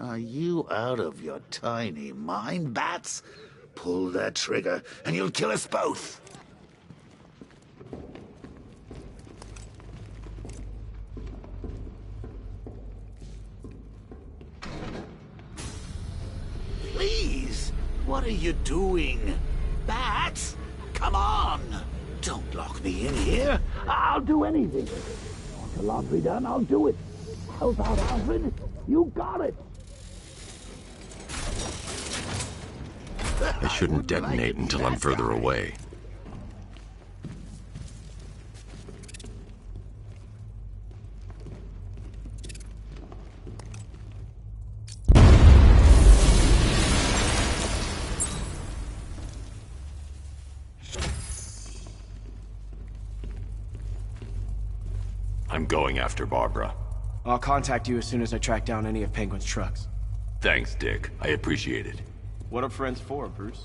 Are you out of your tiny mind, Bats? Pull that trigger, and you'll kill us both. Please, what are you doing? Bats, come on! Don't lock me in here. I'll do anything. Want the laundry done? I'll do it. Help out, Alfred. You got it. I shouldn't detonate until I'm further away. I'm going after Barbara. I'll contact you as soon as I track down any of Penguin's trucks. Thanks, Dick. I appreciate it. What are friends for, Bruce?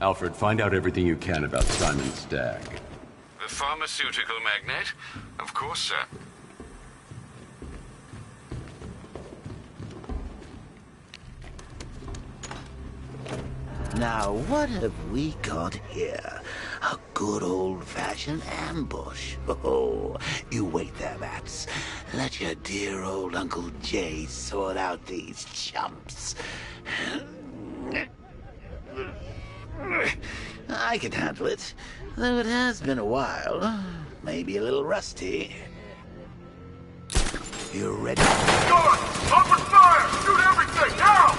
Alfred, find out everything you can about Simon Stagg. The pharmaceutical magnate? Of course, sir. Now, what have we got here? A good old-fashioned ambush. Oh, you wait there, Bats. Let your dear old Uncle Jay sort out these chumps. I can handle it, though it has been a while. Maybe a little rusty. You ready? Guard! Open fire! Shoot everything, now!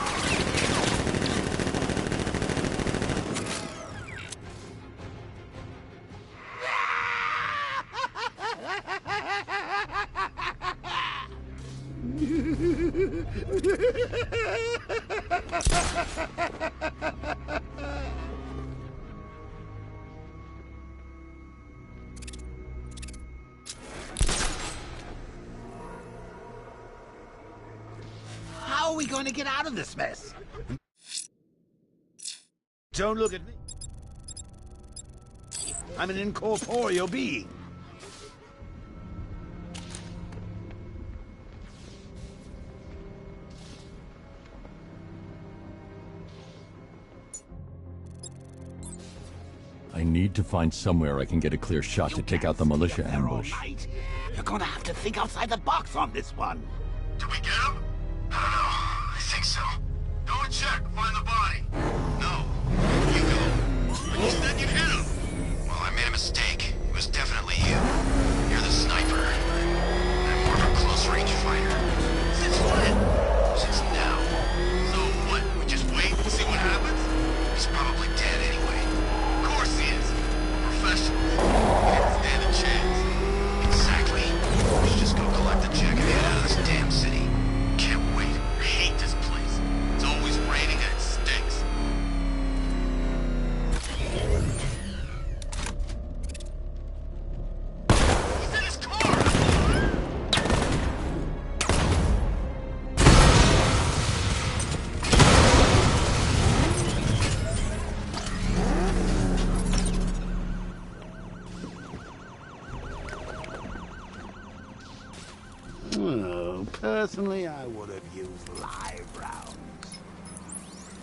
How are we going to get out of this mess? Don't look at me. I'm an incorporeal being. I need to find somewhere I can get a clear shot to take out the militia ambush. You're gonna have to think outside the box on this one. Did we get him? I don't know. I think so. Go and check. Find the body. No. You go. But you said you'd hit him. Well, I made a mistake. It was definitely you. You're the sniper. I'm more of a close-range fighter. Since when? Since now. So what? We just wait and see what happens? He's probably dead anyway. Of course he is. Professionals. He didn't stand a chance. Exactly. We should just go collect the check and get out of this damn city. Can't wait. I hate this place. It's always raining and it stinks. He's in his car! Oh, personally, I would have used live rounds.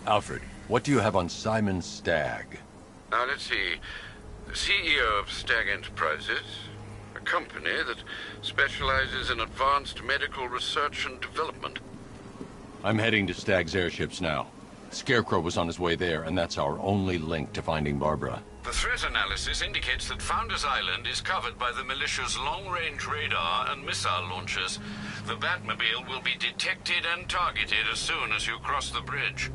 Alfred, what do you have on Simon Stagg? Now, let's see. The CEO of Stagg Enterprises, a company that specializes in advanced medical research and development. I'm heading to Stagg's airships now. Scarecrow was on his way there, and that's our only link to finding Barbara. The threat analysis indicates that Founders Island is covered by the militia's long-range radar and missile launchers. The Batmobile will be detected and targeted as soon as you cross the bridge.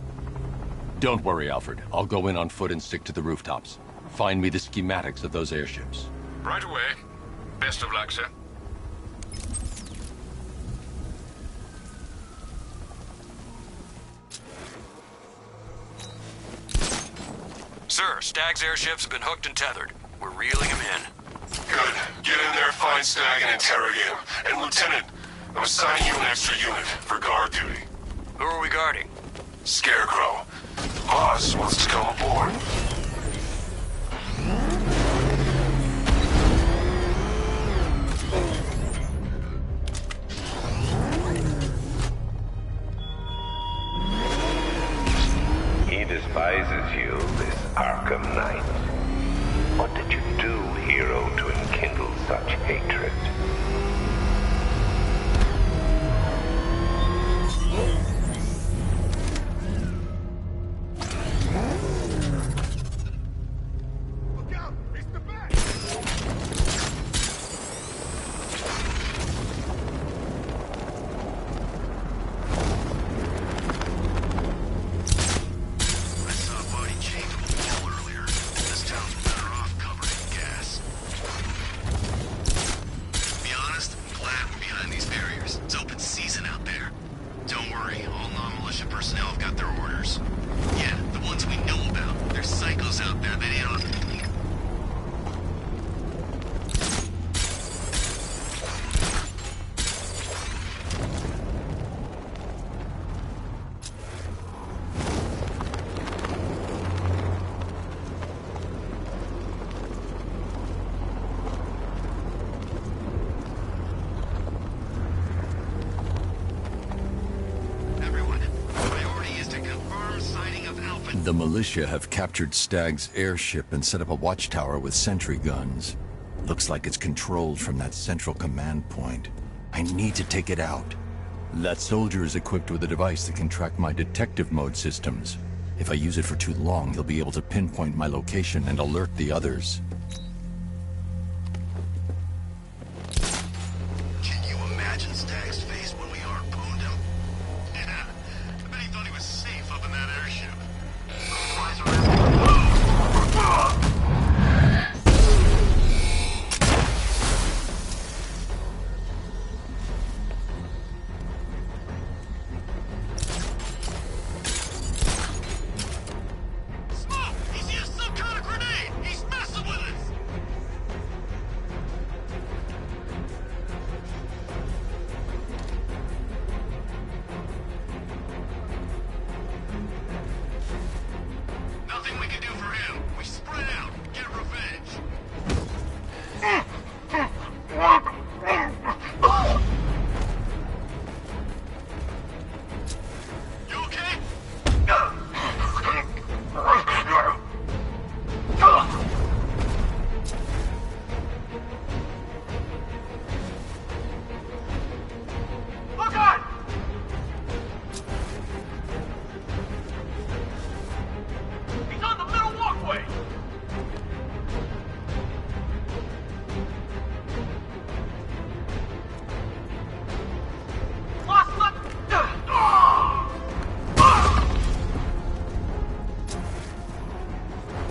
Don't worry, Alfred. I'll go in on foot and stick to the rooftops. Find me the schematics of those airships. Right away. Best of luck, sir. Sir, Stagg's airships have been hooked and tethered. We're reeling him in. Good. Get in there, find Stagg, and interrogate him. And Lieutenant, I'm assigning you an extra unit for guard duty. Who are we guarding? Scarecrow. Boss wants to come aboard. He despises you, this Arkham Knight. What did you do, hero, to enkindle such hatred. The militia have captured Stagg's airship and set up a watchtower with sentry guns. Looks like it's controlled from that central command point. I need to take it out. That soldier is equipped with a device that can track my detective mode systems. If I use it for too long, he'll be able to pinpoint my location and alert the others. Can you imagine Stagg's face when we harpooned him? Yeah, I bet he thought he was safe up in that airship.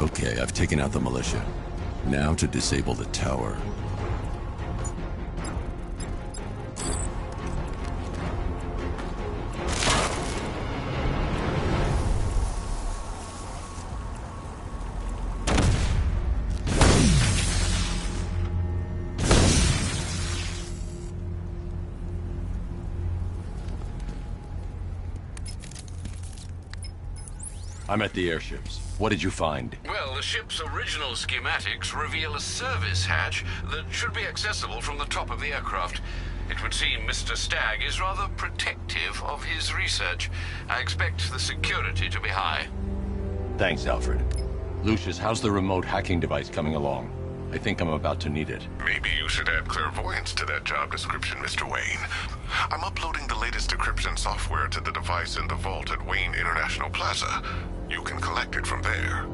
Okay, I've taken out the militia. Now to disable the tower. I'm at the airships. What did you find? Well, the ship's original schematics reveal a service hatch that should be accessible from the top of the aircraft. It would seem Mr. Stagg is rather protective of his research. I expect the security to be high. Thanks, Alfred. Lucius, how's the remote hacking device coming along? I think I'm about to need it. Maybe you should add clairvoyance to that job description, Mr. Wayne. I'm uploading the latest decryption software to the device in the vault at Wayne International Plaza. You can collect it from there.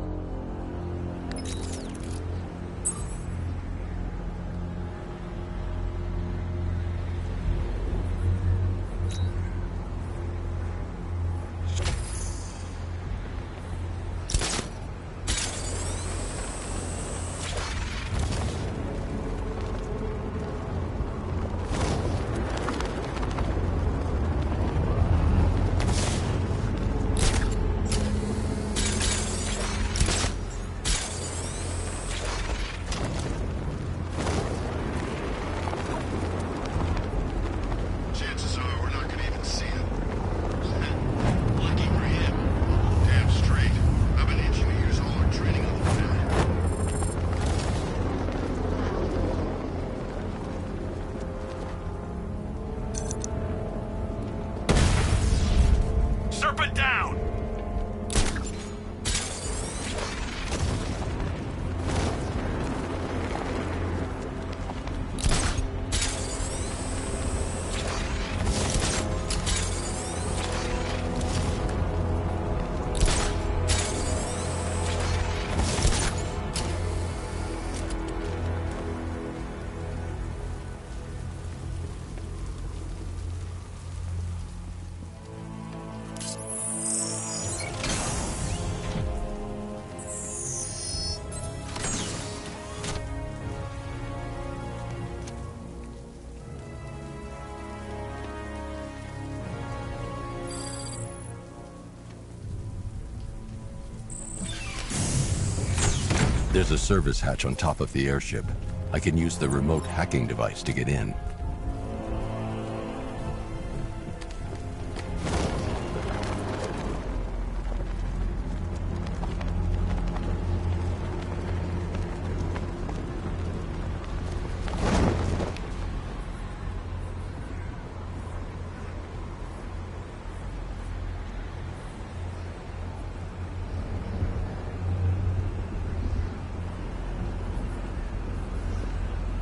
There's a service hatch on top of the airship. I can use the remote hacking device to get in.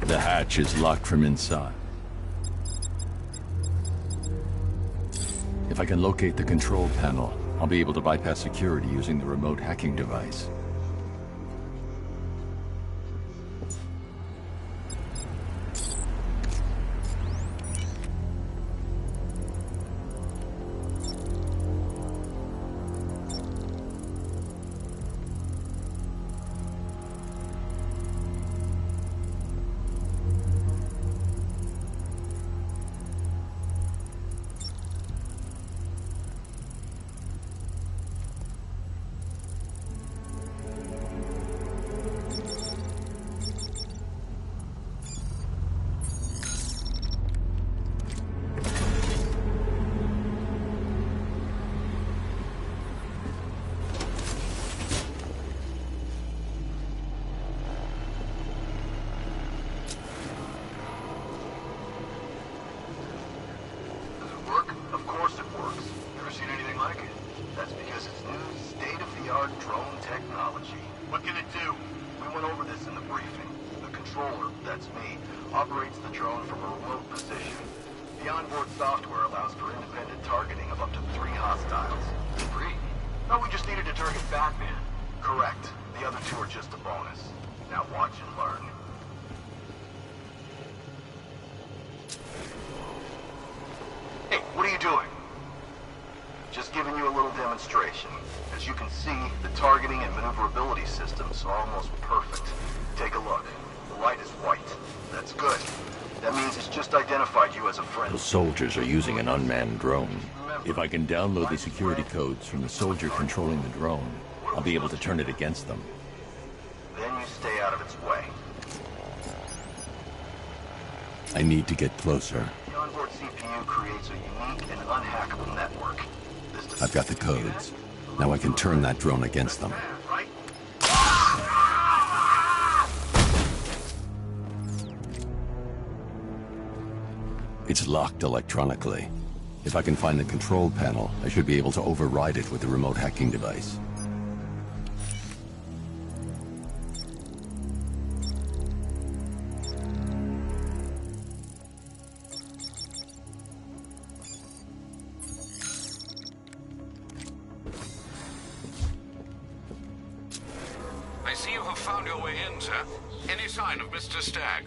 The hatch is locked from inside. If I can locate the control panel, I'll be able to bypass security using the remote hacking device. As you can see, the targeting and maneuverability systems are almost perfect. Take a look. The light is white. That's good. That means it's just identified you as a friend. The soldiers are using an unmanned drone. If I can download the security codes from the soldier controlling the drone, I'll be able to turn it against them. Then you stay out of its way. I need to get closer. The onboard CPU creates a unique and unhackable network. I've got the codes. Now I can turn that drone against them. It's locked electronically. If I can find the control panel, I should be able to override it with the remote hacking device. I see you have found your way in, sir. Any sign of Mr. Stagg?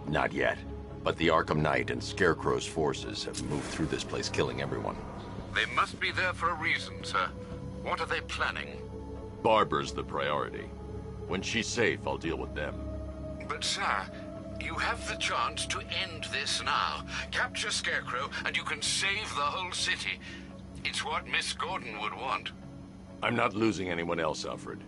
Not yet. But the Arkham Knight and Scarecrow's forces have moved through this place, killing everyone. They must be there for a reason, sir. What are they planning? Barbara's the priority. When she's safe, I'll deal with them. But, sir, you have the chance to end this now. Capture Scarecrow, and you can save the whole city. It's what Miss Gordon would want. I'm not losing anyone else, Alfred.